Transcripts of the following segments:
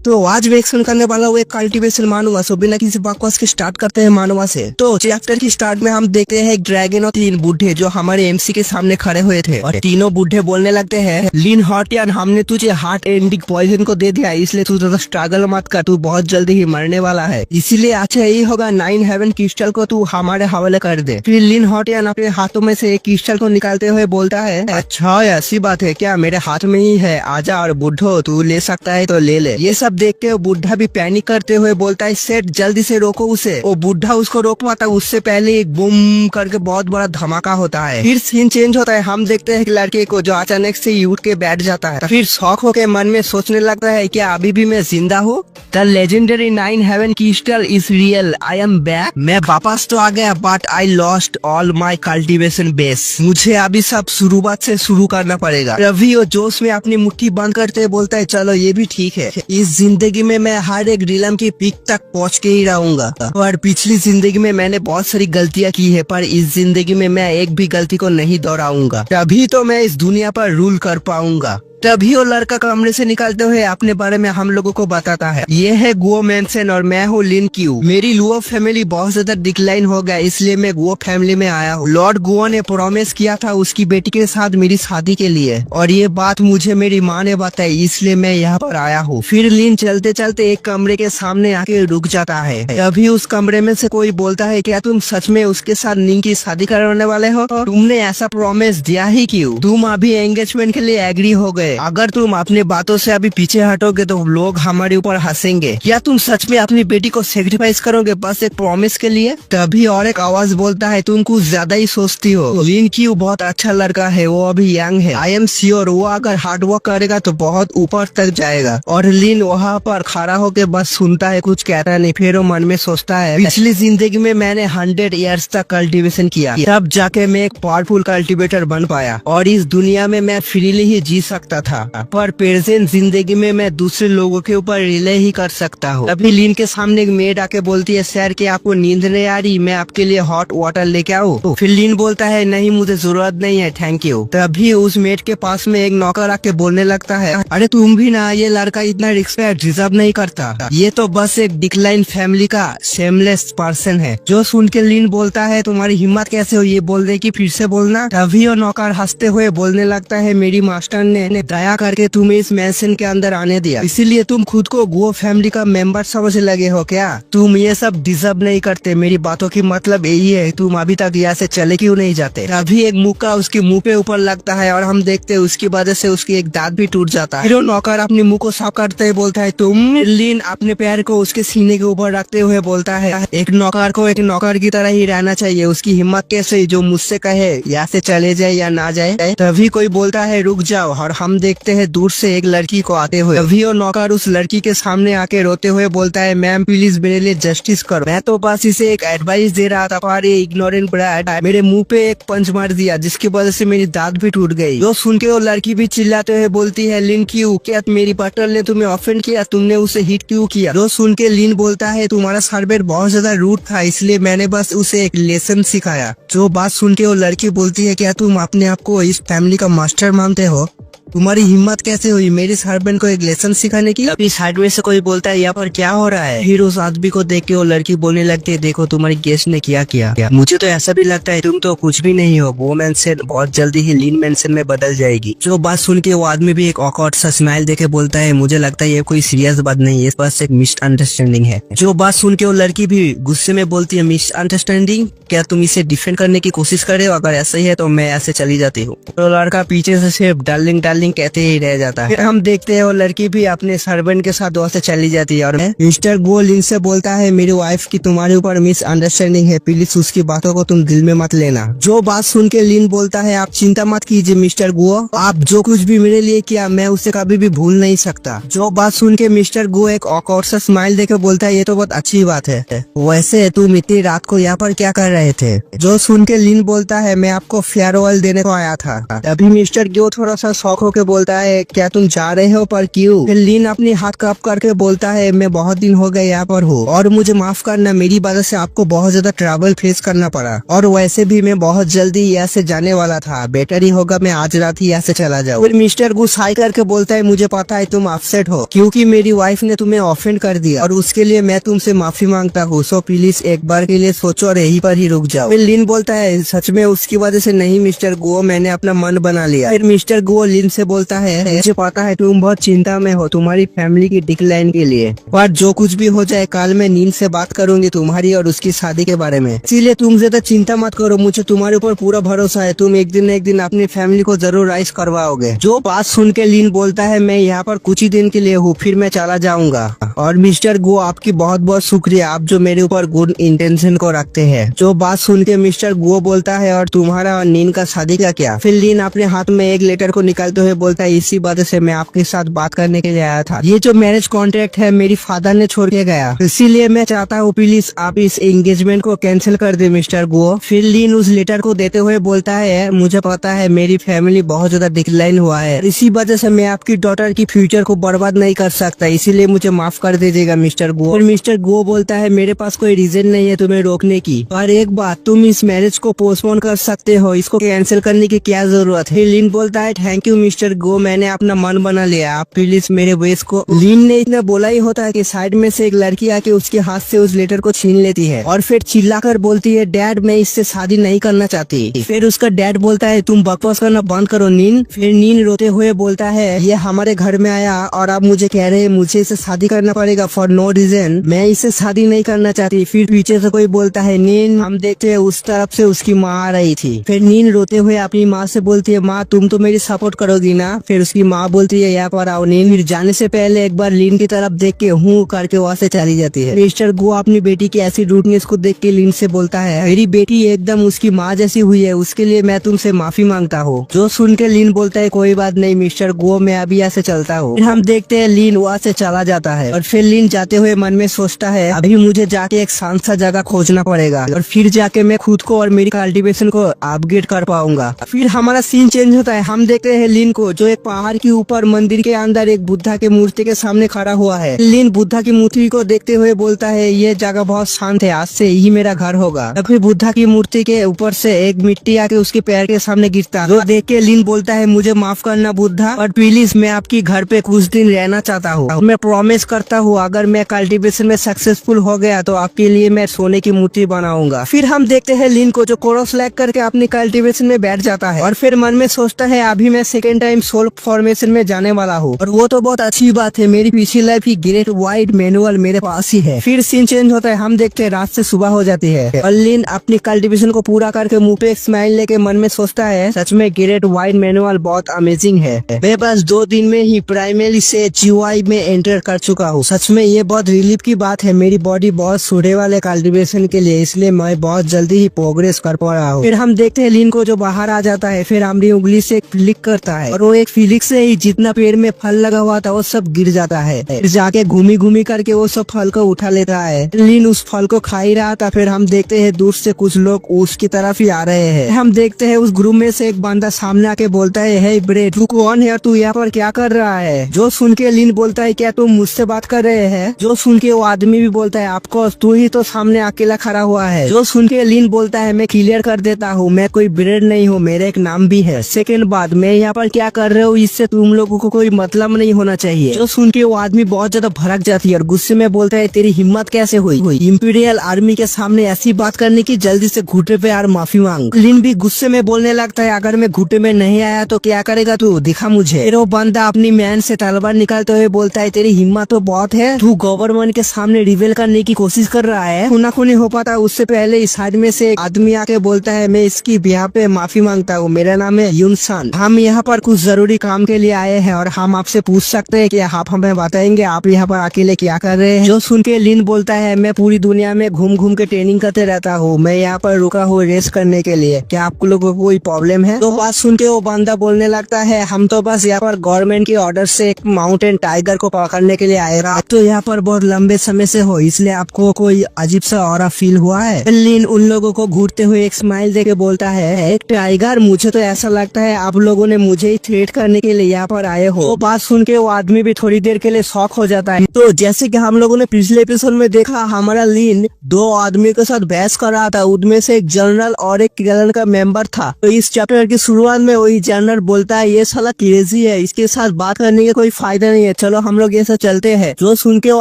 तो आज मैं एक्शन करने वाला हूँ एक कल्टीवेशन मानुआ। सो बिना किसी बकवास के स्टार्ट करते हैं मानुआ से। तो चैप्टर की स्टार्ट में हम देखते हैं एक ड्रैगन और 3 बूढ़े जो हमारे एमसी के सामने खड़े हुए थे और तीनों बूढ़े बोलने लगते हैं, लिन हॉटियन, हमने तुझे हार्ट एंडिंग पॉइजन को दे दिया, इसलिए तू ज्यादा स्ट्रगल मत कर, तू बहुत जल्दी ही मरने वाला है, इसीलिए अच्छा यही होगा 9 हेवन क्रिस्टल को तू हमारे हवाले कर दे। फिर लिन हॉटियन अपने हाथों में से एक क्रिस्टल को निकालते हुए बोलता है, अच्छा ऐसी बात है क्या, मेरे हाथ में ही है, आजा और बुढ़ो तू ले सकता है तो ले ले। ये सब देखते हुए बुढ़ा भी पैनिक करते हुए बोलता है, सेठ जल्दी से रोको उसे। वो बुढ़ा उसको रोक पाता उससे पहले एक बूम करके बहुत बड़ा धमाका होता है। फिर सीन चेंज होता है, हम देखते हैं एक लड़के को जो अचानक से ही उठ के बैठ जाता है। फिर शौक होके मन में सोचने लगता है, क्या अभी भी मैं जिंदा हूँ? The legendary 9 heaven crystal is real, I am back. मैं वापस तो आ गया but I lost all my cultivation base. मुझे अभी सब शुरुआत से शुरू करना पड़ेगा। रवि और जोश में अपनी मुट्ठी बंद करते बोलता है, चलो ये भी ठीक है, इस जिंदगी में मैं हर एक रिलम की पीक तक पहुंच के ही रहूंगा। और पिछली जिंदगी में मैंने बहुत सारी गलतियां की है, पर इस जिंदगी में मैं एक भी गलती को नहीं दोहराऊंगा, तभी तो मैं इस दुनिया पर रूल कर पाऊंगा। तभी वो लड़का कमरे से निकलते हुए अपने बारे में हम लोगों को बताता है, ये है गुओ मेंशन और मैं हूँ लिन क्यू। मेरी लुओ फैमिली बहुत ज्यादा डिक्लाइन हो गया, इसलिए मैं गुओ फैमिली में आया हूँ। लॉर्ड गुओ ने प्रॉमिस किया था उसकी बेटी के साथ मेरी शादी के लिए, और ये बात मुझे मेरी माँ ने बताई, इसलिए मैं यहाँ पर आया हूँ। फिर लिन चलते चलते एक कमरे के सामने आके रुक जाता है। तभी उस कमरे में से कोई बोलता है, क्या तुम सच में उसके साथ लिन की शादी करवाने वाले हो? तुमने ऐसा प्रॉमिस दिया ही क्यों? तुम अभी एंगेजमेंट के लिए एग्री हो गए, अगर तुम अपनी बातों से अभी पीछे हटोगे तो लोग हमारे ऊपर हंसेंगे। क्या तुम सच में अपनी बेटी को सेक्रीफाइस करोगे बस एक प्रॉमिस के लिए? तभी और एक आवाज बोलता है, तुम कुछ ज्यादा ही सोचती हो, लिन क्यू बहुत अच्छा लड़का है, वो अभी यंग है, आई एम श्योर वो अगर हार्ड वर्क करेगा तो बहुत ऊपर तक जाएगा। और लिन वहाँ पर खड़ा होकर बस सुनता है, कुछ कहता नहीं। फिर वो मन में सोचता है, पिछली जिंदगी में मैंने 100 ईयर्स तक कल्टीवेशन किया, तब जाके मैं एक पावरफुल कल्टीवेटर बन पाया और इस दुनिया में मैं फ्रीली ही जी सकता था, पर प्रेजेंट जिंदगी में मैं दूसरे लोगों के ऊपर रिले ही कर सकता हूँ। तभी लिन के सामने एक मेड आके बोलती है, सर कि आपको नींद नहीं आ रही, मैं आपके लिए हॉट वाटर लेके आऊँ? फिर लिन बोलता है, नहीं मुझे जरूरत नहीं है, थैंक यू। तभी उस मेड के पास में एक नौकर आके बोलने लगता है, अरे तुम भी ना, ये लड़का इतना रिस्पेक्ट डिजर्व नहीं करता, ये तो बस एक डिक्लाइन फैमिली का शेमलेस पर्सन है। जो सुन के लिन बोलता है, तुम्हारी हिम्मत कैसे हो ये बोलने की, फिर से बोलना। तभी वो नौकर हंसते हुए बोलने लगता है, मेरी मास्टर ने दया करके तुम्हें इस मैंशन के अंदर आने दिया, इसीलिए तुम खुद को गुओ फैमिली का मेंबर समझ लगे हो क्या? तुम ये सब डिजर्व नहीं करते। मेरी बातों की मतलब यही है, तुम अभी तक यहाँ से चले क्यों नहीं जाते? अभी एक मुक्का उसके मुंह पे ऊपर लगता है और हम देखते हैं उसकी वजह से उसकी एक दांत भी टूट जाता है। फिर नौकर अपने मुंह को साफ करते हुए बोलता है, तुम? लिन अपने पैर को उसके सीने के ऊपर रखते हुए बोलता है, एक नौकर को एक नौकर की तरह ही रहना चाहिए, उसकी हिम्मत कैसे जो मुझसे कहे यहाँ से चले जाए या ना जाए। तभी कोई बोलता है, रुक जाओ, और हम देखते हैं दूर से एक लड़की को आते हुए। तभी वो नौकर उस लड़की के सामने आके रोते हुए बोलता है, मैम प्लीज मेरे लिए जस्टिस करो, मैं तो बस इसे एक एडवाइस दे रहा था, पर ये इग्नोरेंट ब्रैड मेरे मुंह पे एक पंच मार दिया जिसकी वजह से मेरी दांत भी टूट गई। जो सुन के वो लड़की भी चिल्लाते हुए बोलती है, लिन क्यों, क्या मेरी पार्टनर ने तुम्हें ऑफेंड किया? तुमने उसे हिट क्यों किया? जो सुन के लिन बोलता है, तुम्हारा सर्वेंट बहुत ज्यादा रूड था, इसलिए मैंने बस उसे एक लेसन सिखाया। जो बात सुन के वो लड़की बोलती है, क्या तुम अपने आप को इस फैमिली का मास्टर मानते हो? तुम्हारी हिम्मत कैसे हुई मेरी सर्वेंट को एक लेसन सिखाने की? अभी साइड में से कोई बोलता है, यहाँ पर क्या हो रहा है? फिर उस आदमी को देख के वो लड़की बोलने लगती है, देखो तुम्हारी गेस्ट ने किया। मुझे तो ऐसा भी लगता है तुम तो कुछ भी नहीं हो, वो मेंशन बहुत जल्दी ही लिन मेंशन में बदल जाएगी। जो बात सुन के वो आदमी भी एक ऑकवर्ड सा स्माइल देके बोलता है, मुझे लगता है ये कोई सीरियस बात नहीं है, बस एक मिसअंडरस्टैंडिंग है। जो बात सुन के वो लड़की भी गुस्से में बोलती है, मिसअंडरस्टैंडिंग? क्या तुम इसे डिफेंड करने की कोशिश कर रहे हो? अगर ऐसा ही है तो मैं ऐसे चली जाती हूँ। तो लड़का पीछे से सिर्फ डार्लिंग डार्लिंग कहते ही रह जाता है। फिर हम देखते हैं वो लड़की भी अपने सर्वेंट के साथ वहाँ से चली जाती है और मिस्टर गुओ लिन से बोलता है, मेरी वाइफ की तुम्हारे ऊपर मिसअंडरस्टैंडिंग है, प्लीज उसकी बातों को तुम दिल में मत लेना। जो बात सुन के लिन बोलता है, आप चिंता मत कीजिए मिस्टर गुओ, आप जो कुछ भी मेरे लिए किया मैं उसे कभी भी भूल नहीं सकता। जो बात सुन के मिस्टर गुओ एक ऑकवर्ड सा स्माइल देकर बोलता है, ये तो बहुत अच्छी बात है, वैसे तुम इतनी रात को यहाँ पर क्या कर रहे थे? जो सुन के लिन बोलता है, मैं आपको फेयरवेल देने को आया था। अभी मिस्टर गुओ थोड़ा सा शॉक होके बोलता है क्या तुम जा रहे हो, पर क्यों? फिर लीन अपनी हाथ काप करके बोलता है मैं बहुत दिन हो गए यहाँ पर हूँ और मुझे माफ करना, मेरी वजह से आपको बहुत ज्यादा ट्रैवल फेस करना पड़ा और वैसे भी मैं बहुत जल्दी यहाँ से जाने वाला था, बेटर ही होगा मैं आज रात ही यहाँ से चला जाऊँ। फिर मिस्टर गू हाई करके बोलता है मुझे पता है तुम अपसेट हो क्योंकि मेरी वाइफ ने तुम्हें ऑफेंड कर दिया और उसके लिए मैं तुमसे माफी मांगता हूँ, सो प्लीज एक बार के लिए सोचो और यहीं पर ही रुक जाओ। फिर लिन बोलता है सच में उसकी वजह से नहीं मिस्टर गो, मैंने अपना मन बना लिया। फिर मिस्टर गो लिन से बोलता है मुझे पता है तुम बहुत चिंता में हो तुम्हारी फैमिली की डिक्लाइन के लिए, पर जो कुछ भी हो जाए कल मैं नींद से बात करूंगी तुम्हारी और उसकी शादी के बारे में, इसीलिए तुम ज्यादा चिंता मत करो, मुझे तुम्हारे ऊपर पूरा भरोसा है, तुम एक दिन अपनी फैमिली को जरूर राइज करवाओगे। जो बात सुन के लिन बोलता है मैं यहाँ पर कुछ ही दिन के लिए हूँ, फिर मैं चला जाऊंगा और मिस्टर गो आपकी बहुत बहुत शुक्रिया, आप जो मेरे ऊपर गुड इंटेंशन को रखते हैं। जो बात सुन के मिस्टर गो बोलता है और तुम्हारा और नीन का शादी का क्या? फिर लिन अपने हाथ में एक लेटर को निकालते हुए बोलता है इसी बात से मैं आपके साथ बात करने के लिए आया था, ये जो मैरिज कॉन्ट्रैक्ट है मेरी फादर ने छोड़ के गया, इसीलिए मैं चाहता हूँ प्लीज आप इस एंगेजमेंट को कैंसिल कर दे मिस्टर गो। फिर लिन उस लेटर को देते हुए बोलता है मुझे पता है मेरी फैमिली बहुत ज्यादा डिक्लाइन हुआ है, इसी वजह से मैं आपकी डॉटर की फ्यूचर को बर्बाद नहीं कर सकता, इसीलिए मुझे माफ कर दीजिएगा मिस्टर गो। फिर मिस्टर गो बोलता है मेरे पास कोई रीजन नहीं है तुम्हें रोकने की, और एक बात तुम इस मैरिज को पोस्टपोन कर सकते हो, इसको कैंसिल करने की क्या जरूरत है? लिन बोलता है थैंक यू मिस्टर गो, मैंने अपना मन बना लिया, आप प्लीज मेरे वेस को। लिन ने इतना बोला ही होता है कि साइड में से एक लड़की आके उसके हाथ से उस लेटर को छीन लेती है और फिर चिल्लाकर बोलती है डैड मैं इससे शादी नहीं करना चाहती। फिर उसका डैड बोलता है तुम बकवास करना बंद करो नीन। फिर नीन रोते हुए बोलता है ये हमारे घर में आया और आप मुझे कह रहे हैं मुझे इसे शादी करना पड़ेगा फॉर नो रीजन, मैं इससे शादी नहीं करना चाहती। फिर पीछे से कोई बोलता है नीन, हम देखते हैं उस तरफ से उसकी माँ आ रही थी। फिर नीन रोते हुए अपनी माँ से बोलती है माँ तुम तो मेरी सपोर्ट करोगी ना? फिर उसकी माँ बोलती है यहाँ पर आओ नीन। फिर जाने से पहले एक बार लीन की तरफ देख के हूँ करके वहाँ से चली जाती है। मिस्टर गो अपनी बेटी की ऐसी रूटनेस को देख के लीन से बोलता है मेरी बेटी एकदम उसकी माँ जैसी हुई है, उसके लिए मैं तुमसे माफी मांगता हूँ। जो सुन के लीन बोलता है कोई बात नहीं मिस्टर गो, मैं अभी यहाँ से चलता हूँ। फिर हम देखते हैं लीन वहाँ से चला जाता है और फिर लीन जाते हुए मन में सोचता है अभी मुझे जाके एक शांत सा जगह खोजना पड़ेगा और फिर जाके मैं खुद को और मेरी कल्टीवेशन को अपग्रेड कर पाऊंगा। फिर हमारा सीन चेंज होता है, हम देखते हैं लीन को जो एक पहाड़ के ऊपर मंदिर के अंदर एक बुद्धा के मूर्ति के सामने खड़ा हुआ है। लीन बुद्धा की मूर्ति को देखते हुए बोलता है ये जगह बहुत शांत है, आज से यही मेरा घर होगा। फिर बुद्धा की मूर्ति के ऊपर से एक मिट्टी आके उसके पैर के सामने गिरता है, जो देख के लीन बोलता है मुझे माफ करना बुद्धा, और प्लीज मैं आपकी घर पे कुछ दिन रहना चाहता हूँ, मैं प्रॉमिस करता हूँ अगर मैं कल्टीवेशन में सक्सेसफुल हो गया तो आपके लिए मैं सोने की मूर्ति बनाऊंगा। फिर हम देखते हैं लीन को जो कोरस लैग करके अपनी कल्टीवेशन में बैठ जाता है और फिर मन में सोचता है अभी मैं सेकेंड टाइम सोल फॉर्मेशन में जाने वाला हूँ और वो तो बहुत अच्छी बात है, मेरी पिछली लाइफ की ग्रेट वाइट मैनुअल मेरे पास ही है। फिर सीन चेंज होता है, हम देखते हैं रात से सुबह हो जाती है और लीन अपनी कल्टीवेशन को पूरा करके मुंह पे एक स्माइल लेके मन में सोचता है सच में ग्रेट वाइट मैनुअल बहुत अमेजिंग है, मैं बस 2 दिन में ही प्राइमरी से जीवाई में एंटर कर चुका हूँ, सच में ये बहुत रिलीफ की बात है, मेरी बॉडी बहुत सूटे वाले कल्टीवेशन के लिए, इसलिए मैं बहुत जल्दी ही प्रोग्रेस कर पा रहा हूँ। फिर हम देखते हैं लीन को जो बाहर आ जाता है, फिर हमारी उंगली से एक फ्लिक करता है और वो एक फ्लिक से ही जितना पेड़ में फल लगा हुआ था वो सब गिर जाता है। फिर जाके घूमी करके वो सब फल को उठा लेता है। लीन उस फल को खा ही रहा था। फिर हम देखते हैं दूर से कुछ लोग उसकी तरफ ही आ रहे हैं। हम देखते हैं उस ग्रुप में से एक बंदा सामने आके बोलता है हे ब्रे तू कौन है और तू यहाँ पर क्या कर रहा है? जो सुन के लीन बोलता है क्या तुम मुझसे बात कर रहे हैं? जो सुन के वो आदमी भी बोलता है आपको तू ही तो सामने अकेला खड़ा हुआ है। जो सुन के लीन बोलता है मैं क्लियर कर देता हूँ मैं कोई ब्रेड नहीं हूँ, मेरा एक नाम भी है। सेकंड बात मैं यहाँ पर क्या कर रहे हो इससे तुम लोगों को कोई मतलब नहीं होना चाहिए। जो सुन के वो आदमी बहुत ज्यादा भड़क जाती है और गुस्से में बोलता है तेरी हिम्मत कैसे हुई इंपीरियल आर्मी के सामने ऐसी बात करने की, जल्दी से घुटे पे यार माफी मांग। लीन भी गुस्से में बोलने लगता है अगर मैं घुटे में नहीं आया तो क्या करेगा तू, दिखा मुझे। फिर वो बंदा अपनी मैन से तलवार निकालते हुए बोलता है तेरी हिम्मत तो बहुत है, तू गवर्नमेंट के सामने रिवेल करने की कोशिश कर रहा है। खूनाखूनी हो पाता उससे पहले इस साइड में से एक आदमी आके बोलता है मैं इसकी बिहार पे माफी मांगता हूँ, मेरा नाम है यूनसान, हम यहाँ पर कुछ जरूरी काम के लिए आए हैं और हम आपसे पूछ सकते हैं कि आप हमें बताएंगे आप यहाँ पर अकेले क्या कर रहे हैं? जो सुन के लीन बोलता है मैं पूरी दुनिया में घूम के ट्रेनिंग करते रहता हूँ, मैं यहाँ पर रुका हूँ रेस्ट करने के लिए, क्या आप लोगों को कोई प्रॉब्लम है? तो बात सुन के वो बंदा बोलने लगता है हम तो बस यहाँ पर गवर्नमेंट के ऑर्डर से एक माउंटेन टाइगर को पकड़ने के लिए आए, आप तो यहाँ पर बहुत लंबे समय से हो इसलिए आपको कोई अजीब सा ऑरा फील हुआ है? लीन उन लोगों को घूरते हुए एक स्माइल देके बोलता है एक टाइगर, मुझे तो ऐसा लगता है आप लोगों ने मुझे ही थ्रेट करने के लिए यहाँ पर आए हो। वो बात सुन के वो आदमी भी थोड़ी देर के लिए शॉक हो जाता है। तो जैसे कि हम लोगों ने पिछले एपिसोड में देखा, हमारा लीन दो आदमी के साथ बहस कर रहा था, उनमें से एक जनरल और एक क्रिमिनल का मेंबर था। तो इस चैप्टर की शुरुआत में वही जनरल बोलता है ये साला क्रेजी है, इसके साथ बात करने का कोई फायदा नहीं है, चलो हम लोग ऐसा चलते हैं। जो सुन के वो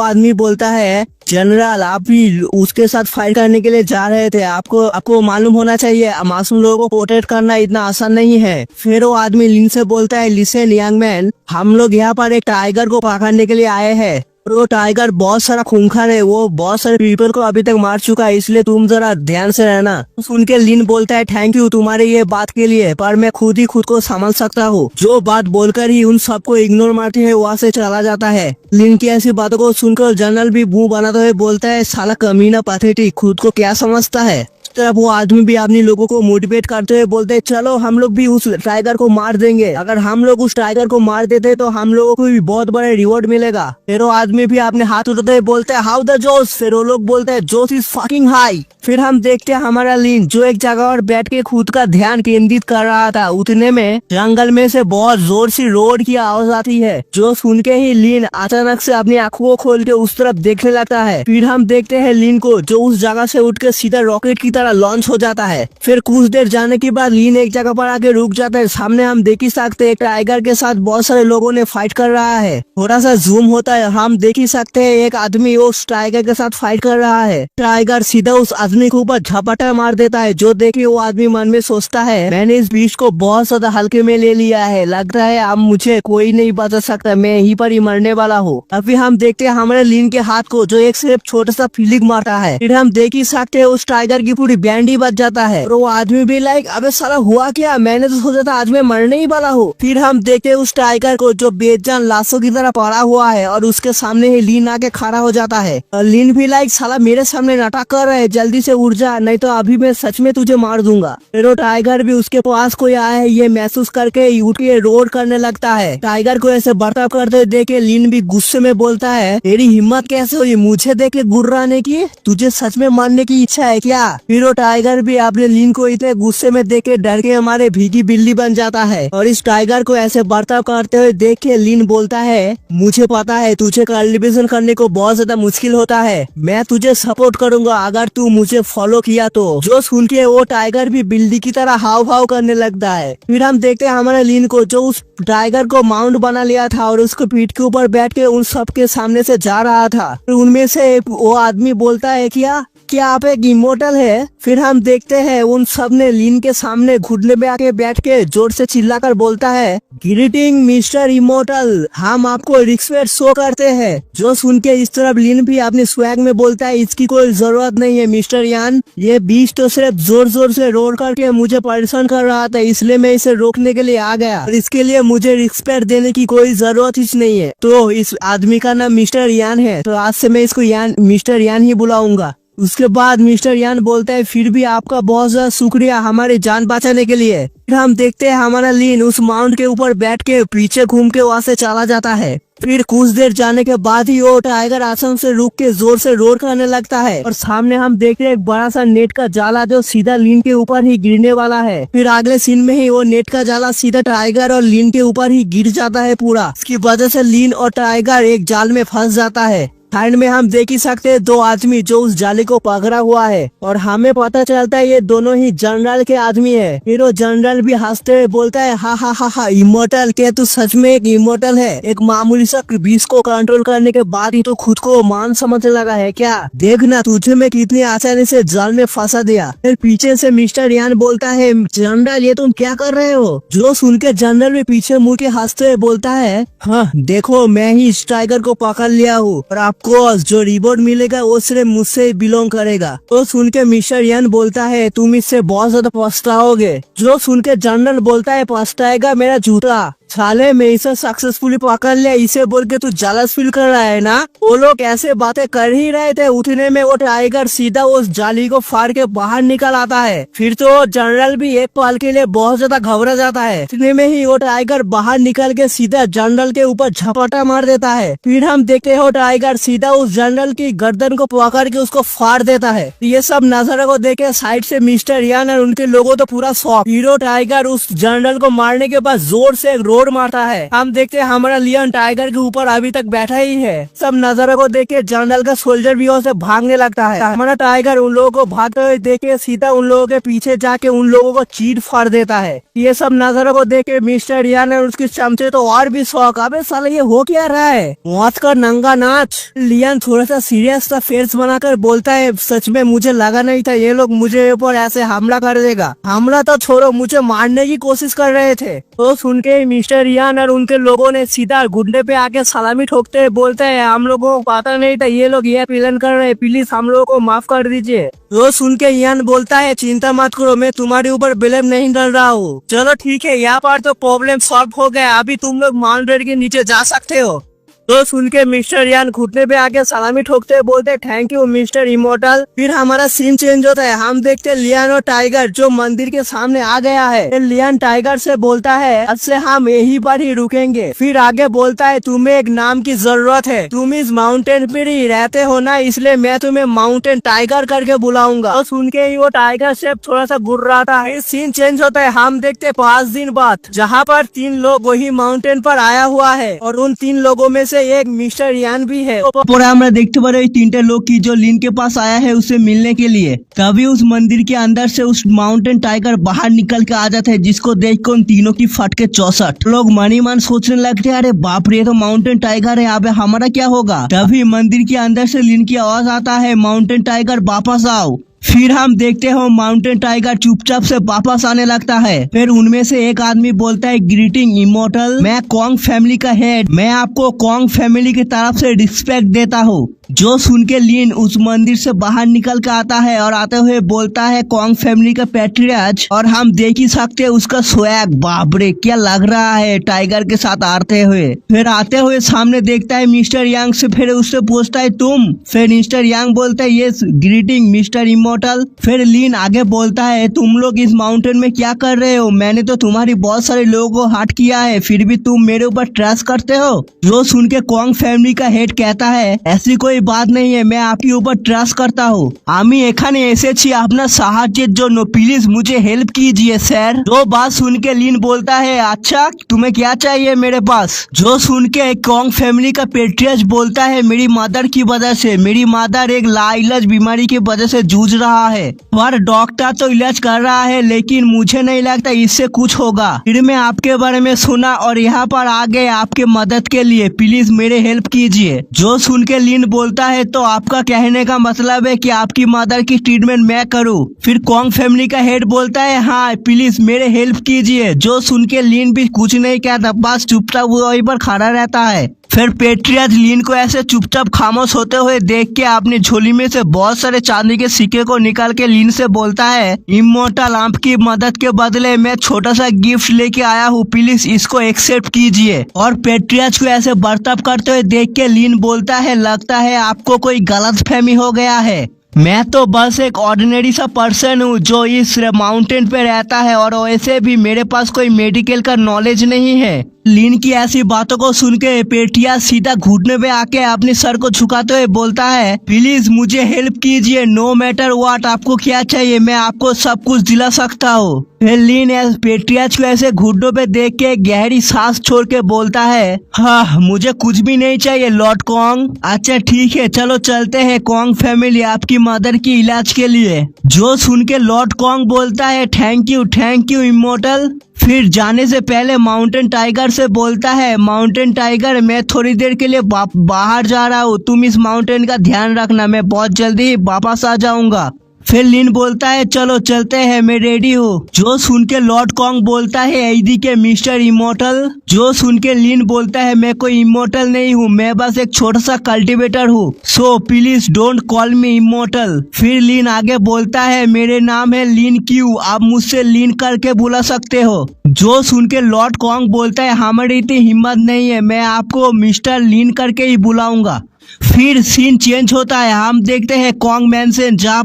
आदमी बोलता है जनरल आप भी उसके साथ फाइट करने के लिए जा रहे थे, आपको मालूम होना चाहिए मासूम लोगों को प्रोटेक्ट करना इतना आसान नहीं है। फिर वो आदमी लिन से बोलता है लिसन यंग मैन, हम लोग यहाँ पर एक टाइगर को पकड़ने के लिए आए हैं। वो टाइगर बहुत सारा खूंखार है, वो बहुत सारे पीपल को अभी तक मार चुका है, इसलिए तुम जरा ध्यान से रहना। सुन के लिन बोलता है थैंक यू तुम्हारे ये बात के लिए, पर मैं खुद को संभाल सकता हूँ। जो बात बोलकर ही उन सबको इग्नोर मारते हुए वहाँ से चला जाता है। लिन की ऐसी बातों को सुनकर जनरल भी मुंह बनाते हुए बोलता है साला कमीना पैथेटिक, खुद को क्या समझता है। तरफ वो आदमी भी अपने लोगों को मोटिवेट करते हुए बोलते हैं चलो हम लोग भी उस टाइगर को मार देंगे, अगर हम लोग उस टाइगर को मार देते तो हम लोगों को भी बहुत बड़ा रिवॉर्ड मिलेगा। फिर वो आदमी भी अपने हाथ उठाते हुए बोलते हैं हाउ द जोश, फिर वो लोग बोलते हैं जोश इज फकिंग हाई। फिर हम देखते हैं हमारा लिन जो एक जगह पर बैठ के खुद का ध्यान केंद्रित कर रहा था, उतने में जंगल में से बहुत जोर से रोड की आवाज आती है। जो सुन के ही लिन अचानक से अपनी आंखों को खोल के उस तरफ देखने लगता है। फिर हम देखते हैं लिन को जो उस जगह से उठ के सीधा रॉकेट की तरह लॉन्च हो जाता है। फिर कुछ देर जाने के बाद लिन एक जगह पर आके रुक जाता है। सामने हम देख ही सकते हैं टाइगर के साथ बहुत सारे लोगों ने फाइट कर रहा है। थोड़ा सा जूम होता है, हम देख ही सकते हैं एक आदमी उस टाइगर के साथ फाइट कर रहा है। टाइगर सीधा उस आदमी के ऊपर झपटा मार देता है, जो देख के वो आदमी मन में सोचता है मैंने इस बीच को बहुत ज्यादा हल्के में ले लिया है, लग रहा है अब मुझे कोई नहीं बचा सकता, मैं यहीं पर ही मरने वाला हूँ। अभी हम देखते हैं हमारे लिन के हाथ को जो एक सिर्फ छोटा सा फीलिंग मारता है। फिर हम देख ही सकते हैं उस टाइगर की पूरी बैंड ही बच जाता है। और वो आदमी भी लाइक अबे साला हुआ क्या, मैंने तो सोचा था आज मैं मरने ही वाला हूँ। फिर हम देखते हैं उस टाइगर को जो बेजान लाशों की तरह पड़ा हुआ है और उसके सामने ही लिन आके खड़ा हो जाता है। लिन भी लाइक साला मेरे सामने नाटक कर रहा है, जल्दी से उठ जा नहीं तो अभी मैं सच में तुझे मार दूंगा। फिर वो टाइगर भी उसके पास कोई आया है ये महसूस करके उठ के रोड करने लगता है। टाइगर को ऐसे बर्ताव करते देख के लिन भी गुस्से में बोलता है तेरी हिम्मत कैसे हुई मुझे देख के गुर्राने की, तुझे सच में मारने की इच्छा है क्या। फिर वो टाइगर भी अपने लिन को इतने गुस्से में देख के डर के हमारे भीगी बिल्ली बन जाता है। और इस टाइगर को ऐसे बर्ताव करते हुए देख के लिन बोलता है मुझे पता है तुझे कल्टिवेशन करने को बहुत ज्यादा मुश्किल होता है, मैं तुझे सपोर्ट करूंगा अगर तू मुझे फॉलो किया तो। जो सुन के वो टाइगर भी बिल्ली की तरह हाव भाव करने लगता है। फिर हम देखते हैं हमारे लिन को जो उस टाइगर को माउंट बना लिया था और उसको पीठ के ऊपर बैठ के उन सबके सामने से जा रहा था। उनमें से वो आदमी बोलता है क्या आप एक इमोर्टल है। फिर हम देखते हैं उन सब ने लिन के सामने घुटने में आके बैठ के जोर से चिल्लाकर बोलता है ग्रीटिंग मिस्टर इमोर्टल, हम आपको रिस्पेक्ट शो करते हैं। जो सुन के इस तरफ लिन भी अपने स्वैग में बोलता है इसकी कोई जरूरत नहीं है मिस्टर यान, ये बीच तो सिर्फ जोर जोर से रोड करके मुझे परेशान कर रहा था इसलिए मैं इसे रोकने के लिए आ गया और इसके लिए मुझे रिस्पेक्ट देने की कोई जरूरत ही नहीं है। तो इस आदमी का नाम मिस्टर यान है, तो आज से मैं इसको मिस्टर यान ही बुलाऊंगा। उसके बाद मिस्टर यान बोलता है फिर भी आपका बहुत ज्यादा शुक्रिया हमारी जान बचाने के लिए। फिर हम देखते हैं हमारा लिन उस माउंट के ऊपर बैठ के पीछे घूम के वहाँ से चला जाता है। फिर कुछ देर जाने के बाद ही वो टाइगर आसन से रुक के जोर से रोड करने लगता है और सामने हम देखते हैं एक बड़ा सा नेट का जाला जो सीधा लिन के ऊपर ही गिरने वाला है। फिर अगले सीन में ही वो नेट का जाला सीधा टाइगर और लिन के ऊपर ही गिर जाता है पूरा। इसकी वजह से लिन और टाइगर एक जाल में फंस जाता है। साइड में हम देख ही सकते हैं दो आदमी जो उस जाले को पकड़ा हुआ है और हमें पता चलता है ये दोनों ही जनरल के आदमी है। फिर वो जनरल भी हंसते हुए बोलता है हा हा हा हा इमोर्टल, क्या तू सच में एक इमोर्टल है, एक मामूली सा बीस को कंट्रोल करने के बाद ही तो खुद को मान समझने लगा है क्या, देखना तुझे मैं कितनी आसानी से जाल में फंसा दिया। फिर पीछे से मिस्टर यान बोलता है जनरल ये तुम क्या कर रहे हो। जो सुन के जनरल भी पीछे मुड़ के हंसते हुए बोलता है हाँ देखो मैं ही इस टाइगर को पकड़ लिया हूँ और आपको जो रिवॉर्ड मिलेगा वो सिर्फ मुझसे बिलोंग करेगा। तो सुन के मिस्टर यान बोलता है तुम इससे बहुत ज्यादा पछताओगे। जो सुन के जनरल बोलता है पछताएगा मेरा जूता। साले मैं इसे सक्सेसफुली पकड़ लिया इसे बोल के तू जेलस फील कर रहा है ना। वो लोग ऐसे बातें कर ही रहे थे, उतने में वो टाइगर सीधा उस जाली को फाड़ के बाहर निकल आता है। फिर तो जनरल भी एक पल के लिए बहुत ज्यादा घबरा जाता है। इतने में ही वो टाइगर बाहर निकल के सीधा जनरल के ऊपर झपटा मार देता है। फिर हम देखते हो टाइगर सीधा उस जनरल की गर्दन को पकड़ के उसको फाड़ देता है। ये सब नजारे को देखे साइड से मिस्टर यान और उनके लोगों तो पूरा शॉक। हीरो टाइगर उस जनरल को मारने के बाद जोर से एक रोड मारता है। हम देखते हैं हमारा लियन टाइगर के ऊपर अभी तक बैठा ही है। सब नजारे को देखे जनरल का सोल्जर भी वहाँ से भागने लगता है। हमारा टाइगर उन लोगों को भागते हुए देखे सीधा उन लोगों के पीछे जाके उन लोगों को चीर फाड़ देता है। ये सब नजारों को देखे मिस्टर यान और उसके चमचे तो और भी शौक, अबे साला ये हो क्या रहा है, मौत का नंगा नाच। लियन थोड़ा सा सीरियस सा फेस बनाकर बोलता है, सच में मुझे लगा नहीं था ये लोग मुझे ऊपर ऐसे हमला कर देगा। हमला तो छोड़ो, मुझे मारने की कोशिश कर रहे थे। तो सुन के मिस्टर यान और उनके लोगों ने सीधा घुटने पे आके सलामी ठोकते हुए बोलते हैं, हम लोगों को पता नहीं था ये लोग ये प्लान कर रहे हैं, प्लीज हम लोगों को माफ कर दीजिए। तो सुन के यान बोलता है, चिंता मत करो, मैं तुम्हारे ऊपर ब्लेम नहीं डाल रहा हूँ। चलो ठीक है, यहाँ पर तो प्रॉब्लम सॉल्व हो गया, अभी तुम लोग माउंटेन के नीचे जा सकते हो। तो सुन के मिस्टर यान घुटने पे आके सलामी ठोकते हुए बोलते हैं, थैंक यू मिस्टर इमोर्टल। फिर हमारा सीन चेंज होता है। हम देखते हैं लियन और टाइगर जो मंदिर के सामने आ गया है। लियन टाइगर से बोलता है, अब से हम यहीं पर ही रुकेंगे। फिर आगे बोलता है, तुम्हें एक नाम की जरूरत है, तुम इस माउंटेन पर ही रहते हो ना, इसलिए मैं तुम्हें माउंटेन टाइगर करके बुलाऊंगा। तो सुन के ही वो टाइगर शेप थोड़ा सा गुर्राता है। सीन चेंज होता है। हम देखते 5 दिन बाद, जहाँ पर 3 लोग वही माउंटेन पर आया हुआ है और उन 3 लोगों में से एक मिस्टर यान भी है। और আমরা देखते पा रहे 3 लोग की जो लिन के पास आया है उससे मिलने के लिए। तभी उस मंदिर के अंदर से उस माउंटेन टाइगर बाहर निकल के आ जाता है, जिसको देख कर उन तीनों की फट के 64 लोग मनी मन सोचने लगते हैं, अरे बाप रे, तो माउंटेन टाइगर है, अबे हमारा क्या होगा। तभी मंदिर के अंदर से लिन की आवाज आता है, माउंटेन टाइगर वापस आओ। फिर हम देखते हो माउंटेन टाइगर चुपचाप से वापस आने लगता है। फिर उनमें से एक आदमी बोलता है, ग्रीटिंग इमोर्टल, मैं कॉन्ग फैमिली का हेड, मैं आपको कॉन्ग फैमिली की तरफ से रिस्पेक्ट देता हूँ। जो सुन के लिन उस मंदिर से बाहर निकल के आता है और आते हुए बोलता है, कॉन्ग फैमिली का पैट्रियाज। और हम देख ही सकते हैं उसका स्वैग, बाप रे क्या लग रहा है टाइगर के साथ आते हुए। फिर आते हुए सामने देखता है मिस्टर यांग से, फिर उससे पूछता है तुम। फिर मिस्टर यांग बोलता है, यस ग्रीटिंग मिस्टर इमोर्टल। फिर लिन आगे बोलता है, तुम लोग इस माउंटेन में क्या कर रहे हो, मैंने तो तुम्हारी बहुत सारे लोगों को हट किया है, फिर भी तुम मेरे ऊपर ट्रस्ट करते हो। जो सुन के कॉन्ग फैमिली का हेड कहता है, ऐसी कोई बात नहीं है, मैं आपके ऊपर ट्रस्ट करता हूँ, আমি এখানে এসেছি আপনার সাহায্যের জন্য, প্লিজ मुझे हेल्प कीजिए सर। तो बात सुन के लिन बोलता है, अच्छा तुम्हें क्या चाहिए मेरे पास। जो सुन के कॉन्ग फैमिली का पेट्रियज बोलता है, मेरी मदर की वजह से, मेरी मदर एक लाइलाज बीमारी की वजह से जूझ रहा है और डॉक्टर तो इलाज कर रहा है, लेकिन मुझे नहीं लगता इससे कुछ होगा। फिर मैं आपके बारे में सुना और यहाँ पर आ गए आपके मदद के लिए, प्लीज मेरे हेल्प कीजिए। जो सुन के लिन बोलता है, तो आपका कहने का मतलब है कि आपकी मदर की ट्रीटमेंट मैं करूं। फिर कॉन्ग फैमिली का हेड बोलता है, हाँ प्लीज मेरे हेल्प कीजिए। जो सुन के लिन भी कुछ नहीं कहता, बस चुपचाप वहीं पर खड़ा रहता है। फिर पेट्रियाज लिन को ऐसे चुपचाप खामोश होते हुए देख के अपनी झोली में से बहुत सारे चांदी के सिक्के को निकाल के लिन से बोलता है, इमोर्टल आपकी मदद के बदले मैं छोटा सा गिफ्ट लेके आया हूँ, प्लीज इसको एक्सेप्ट कीजिए। और पेट्रियाज को ऐसे बर्ताव करते हुए देख के लिन बोलता है, लगता है आपको कोई गलतफहमी हो गया है, मैं तो बस एक ऑर्डिनरी सा पर्सन हूँ जो इस माउंटेन पे रहता है और वैसे भी मेरे पास कोई मेडिकल का नॉलेज नहीं है। लिन की ऐसी बातों को सुन के पेटिया सीधा घुटने पे आके अपने सर को झुकाते हुए बोलता है, प्लीज मुझे हेल्प कीजिए, नो मैटर व्हाट, आपको क्या चाहिए मैं आपको सब कुछ दिला सकता हूँ। फिर लिन पेट्रियाज को ऐसे घुटनों पे देख के गहरी सांस छोड़ के बोलता है, हाँ मुझे कुछ भी नहीं चाहिए लॉर्ड कॉन्ग। अच्छा ठीक है, चलो चलते हैं कॉन्ग फैमिली आपकी मदर की इलाज के लिए। जो सुन के लॉर्ड कॉन्ग बोलता है, थैंक यू इमोर्टल। फिर जाने से पहले माउंटेन टाइगर से बोलता है, माउंटेन टाइगर मैं थोड़ी देर के लिए बाहर जा रहा हूँ, तुम इस माउंटेन का ध्यान रखना, मैं बहुत जल्दी वापस आ जाऊंगा। फिर लिन बोलता है चलो चलते हैं, मैं रेडी हूँ। जो सुन के लॉर्ड कॉन्ग बोलता है ऐदी के मिस्टर इमोर्टल। जो सुन के लिन बोलता है मैं कोई इमोर्टल नहीं हूँ, मैं बस एक छोटा सा कल्टीवेटर हूँ, so please don't call me immortal. फिर लिन आगे बोलता है मेरे नाम है लिन क्यू, आप मुझसे लिन करके बुला सकते हो। जो सुन के लॉर्ड कॉन्ग बोलता है हमारी इतनी हिम्मत नहीं है, मैं आपको मिस्टर लिन करके ही बुलाऊंगा। फिर सीन चेंज होता है, हम देखते हैं कॉन्ग मैंशन जहाँ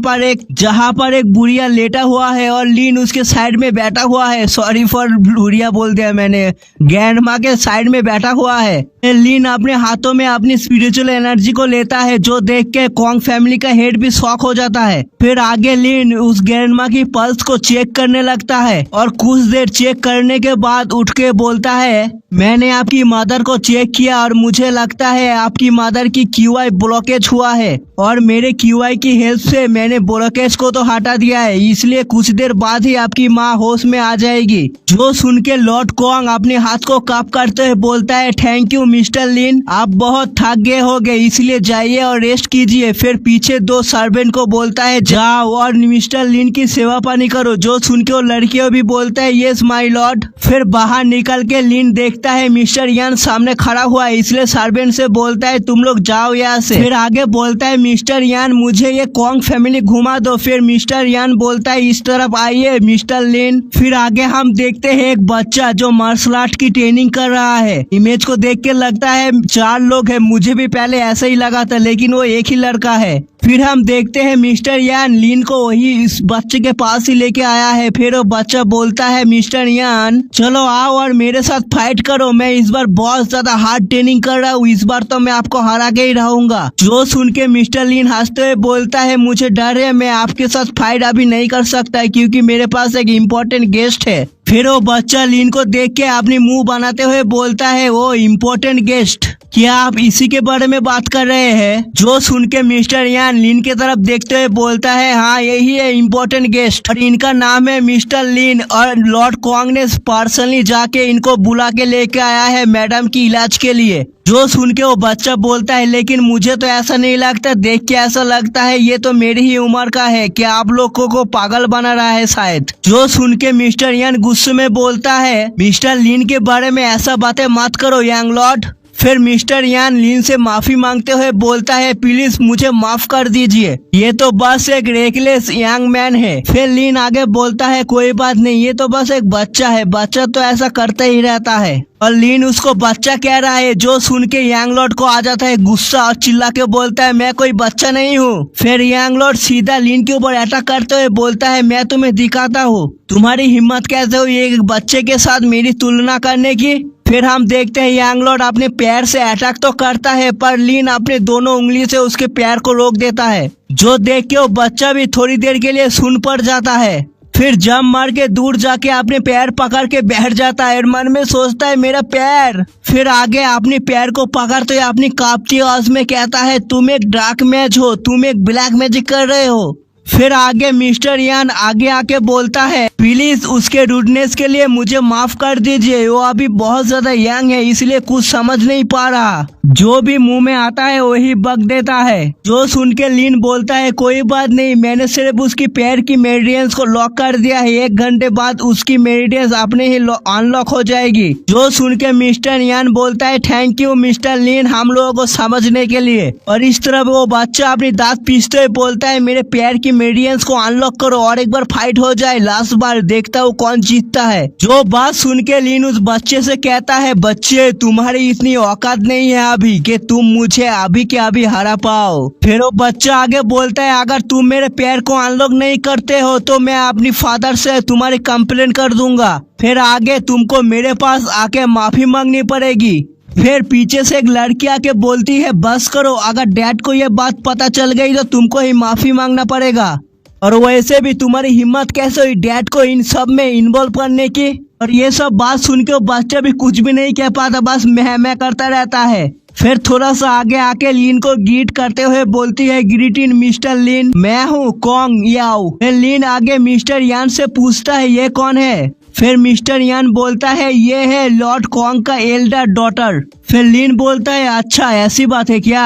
पर एक बुढ़िया लेटा हुआ है और लिन उसके साइड में बैठा हुआ है। सॉरी फॉर बुढ़िया बोल दिया मैंने, ग्रैंडमा के साइड में बैठा हुआ है। लिन अपने हाथों में अपनी स्पिरिचुअल एनर्जी को लेता है, जो देख के कॉन्ग फैमिली का हेड भी शॉक हो जाता है। फिर आगे लिन उस ग्रैंडमा की पल्स को चेक करने लगता है और कुछ देर चेक करने के बाद उठ के बोलता है मैंने आपकी मदर को चेक किया और मुझे लगता है आपकी मदर की QI ब्लॉकेज हुआ है और मेरे QI की हेल्प से मैंने ब्लॉकेज को तो हटा दिया है, इसलिए कुछ देर बाद ही आपकी माँ होश में आ जाएगी। जो सुन के लॉर्ड कॉन्ग अपने हाथ को काप करते हुए बोलता है थैंक यू मिस्टर लिन, आप बहुत थक गए होंगे इसलिए जाइए और रेस्ट कीजिए। फिर पीछे दो सर्वेंट को बोलता है जाओ और मिस्टर लिन की सेवा पानी करो। जो सुन के वो लड़कियों भी बोलता है यस माय लॉर्ड। फिर बाहर निकल के लिन देखता है मिस्टर यान सामने खड़ा हुआ है, इसलिए सर्वेंट से बोलता है तुम लोग जाओ यहाँ से। फिर आगे बोलता है मिस्टर यान मुझे ये कॉन्ग फैमिली घुमा दो। फिर मिस्टर यान बोलता है इस तरफ आइए मिस्टर लिन। फिर आगे हम देखते हैं एक बच्चा जो मार्शल आर्ट की ट्रेनिंग कर रहा है। इमेज को देख के लगता है 4 लोग हैं, मुझे भी पहले ऐसा ही लगा था लेकिन वो एक ही लड़का है। फिर हम देखते हैं मिस्टर यान लिन को वही इस बच्चे के पास ही लेके आया है। फिर वो बच्चा बोलता है मिस्टर यान चलो आओ और मेरे साथ फाइट करो, मैं इस बार बहुत ज्यादा हार्ड ट्रेनिंग कर रहा हूँ, इस बार तो मैं आपको हरा के ही रहूंगा। जो सुन के मिस्टर लिन हंसते हुए बोलता है मुझे डर है, मैं आपके साथ फाइट अभी नहीं कर सकता क्योंकि मेरे पास एक इम्पोर्टेंट गेस्ट है। फिर वो बच्चा लिन को देख के अपनी मुंह बनाते हुए बोलता है वो इम्पोर्टेंट गेस्ट, क्या आप इसी के बारे में बात कर रहे हैं? जो सुन के मिस्टर यान लिन के तरफ देखते हुए बोलता है हाँ यही है इम्पोर्टेंट गेस्ट और इनका नाम है मिस्टर लिन और लॉर्ड कॉन्ग ने पर्सनली जाके इनको बुला के लेके आया है मैडम की इलाज के लिए। जो सुन के वो बच्चा बोलता है लेकिन मुझे तो ऐसा नहीं लगता, देख के ऐसा लगता है ये तो मेरी ही उम्र का है, क्या आप लोगों को पागल बना रहा है शायद। जो सुन के मिस्टर यान गुस्से में बोलता है मिस्टर लिन के बारे में ऐसा बातें मत करो यंग लॉर्ड। फिर मिस्टर यान लिन से माफी मांगते हुए बोलता है प्लीज मुझे माफ कर दीजिए, ये तो बस एक रेकलेस यंग मैन है। फिर लिन आगे बोलता है कोई बात नहीं, ये तो बस एक बच्चा है, बच्चा तो ऐसा करते ही रहता है। और लिन उसको बच्चा कह रहा है। जो सुन के यंग लॉर्ड को आ जाता है गुस्सा और चिल्ला के बोलता है मैं कोई बच्चा नहीं हूँ। फिर यंग लॉर्ड सीधा लिन के ऊपर अटैक करते हुए बोलता है मैं तुम्हें दिखाता हूँ तुम्हारी हिम्मत कैसे हुई एक बच्चे के साथ मेरी तुलना करने की। फिर हम देखते हैं यंग लॉर्ड अपने पैर से अटैक तो करता है पर लिन अपने दोनों उंगली से उसके पैर को रोक देता है, जो देख के वो बच्चा भी थोड़ी देर के लिए सुन पड़ जाता है। फिर जंप मार के दूर जाके अपने पैर पकड़ के बैठ जाता है और मन में सोचता है मेरा पैर। फिर आगे अपने पैर को पकड़ते हुए अपनी कांपती आवाज में कहता है तुम एक डार्क मैज हो, तुम एक ब्लैक मैजिक कर रहे हो। फिर आगे मिस्टर यान आगे आके बोलता है प्लीज उसके रूडनेस के लिए मुझे माफ कर दीजिए, वो अभी बहुत ज्यादा यंग है इसलिए कुछ समझ नहीं पा रहा, जो भी मुंह में आता है वही बक देता है। जो सुन के लिन बोलता है कोई बात नहीं, मैंने सिर्फ उसकी पैर की मेरिडियंस को लॉक कर दिया है, 1 घंटे बाद उसकी मेरिडियंस अपने ही अनलॉक हो जाएगी। जो सुन के मिस्टर यान बोलता है थैंक यू मिस्टर लिन हम लोगों को समझने के लिए। और इस तरह वो बच्चा अपनी दांत पीसते हुए बोलता है मेरे पैर की मेरिडियंस को अनलॉक करो और एक बार फाइट हो जाए, लास्ट बार देखता हूँ कौन जीतता है। जो बात सुन के लिन उस बच्चे से कहता है बच्चे तुम्हारी इतनी औकात नहीं है अभी कि तुम मुझे अभी के अभी हरा पाओ। फिर वो बच्चा आगे बोलता है अगर तुम मेरे पैर को अनलॉक नहीं करते हो तो मैं अपनी फादर से तुम्हारी कंप्लेन कर दूंगा, फिर आगे तुमको मेरे पास आके माफी मांगनी पड़ेगी। फिर पीछे से एक लड़की आके बोलती है बस करो, अगर डैड को ये बात पता चल गई तो तुमको ही माफी मांगना पड़ेगा, और वैसे भी तुम्हारी हिम्मत कैसे हुई डैड को इन सब में इन्वॉल्व करने की। और ये सब बात सुन के वो बच्चा भी कुछ भी नहीं कह पाता, बस मैं करता रहता है। फिर थोड़ा सा आगे आके लिन को ग्रीट करते हुए बोलती है ग्रीट इन मिस्टर लिन, मैं हूँ कॉन्ग याओ। फिर लिन आगे मिस्टर यान से पूछता है ये कौन है। फिर मिस्टर यान बोलता है ये है लॉर्ड कॉन्ग का एल्डर डॉटर। फिर लिन बोलता है अच्छा ऐसी बात है क्या।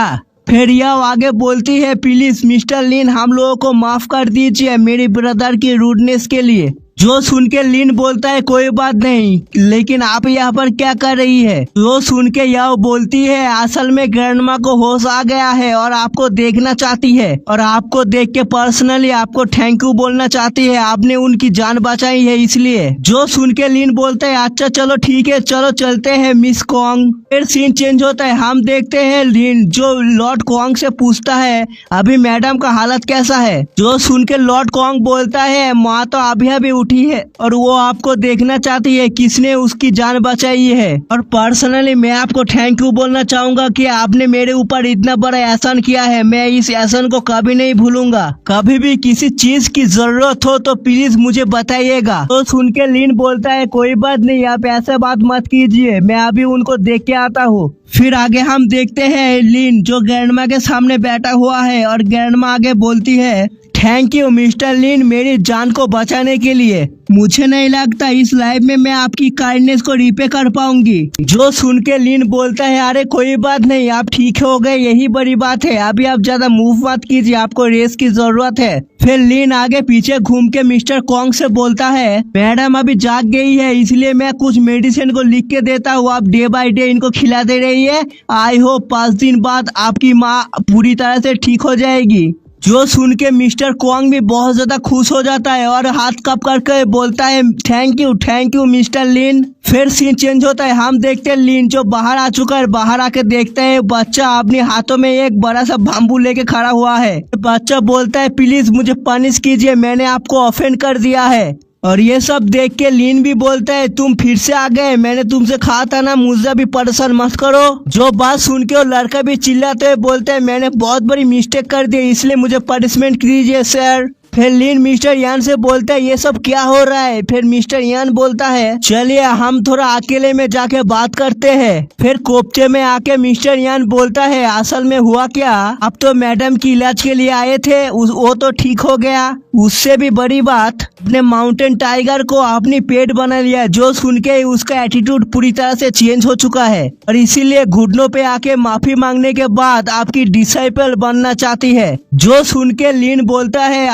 फिर यह आगे बोलती है, प्लीज मिस्टर लिन हम लोगों को माफ कर दीजिए मेरे ब्रदर की रूडनेस के लिए। जो सुन के लिन बोलता है कोई बात नहीं, लेकिन आप यहाँ पर क्या कर रही है। जो सुन के यह बोलती है, असल में ग्रैंडमा को होश आ गया है और आपको देखना चाहती है और आपको देख के पर्सनली आपको थैंक यू बोलना चाहती है, आपने उनकी जान बचाई है इसलिए। जो सुन के लिन बोलता है, अच्छा चलो ठीक है, चलो चलते हैं मिस कॉन्ग। फिर सीन चेंज होता है, हम देखते हैं लिन जो लॉर्ड कॉन्ग से पूछता है, अभी मैडम का हालत कैसा है। जो सुन के लॉर्ड कॉन्ग बोलता है, माँ तो अभी अभी उठी है और वो आपको देखना चाहती है किसने उसकी जान बचाई है। और पर्सनली मैं आपको थैंक यू बोलना चाहूंगा कि आपने मेरे ऊपर इतना बड़ा एहसान किया है, मैं इस एहसान को कभी नहीं भूलूंगा। कभी भी किसी चीज की जरूरत हो तो प्लीज मुझे बताइएगा। तो सुन के लिन बोलता है, कोई बात नहीं, आप ऐसे बात मत कीजिए, मैं अभी उनको देख के आता हूँ। फिर आगे हम देखते हैं लिन जो ग्रैंडमा के सामने बैठा हुआ है और ग्रैंडमा आगे बोलती है, थैंक यू मिस्टर लिन मेरी जान को बचाने के लिए। मुझे नहीं लगता इस लाइफ में मैं आपकी काइंडनेस को रिपे कर पाऊंगी। जो सुन के लिन बोलता है, अरे कोई बात नहीं, आप ठीक हो गए यही बड़ी बात है, अभी आप ज्यादा मूव मत कीजिए, आपको रेस्ट की जरूरत है। फिर लिन आगे पीछे घूम के मिस्टर कॉन्ग से बोलता है, मैडम अभी जाग गई है इसलिए मैं कुछ मेडिसिन को लिख के देता हूँ, आप डे बाय डे इनको खिला दे रही है। आई होप 5 दिन बाद आपकी माँ पूरी तरह से ठीक हो जाएगी। जो सुन के मिस्टर कॉन्ग भी बहुत ज्यादा खुश हो जाता है और हाथ कप करके बोलता है, थैंक यू मिस्टर लिन। फिर सीन चेंज होता है, हम देखते हैं लिन जो बाहर आ चुका है, बाहर आके देखते हैं बच्चा अपने हाथों में एक बड़ा सा बाम्बू लेके खड़ा हुआ है। बच्चा बोलता है, प्लीज मुझे पनिश कीजिए, मैंने आपको ऑफेंड कर दिया है। और ये सब देख के लिन भी बोलता है, तुम फिर से आ गए, मैंने तुमसे कहा था ना मुझे भी परेशान मत करो। जो बात सुन के वो लड़का भी चिल्लाते हुए बोलता है, मैंने बहुत बड़ी मिस्टेक कर दी इसलिए मुझे पनिशमेंट कीजिए सर। फिर लिन मिस्टर यान से बोलता है, ये सब क्या हो रहा है। फिर मिस्टर यान बोलता है, चलिए हम थोड़ा अकेले में जाके बात करते हैं। फिर कोपचे में आके मिस्टर यान बोलता है, असल में हुआ क्या, अब तो मैडम की इलाज के लिए आए थे, वो तो ठीक हो गया, उससे भी बड़ी बात अपने माउंटेन टाइगर को अपनी पेट बना लिया। जो सुन के उसका एटीट्यूड पूरी तरह से चेंज हो चुका है और इसीलिए घुटनों पे आके माफी मांगने के बाद आपकी डिसाइपल बनना चाहती है। जो सुन के लिन बोलता है,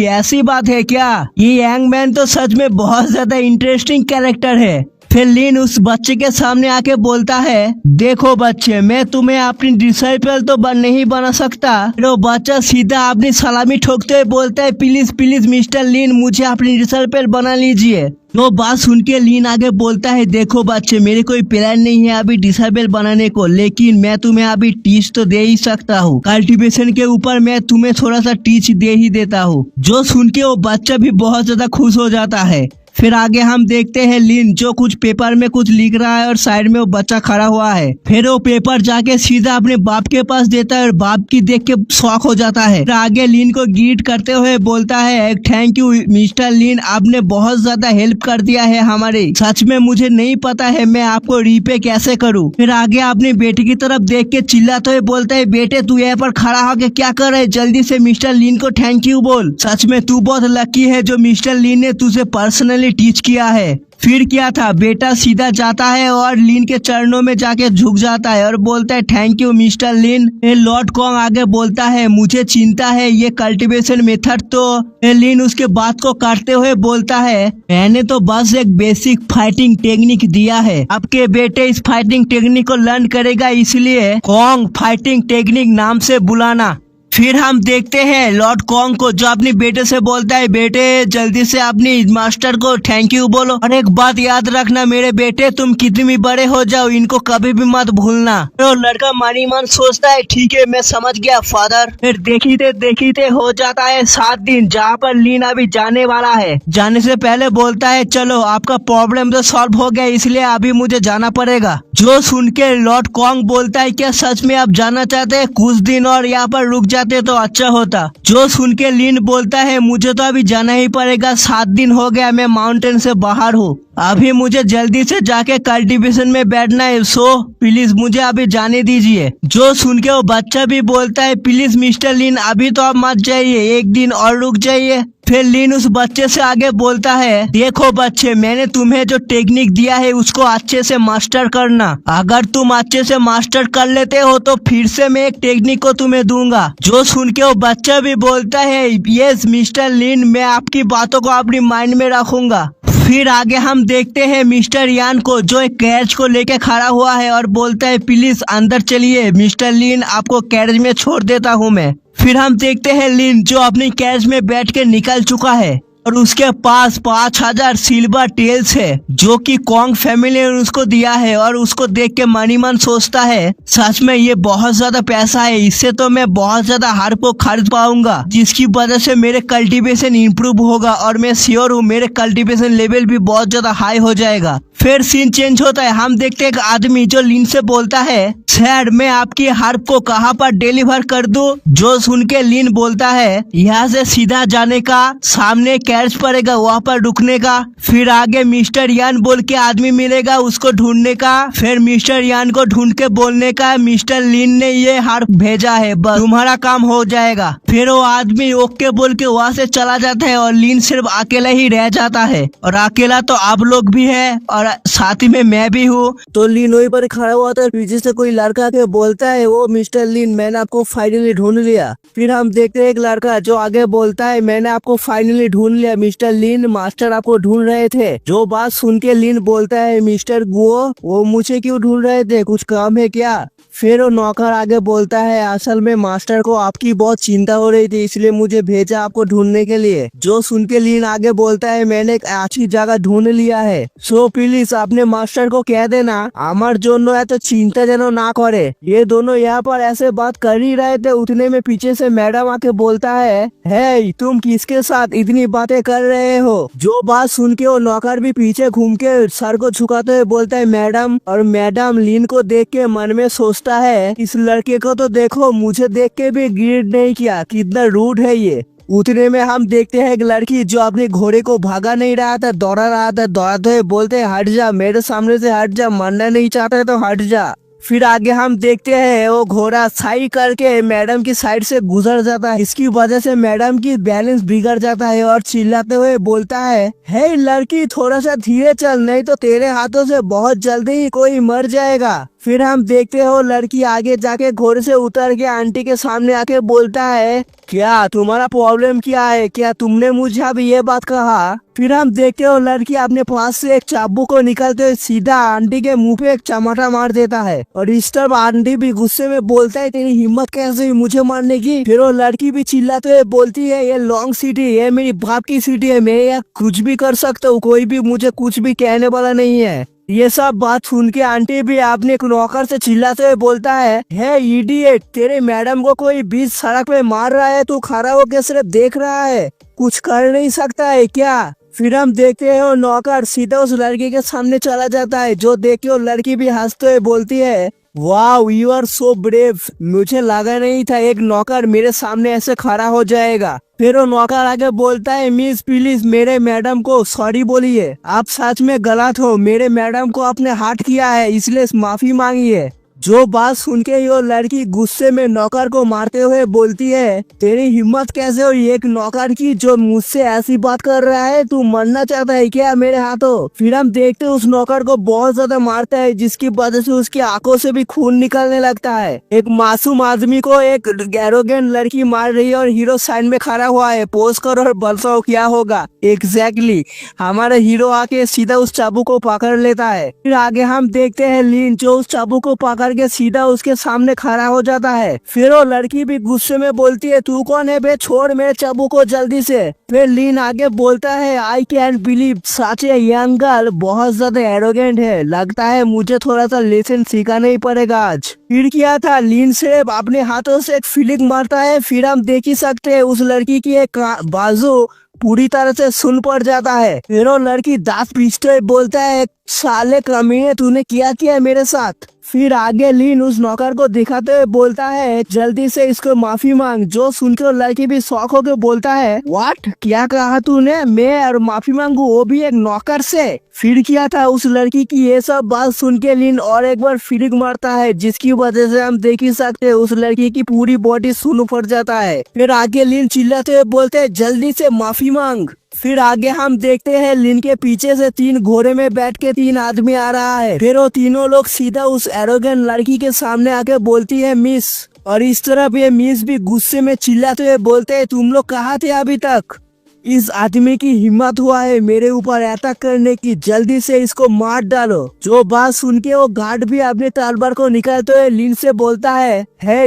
ऐसी बात है क्या, ये यंग मैन तो सच में बहुत ज्यादा इंटरेस्टिंग कैरेक्टर है। फिर लिन उस बच्चे के सामने आके बोलता है, देखो बच्चे मैं तुम्हें अपनी डिसाइपल तो नहीं बना सकता। फिर वो बच्चा सीधा अपनी सलामी ठोकते हुए बोलता है, प्लीज मिस्टर लिन मुझे अपनी डिसाइपल बना लीजिए। तो बात सुन के लिन आगे बोलता है, देखो बच्चे मेरे कोई प्लान नहीं है अभी डिसेबल बनाने को, लेकिन मैं तुम्हें अभी टीच तो दे ही सकता हूँ, कल्टीवेशन के ऊपर मैं तुम्हें थोड़ा सा टीच दे ही देता हूँ। जो सुन के वो बच्चा भी बहुत ज्यादा खुश हो जाता है। फिर आगे हम देखते हैं लिन जो कुछ पेपर में कुछ लिख रहा है और साइड में वो बच्चा खड़ा हुआ है। फिर वो पेपर जाके सीधा अपने बाप के पास देता है और बाप की देख के शॉक हो जाता है। फिर आगे लिन को ग्रीट करते हुए बोलता है, थैंक यू मिस्टर लिन, आपने बहुत ज्यादा हेल्प कर दिया है हमारे, सच में मुझे नहीं पता है मैं आपको रीपे कैसे करूँ। फिर आगे अपने बेटे की तरफ देख के चिल्लाते हुए बोलता है, बेटे तू यहाँ पर खड़ा होके क्या कर रहे, जल्दी से मिस्टर लिन को थैंक यू बोल, सच में तू बहुत लकी है जो मिस्टर लिन ने तुझे पर्सनली टीच किया है। फिर क्या था, बेटा सीधा जाता है और लिन के चरणों में जाके झुक जाता है और बोलता है, thank you mister Lin. Lord Kong आगे बोलता है, मुझे चिंता है ये कल्टीवेशन मेथड तो। लिन उसके बात को काटते हुए बोलता है, मैंने तो बस एक बेसिक फाइटिंग टेक्निक दिया है, आपके बेटे इस फाइटिंग टेक्निक को लर्न करेगा, इसलिए कॉन्ग फाइटिंग टेक्निक नाम से बुलाना। फिर हम देखते हैं लॉर्ड कॉन्ग को जो अपने बेटे से बोलता है, बेटे जल्दी से अपने मास्टर को थैंक यू बोलो, और एक बात याद रखना मेरे बेटे, तुम कितने भी बड़े हो जाओ इनको कभी भी मत भूलना। तो लड़का मानी मन सोचता है, ठीक है मैं समझ गया फादर। फिर देखते हो जाता है 7 दिन जहाँ पर लिन अभी जाने वाला है। जाने से पहले बोलता है, चलो आपका प्रॉब्लम तो सॉल्व हो गया इसलिए अभी मुझे जाना पड़ेगा। जो सुन के लॉर्ड कॉन्ग बोलता है, क्या सच में आप जाना चाहते हैं, कुछ दिन और यहाँ पर रुक जाते तो अच्छा होता। जो सुन के लिन बोलता है, मुझे तो अभी जाना ही पड़ेगा, 7 दिन हो गया मैं माउंटेन से बाहर हूँ। अभी मुझे जल्दी से जाके कल्टीवेशन में बैठना है, सो प्लीज मुझे अभी जाने दीजिए। जो सुन के वो बच्चा भी बोलता है प्लीज मिस्टर लिन अभी तो आप मत जाइए, एक दिन और रुक जाइए। फिर लिन उस बच्चे से आगे बोलता है देखो बच्चे, मैंने तुम्हें जो टेक्निक दिया है उसको अच्छे से मास्टर करना। अगर तुम अच्छे से मास्टर कर लेते हो तो फिर से मैं एक टेक्निक को तुम्हें दूंगा। जो सुन के वो बच्चा भी बोलता है यस मिस्टर लिन, मैं आपकी बातों को अपनी माइंड में रखूंगा। फिर आगे हम देखते हैं मिस्टर यान को, जो एक कैरेज को लेके खड़ा हुआ है और बोलता है प्लीज अंदर चलिए मिस्टर लिन, आपको कैरेज में छोड़ देता हूँ मैं। फिर हम देखते हैं लिन जो अपनी कैरेज में बैठ के निकल चुका है और उसके पास 5000 सिल्वर टेल्स है जो कि कॉन्ग फैमिली ने उसको दिया है। और उसको देख के मनीमन सोचता है सच में ये बहुत ज्यादा पैसा है, इससे तो मैं बहुत ज्यादा हार्प को खरीद पाऊंगा जिसकी वजह से मेरे कल्टीवेशन इंप्रूव होगा और मैं श्योर हूँ मेरे कल्टीवेशन लेवल भी बहुत ज्यादा हाई हो जाएगा। फिर सीन चेंज होता है, हम देखते हैं एक आदमी जो लिन से बोलता है सर मैं आपकी हार्प को कहाँ पर डिलीवर कर दूं? जो सुन के लिन बोलता है यहाँ से सीधा जाने का, सामने कैरेज पड़ेगा वहाँ पर रुकने का, फिर आगे मिस्टर यान बोल के आदमी मिलेगा उसको ढूंढने का, फिर मिस्टर यान को ढूंढ के बोलने का मिस्टर लिन ने ये हार्प भेजा है, बस तुम्हारा काम हो जाएगा। फिर वो आदमी ओके बोल के वहाँ से चला जाता है और लिन सिर्फ अकेला ही रह जाता है और अकेला तो आप लोग भी है और साथ ही में मैं भी हूँ। तो लिन वहीं पर खड़ा हुआ था, पीछे से कोई लड़का के बोलता है वो मिस्टर लिन मैंने आपको फाइनली ढूंढ लिया। फिर हम देखते हैं एक लड़का जो आगे बोलता है मैंने आपको फाइनली ढूंढ लिया मिस्टर लिन, मास्टर आपको ढूंढ रहे थे। जो बात सुन के लिन बोलता है मिस्टर गुओ वो मुझे क्यों ढूंढ रहे थे, कुछ काम है क्या? फिर वो नौकर आगे बोलता है असल में मास्टर को आपकी बहुत चिंता हो रही थी इसलिए मुझे भेजा आपको ढूंढने के लिए। जो सुन के लिन आगे बोलता है मैंने एक अच्छी जगह ढूंढ लिया है, सो प्लीज आपने मास्टर को कह देना हमार जोनो है तो चिंता जनो ना करे। ये दोनों यहाँ पर ऐसे बात कर ही रहे थे, उतने में पीछे से मैडम आके बोलता है हे तुम किसके साथ इतनी बातें कर रहे हो? जो बात सुन के वो नौकर भी पीछे घूम के सर को झुकाते हुए बोलता है मैडम। और मैडम लिन को देख के मन में सोचता है इस लड़के को तो देखो मुझे देख के भी ग्रीड नहीं किया, कितना रूड है ये। उतने में हम देखते हैं एक लड़की जो अपने घोड़े को भागा नहीं रहा था, दौड़ा रहा था, दौड़ाते हुए बोलते हैं हट जा मेरे सामने से हट जा, मरना नहीं चाहता है तो हट जा। फिर आगे हम देखते हैं वो घोड़ा साइड करके मैडम की साइड से गुजर जाता है, इसकी वजह से मैडम की बैलेंस बिगड़ जाता है और चिल्लाते हुए बोलता है हे लड़की थोड़ा सा धीरे चल नहीं तो तेरे हाथों से बहुत जल्दी ही कोई मर जाएगा। फिर हम देखते हो लड़की आगे जाके घोड़े से उतर के आंटी के सामने आके बोलता है क्या तुम्हारा प्रॉब्लम क्या है, क्या तुमने मुझे अभी ये बात कहा? फिर हम देखते हो लड़की अपने पास से एक चाबू को निकालते हुए सीधा आंटी के मुंह पे एक चमाटा मार देता है और इस तरफ आंटी भी गुस्से में बोलता है तेरी हिम्मत कैसे हुई मुझे मारने की? फिर वो लड़की भी चिल्लाते हुए बोलती है ये लॉन्ग सिटी ये मेरी बाप की सिटी है, मैं यहाँ कुछ भी कर सकता हूँ, कोई भी मुझे कुछ भी कहने वाला नहीं है। ये सब बात सुन के आंटी भी अपने एक नौकर से चिल्लाते हुए बोलता है हे इडियट तेरे मैडम को कोई बीच सड़क पे मार रहा है, तू खड़ा होकर सिर्फ देख रहा है, कुछ कर नहीं सकता है क्या? फिर हम देखते हैं वो नौकर सीधा उस लड़की के सामने चला जाता है, जो देख के वो लड़की भी हंसते हुए बोलती है wow you are so brave, मुझे लगा नहीं था एक नौकर मेरे सामने ऐसे खड़ा हो जाएगा। फिर वो नौकर आगे बोलता है मिस प्लीज मेरे मैडम को सॉरी बोलिए, आप सच में गलत हो, मेरे मैडम को आपने हर्ट किया है इसलिए माफी मांगिए। जो बात सुन के वो लड़की गुस्से में नौकर को मारते हुए बोलती है तेरी हिम्मत कैसे हुई एक नौकर की जो मुझसे ऐसी बात कर रहा है, तू मरना चाहता है क्या मेरे हाथों? फिर हम देखते उस नौकर को बहुत ज्यादा मारता है जिसकी वजह से उसकी आंखों से भी खून निकलने लगता है। एक मासूम आदमी को एक एरोगेंट लड़की मार रही है और हीरो साइड में खड़ा हुआ है, पोज कर और बताओ क्या होगा? एग्जैक्टली हमारा हीरो आके सीधा उस चाबू को पकड़ लेता है। फिर आगे हम देखते हैं लिन जो उस चाबू को पकड़ के सीधा उसके सामने खड़ा हो जाता है। फिर वो लड़की भी गुस्से में बोलती है तू कौन है बे, छोड़ मेरे चाबू को जल्दी से। फिर लिन आगे बोलता है I can believe such a young girl बहुत ज्यादा एरोगेंट है, लगता है मुझे थोड़ा सा लेसन सीखना ही पड़ेगा आज। फिर क्या था लिन से अपने हाथों से एक फीलिंग मारता है, फिर हम देख ही सकते हैं उस लड़की की एक बाजू पूरी तरह से सुन पड़ जाता है। फिर वो लड़की दांत पीसते हुए बोलता है साले कमीने तूने किया मेरे साथ। फिर आगे लिन उस नौकर को दिखाते हुए बोलता है जल्दी से इसको माफी मांग। जो सुनकर लड़की भी शौक होकर बोलता है व्हाट, क्या कहा तूने? मैं और माफी मांगू, वो भी एक नौकर से? फिर क्या था उस लड़की की ये सब बात सुन के लिन और एक बार फिरिक मारता है, जिसकी वजह से हम देख ही सकते हैं उस लड़की की पूरी बॉडी सुन्न फट जाता है। फिर आगे लिन चिल्लाते हुए बोलते हैं जल्दी से माफी मांग। फिर आगे हम देखते हैं लिन के पीछे से 3 घोड़े में बैठ के 3 आदमी आ रहा है। फिर वो तीनों लोग सीधा उस एरोगेंट लड़की के सामने आके बोलती है मिस, और इस तरफ ये मिस भी गुस्से में चिल्लाते हुए बोलते हैं तुम लोग कहाँ थे अभी तक? इस आदमी की हिम्मत हुआ है मेरे ऊपर अटैक करने की, जल्दी से इसको मार डालो। जो बात सुन के वो गार्ड भी अपने तलवार को निकालते हुए लिन से बोलता है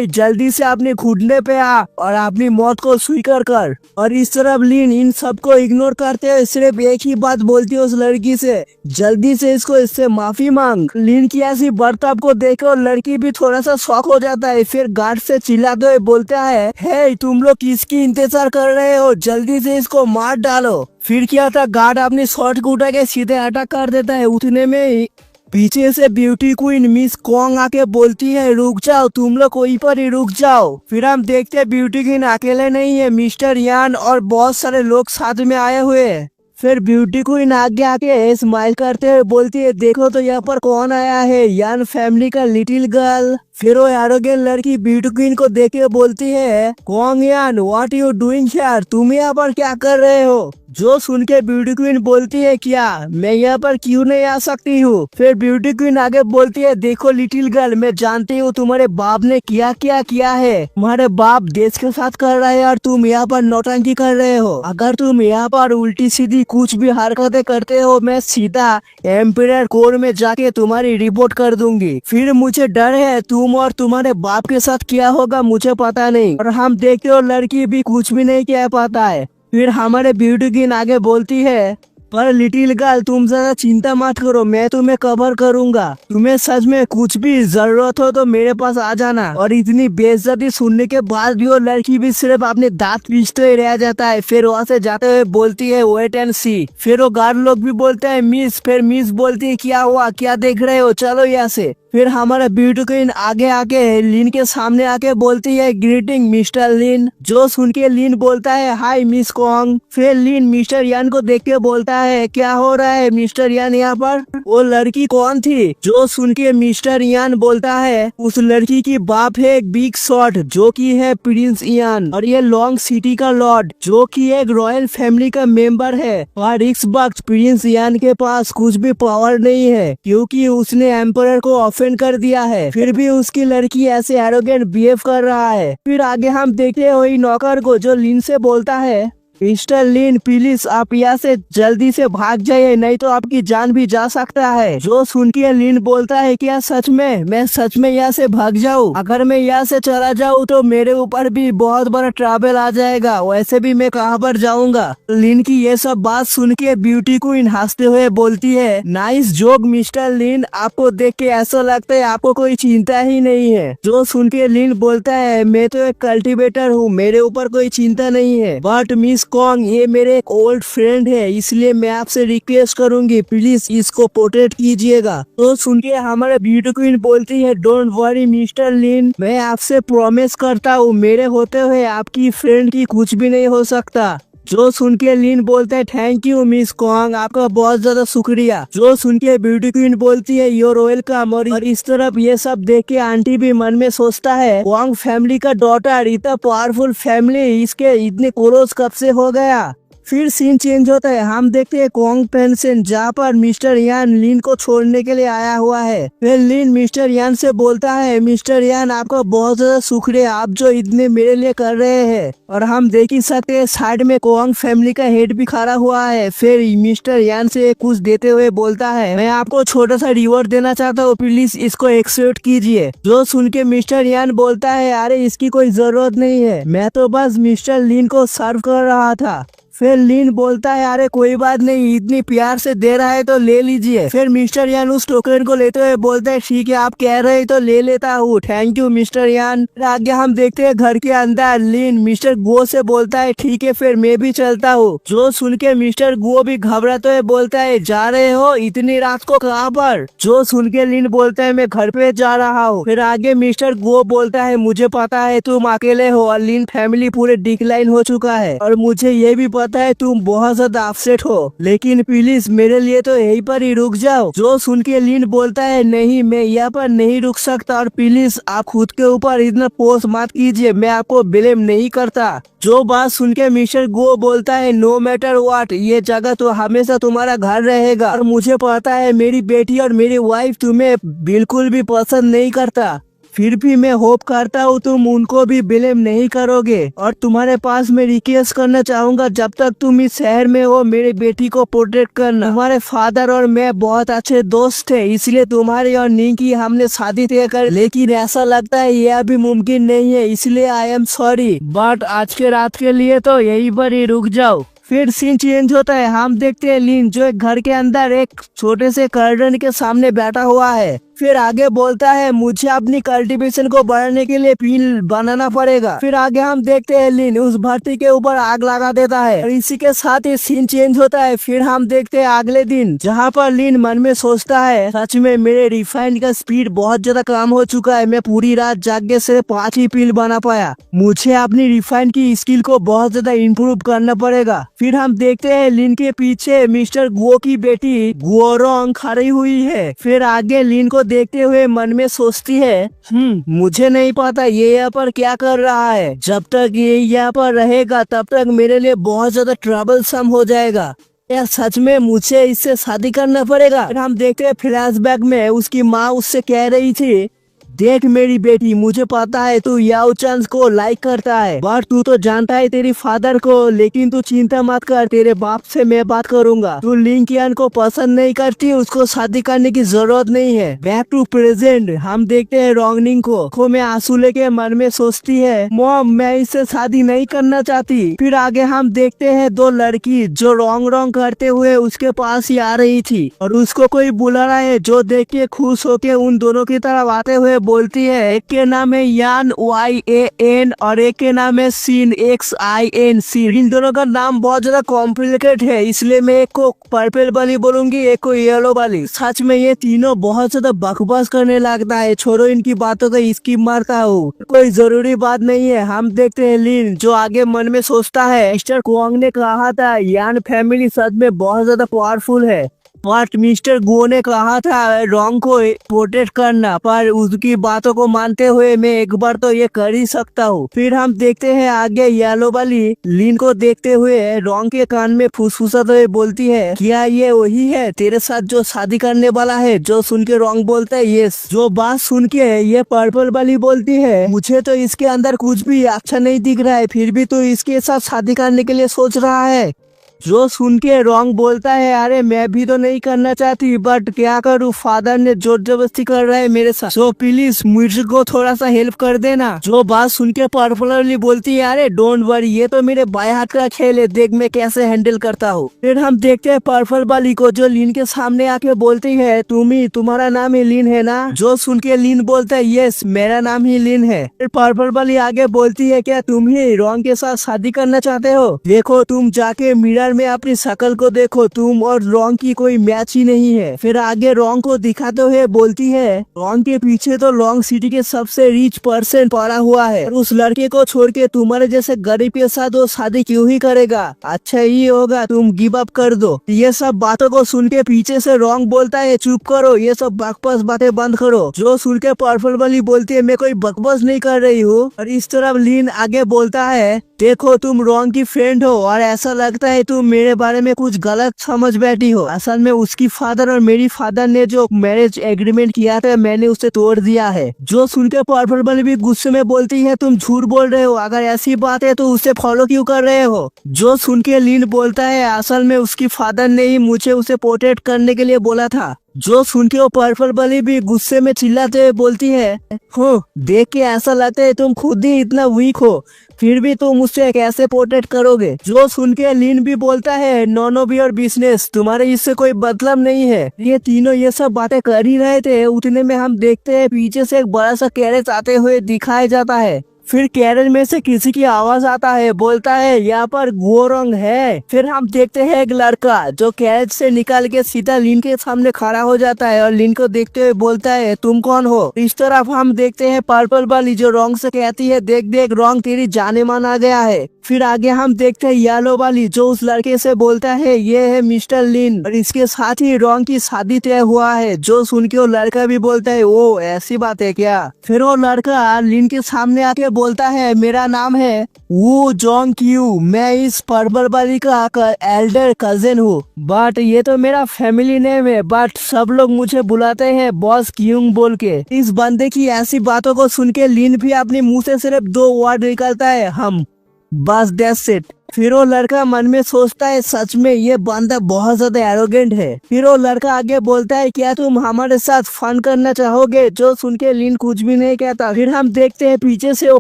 जल्दी से अपने घुटने पे आ और अपनी मौत को स्वीकार कर। और इस तरफ लिन इन सबको इग्नोर करते हुए सिर्फ एक ही बात बोलती है उस लड़की से, जल्दी से इससे माफी मांग। लिन की ऐसी बर्ताव को देखकर लड़की भी थोड़ा सा शॉक हो जाता है। फिर गार्ड से चिल्लाते हुए बोलता है तुम लोग किसकी इंतजार कर रहे हो, जल्दी से इसको मार डालो। फिर क्या था, गार्ड अपनी शॉर्ट को उठा के सीधे अटैक कर देता है। उतने में ही पीछे से ब्यूटी क्वीन मिस कॉन्ग आके बोलती है रुक जाओ, तुम लोग वहीं पर ही रुक जाओ। फिर हम देखते हैं ब्यूटी क्वीन अकेले नहीं है, मिस्टर यान और बहुत सारे लोग साथ में आए हुए हैं। फिर ब्यूटी क्वीन आगे आके स्माइल करते हुए बोलती है देखो तो यहाँ पर कौन आया है, यान फैमिली का लिटिल गर्ल। फिर वो एरोगेंट लड़की ब्यूटी क्वीन को देख के बोलती है कॉन्ग यान व्हाट यू डूइंग हियर, तुम यहाँ पर क्या कर रहे हो? जो सुन के ब्यूटी क्वीन बोलती है क्या मैं यहाँ पर क्यों नहीं आ सकती हूँ? फिर ब्यूटी क्वीन आगे बोलती है देखो लिटिल गर्ल, मैं जानती हूँ तुम्हारे बाप ने क्या क्या किया है, तुम्हारे बाप देश के साथ कर रहे हैं और तुम यहाँ पर नौटंकी कर रहे हो। अगर तुम यहाँ पर उल्टी सीधी कुछ भी हरकतें करते हो मैं सीधा एम्पायर कोर्ट में जाके तुम्हारी रिपोर्ट कर दूंगी। फिर मुझे डर है तुम और तुम्हारे बाप के साथ क्या होगा मुझे पता नहीं। और हम देखते हो लड़की भी कुछ भी नहीं कह पाता है। फिर हमारे ब्यूटी क्वीन आगे बोलती है पर लिटिल गर्ल तुम ज्यादा चिंता मत करो, मैं तुम्हें कवर करूंगा, तुम्हें सच में कुछ भी जरूरत हो तो मेरे पास आ जाना। और इतनी बेइज्जती सुनने के बाद भी वो लड़की भी सिर्फ अपने दांत पीसते ही रह जाता है। फिर वहाँ से जाते हुए बोलती है वेट एंड सी। फिर वो गार्ड लोग भी बोलते हैं मिस। फिर मिस बोलती है क्या हुआ, क्या देख रहे हो, चलो यहाँ से। फिर हमारा ब्यूटी क्वीन आगे आके लिन के सामने आके बोलती है ग्रीटिंग मिस्टर लिन। जो सुन के लिन बोलता है हाय मिस कॉन्ग। फिर लिन मिस्टर यान को देख के बोलता है क्या हो रहा है मिस्टर यान यहाँ पर? वो लड़की कौन थी? जो सुन के मिस्टर यान बोलता है उस लड़की की बाप है एक बिग शॉट जो की है प्रिंस यान, और ये लॉन्ग सिटी का लॉर्ड जो की एक रॉयल फैमिली का मेंबर है। और इस वक्त प्रिंस यान के पास कुछ भी पावर नहीं है क्योंकि उसने एम्पायर को ऑफेंड कर दिया है, फिर भी उसकी लड़की ऐसे एरोगेंट बिहेव कर रहा है। फिर आगे हम देखते हैं वही नौकर को जो लिन से बोलता है मिस्टर लिन प्लीज आप यहाँ से जल्दी से भाग जाइए नहीं तो आपकी जान भी जा सकता है। जो सुन के लिन बोलता है क्या सच में मैं सच में यहाँ से भाग जाऊँ? अगर मैं यहाँ से चला जाऊँ तो मेरे ऊपर भी बहुत बड़ा ट्रबल आ जाएगा, वैसे भी मैं कहाँ पर जाऊँगा? लिन की ये सब बात सुन के ब्यूटी क्वीन हंसते हुए बोलती है नाइस जोक मिस्टर लिन, आपको देख के ऐसा लगता है आपको कोई चिंता ही नहीं है। जो सुन के लिन बोलता है मैं तो एक कल्टिवेटर हूँ, मेरे ऊपर कोई चिंता नहीं है, बट मिस कॉन्ग ये मेरे एक ओल्ड फ्रेंड है इसलिए मैं आपसे रिक्वेस्ट करूंगी प्लीज इसको प्रोटेक्ट कीजिएगा। तो सुन के हमारे ब्यूटी क्वीन बोलती है डोंट वरी मिस्टर लिन, मैं आपसे प्रॉमिस करता हूँ मेरे होते हुए आपकी फ्रेंड की कुछ भी नहीं हो सकता। जो सुन के लिन बोलता है थैंक यू मिस कॉन्ग, आपका बहुत ज्यादा शुक्रिया। जो सुन के ब्यूटी क्वीन बोलती है योर वेलकम। और इस तरफ ये सब देख के आंटी भी मन में सोचता है कॉन्ग फैमिली का डॉटर इतना पावरफुल फैमिली इसके इतने क्लोज कब से हो गया। फिर सीन चेंज होता है, हम देखते हैं कॉन्ग पेंशन जहाँ पर मिस्टर यान लिन को छोड़ने के लिए आया हुआ है। फिर लिन मिस्टर यान से बोलता है मिस्टर यान आपका बहुत ज्यादा शुक्रिया आप जो इतने मेरे लिए कर रहे हैं। और हम देख ही सकते हैं साइड में कॉन्ग फैमिली का हेड भी खड़ा हुआ है। फिर मिस्टर यान से कुछ देते हुए बोलता है मैं आपको छोटा सा रिवॉर्ड देना चाहता हूँ, प्लीज इसको एक्सेप्ट कीजिए। जो सुन के मिस्टर यान बोलता है अरे इसकी कोई जरूरत नहीं है, मैं तो बस मिस्टर लिन को सर्व कर रहा था। फिर लिन बोलता है अरे कोई बात नहीं, इतनी प्यार से दे रहा है तो ले लीजिए। फिर मिस्टर यान उस टोकन को लेते हुए बोलते हैं ठीक है आप कह रहे हैं तो ले लेता हूँ, थैंक यू मिस्टर यान। फिर आगे हम देखते हैं घर के अंदर लिन मिस्टर गो से बोलता है ठीक है फिर मैं भी चलता हूँ। जो सुन के मिस्टर गो भी घबराते हुए बोलता है जा रहे हो इतनी रात को कहाँ पर? जो सुन के लिन बोलता है मैं घर पे जा रहा हूँ। फिर आगे मिस्टर गो बोलता है मुझे पता है तुम अकेले हो और लिन फैमिली पूरे डिक्लाइन हो चुका है और मुझे ये भी पता पता है तुम बहुत ज्यादा अपसेट हो, लेकिन प्लीज मेरे लिए तो यहीं पर ही रुक जाओ। जो सुन के लीन बोलता है नहीं मैं यहाँ पर नहीं रुक सकता, और प्लीज आप खुद के ऊपर इतना फोर्स मत कीजिए, मैं आपको ब्लेम नहीं करता। जो बात सुन के मिस्टर गो बोलता है नो मैटर व्हाट, ये जगह तो हमेशा तुम्हारा घर रहेगा, और मुझे पता है मेरी बेटी और मेरी वाइफ तुम्हें बिल्कुल भी पसंद नहीं करता, फिर भी मैं होप करता हूँ तुम उनको भी ब्लेम नहीं करोगे। और तुम्हारे पास मैं रिक्वेस्ट करना चाहूंगा, जब तक तुम इस शहर में हो मेरी बेटी को प्रोटेक्ट करना। तुम्हारे फादर और मैं बहुत अच्छे दोस्त थे, इसलिए तुम्हारी और नी की हमने शादी तय कर, लेकिन ऐसा लगता है ये अभी मुमकिन नहीं है, इसलिए आई एम सॉरी, बट आज के रात के लिए तो यहीं पर ही रुक जाओ। फिर सीन चेंज होता है, हम देखते हैं लीन जो एक घर के अंदर एक छोटे से गार्डन के सामने बैठा हुआ है। फिर आगे बोलता है मुझे अपनी कल्टीवेशन को बढ़ाने के लिए फील्ड बनाना पड़ेगा। फिर आगे हम देखते हैं लीन उस भट्टी के ऊपर आग लगा देता है, और इसी के साथ ही सीन चेंज होता है। फिर हम देखते हैं अगले दिन, जहाँ पर लीन मन में सोचता है सच में मेरे रिफाइन का स्पीड बहुत ज्यादा कम हो चुका है, मैं पूरी रात जागे से 5 ही पील बना पाया, मुझे अपनी रिफाइन की स्किल को बहुत ज्यादा इम्प्रूव करना पड़ेगा। फिर हम देखते हैं लीन के पीछे मिस्टर गो की बेटी गुओरोंग खड़ी हुई है। फिर आगे लीन को देखते हुए मन में सोचती है मुझे नहीं पता ये यहाँ पर क्या कर रहा है, जब तक ये यहाँ पर रहेगा तब तक मेरे लिए बहुत ज्यादा ट्रबल सम हो जाएगा, या सच में मुझे इससे शादी करना पड़ेगा। फिर हम देखते हैं फ्लैशबैक में उसकी माँ उससे कह रही थी देख मेरी बेटी, मुझे पता है तू याओ चांस को लाइक करता है, बट तू तो जानता है तेरी फादर को, लेकिन तू चिंता मत कर, तेरे बाप से मैं बात करूंगा। तू लिंकियन को पसंद नहीं करती, उसको शादी करने की जरूरत नहीं है। बैक टू प्रेजेंट, हम देखते हैं रोंगनिंग को में आंसू लेके मन में सोचती है मॉम मैं इससे शादी नहीं करना चाहती। फिर आगे हम देखते हैं 2 लड़की जो रोंग करते हुए उसके पास ही आ रही थी, और उसको कोई बुला रहा है, जो देख के खुश होके उन दोनों की तरफ आते हुए बोलती है एक के नाम है यान YAN और एक के नाम है सीन XIN। इन दोनों का नाम बहुत ज्यादा कॉम्प्लिकेटेड है, इसलिए मैं एक को पर्पल वाली बोलूंगी, एक को येलो वाली। सच में ये तीनों बहुत ज्यादा बकवास करने लगता है, छोड़ो इनकी बातों का स्किप मारता हूँ, कोई जरूरी बात नहीं है। हम देखते हैं लीन जो आगे मन में सोचता है मिस्टर कुआंग ने कहा था यान फैमिली सच में बहुत ज्यादा पावरफुल है, बट मिस्टर गो ने कहा था रोंग को प्रोटेक्ट करना, पर उसकी बातों को मानते हुए मैं एक बार तो ये कर ही सकता हूँ। फिर हम देखते हैं आगे येलो वाली लीन को देखते हुए रोंग के कान में फुसफुसाते हुए बोलती है क्या ये वही है तेरे साथ जो शादी करने वाला है? जो सुन के रोंग बोलता है यस। जो बात सुन के ये पर्पल वाली बोलती है मुझे तो इसके अंदर कुछ भी अच्छा नहीं दिख रहा है, फिर भी तो इसके साथ शादी करने के लिए सोच रहा है। जो सुन के रोंग बोलता है अरे मैं भी तो नहीं करना चाहती, बट क्या करूँ फादर ने जोर जबरदस्ती कर रहा है मेरे साथ, सो प्लीज मुझे को थोड़ा सा हेल्प कर देना। जो बात सुन के पर्पल बोलती है अरे डोंट वरी ये तो मेरे बाएं हाथ का खेल है, देख मैं कैसे हैंडल करता हूँ। फिर हम देखते हैं पर्पल वाली को जो लीन के सामने आके बोलती है तुम्हारा नाम ही लीन है ना? जो सुन के लीन बोलता है यस मेरा नाम ही लीन है। फिर पर्पल वाली आगे बोलती है क्या तुम ही रोंग के साथ शादी करना चाहते हो? देखो तुम जाके मिरर में अपनी शक्ल को देखो, तुम और रोंग की कोई मैच ही नहीं है। फिर आगे रोंग को दिखाते हुए बोलती है रोंग के पीछे तो लॉन्ग सिटी के सबसे रिच पर्सन पड़ा हुआ है, और उस लड़के को छोड़ के तुम्हारे जैसे गरीब के साथ वो शादी क्यों ही करेगा? अच्छा ही होगा तुम गिव अप कर दो। ये सब बातों को सुन के पीछे से रोंग बोलता है चुप करो, ये सब बकवास बातें बंद करो। जो सुन के पर्पल वाली बोलती है मैं कोई बकवास नहीं कर रही हूँ। और इस तरफ लीन आगे बोलता है देखो तुम रोंग की फ्रेंड हो और ऐसा लगता है तुम मेरे बारे में कुछ गलत समझ बैठी हो। असल में उसकी फादर और मेरी फादर ने जो मैरिज एग्रीमेंट किया था मैंने उसे तोड़ दिया है। जो सुनकर पर्पल वाली भी गुस्से में बोलती है तुम झूठ बोल रहे हो, अगर ऐसी बात है तो उसे फॉलो क्यों कर रहे हो? जो सुन के लीन बोलता है असल में उसकी फादर ने ही मुझे उसे प्रोटेक्ट करने के लिए बोला था। जो सुन के वो पर्पल वाली भी गुस्से में चिल्लाते हुए बोलती है हो देख के ऐसा लगता है तुम खुद ही इतना वीक हो, फिर भी तुम मुझसे कैसे प्रोटेक्ट करोगे? जो सुन के लीन भी बोलता है नॉन ऑफ योर बिजनेस, तुम्हारे इससे कोई मतलब नहीं है। ये तीनों ये सब बातें कर ही रहे थे, उतने में हम देखते हैं पीछे से एक बड़ा सा कैरेज आते हुए दिखाया जाता है। फिर कैरेज में से किसी की आवाज आता है, बोलता है यहाँ पर गुओरोंग है। फिर हम देखते हैं एक लड़का जो कैरेज से निकल के सीधा लीन के सामने खड़ा हो जाता है और लीन को देखते हुए बोलता है तुम कौन हो? इस तरफ हम देखते हैं पर्पल वाली जो रोंग से कहती है देख देख रोंग तेरी जाने मान आ गया है। फिर आगे हम देखते हैं येलो वाली जो उस लड़के से बोलता है ये है मिस्टर लिन और इसके साथ ही रॉन्ग की शादी तय हुआ है। जो सुन के वो लड़का भी बोलता है ओ ऐसी बात है क्या। फिर वो लड़का लिन के सामने आके बोलता है मेरा नाम है वू जोंग क्यू, मैं इस पर्पल वाली का एल्डर कजिन हूँ, बट ये तो मेरा फैमिली नेम है, बट सब लोग मुझे बुलाते हैं बॉस क्यूंग बोल के। इस बंदे की ऐसी बातों को सुन के लिन भी अपने मुंह से सिर्फ 2 वर्ड निकलता है हम, बस दैट्स इट। फिर वो लड़का मन में सोचता है सच में ये बंदा बहुत ज्यादा एरोगेंट है। फिर वो लड़का आगे बोलता है क्या तुम हमारे साथ फन करना चाहोगे। जो सुन के लिन कुछ भी नहीं कहता। फिर हम देखते हैं पीछे से वो